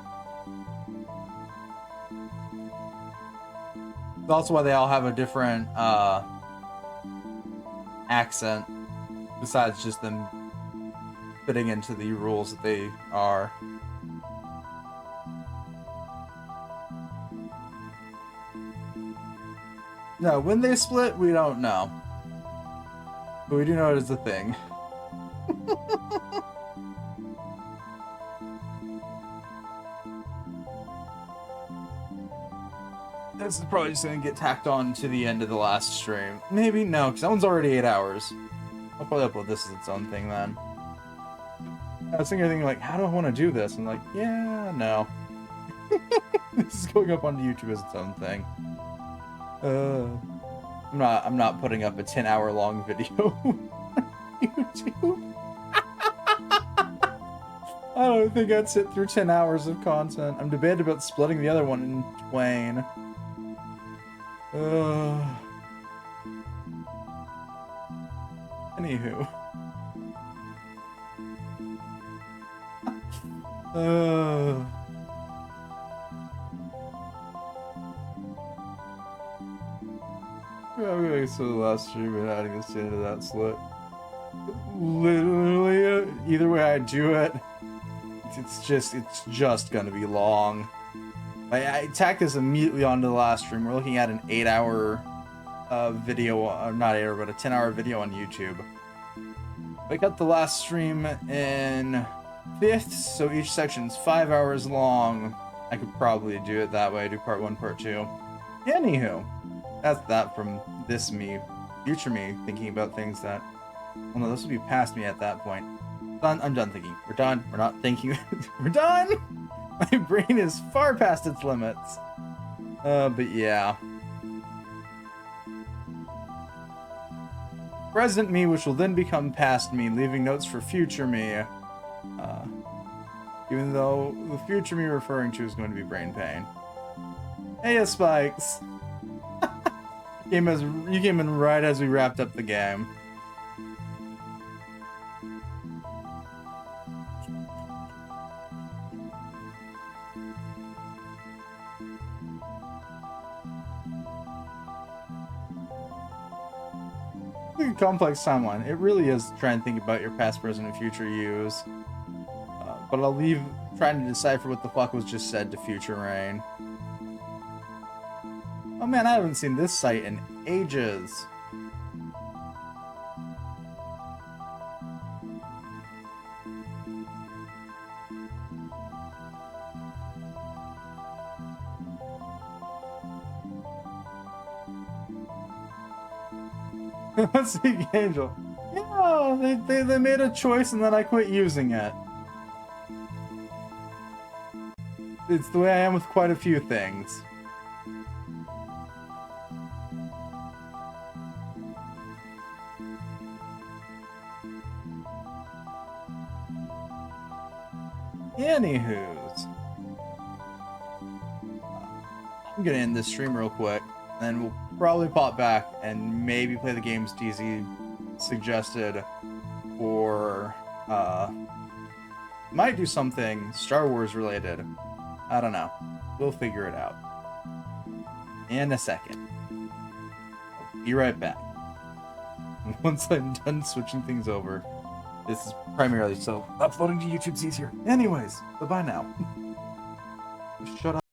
It's also why they all have a different accent, besides just them fitting into the rules that they are. No, when they split, we don't know. But we do know it is a thing. This is probably just going to get tacked on to the end of the last stream. Maybe, no, because that one's already 8 hours. I'll probably upload this as its own thing then. I was thinking like, how do I want to do this? And like, yeah, no. This is going up onto YouTube as its own thing. I'm not putting up a 10-hour long video on YouTube. I don't think I'd sit through 10 hours of content. I'm debating about splitting the other one in twain. Anywho. Okay, so the last stream and adding this into that slit. Literally, either way I do it, it's just gonna be long. I tacked this immediately onto the last stream. We're looking at an 8-hour video, not 8 hour, but a 10-hour video on YouTube. I got the last stream in 5th, so each section's 5 hours long. I could probably do it that way, do part 1, part 2. Anywho, that's that from this me, future me, thinking about things that, well no, this will be past me at that point. I'm done thinking. We're done. We're not thinking. We're done! My brain is far past its limits. But yeah. Present me, which will then become past me, leaving notes for future me. Even though the future me referring to is going to be brain pain. Hey, Spikes. You came in right as we wrapped up the game. A complex timeline. It really is trying to think about your past, present, and future yous. But I'll leave trying to decipher what the fuck was just said to future Rain. Oh man, I haven't seen this site in ages. Let's see, Angel. Yeah, they made a choice and then I quit using it. It's the way I am with quite a few things. Anywho's. I'm gonna end this stream real quick, and then we'll probably pop back and maybe play the games DZ suggested, or might do something Star Wars related. I don't know. We'll figure it out. In a second. I'll be right back. Once I'm done switching things over. This is primarily so uploading to YouTube's easier. Anyways, bye-bye now. Shut up.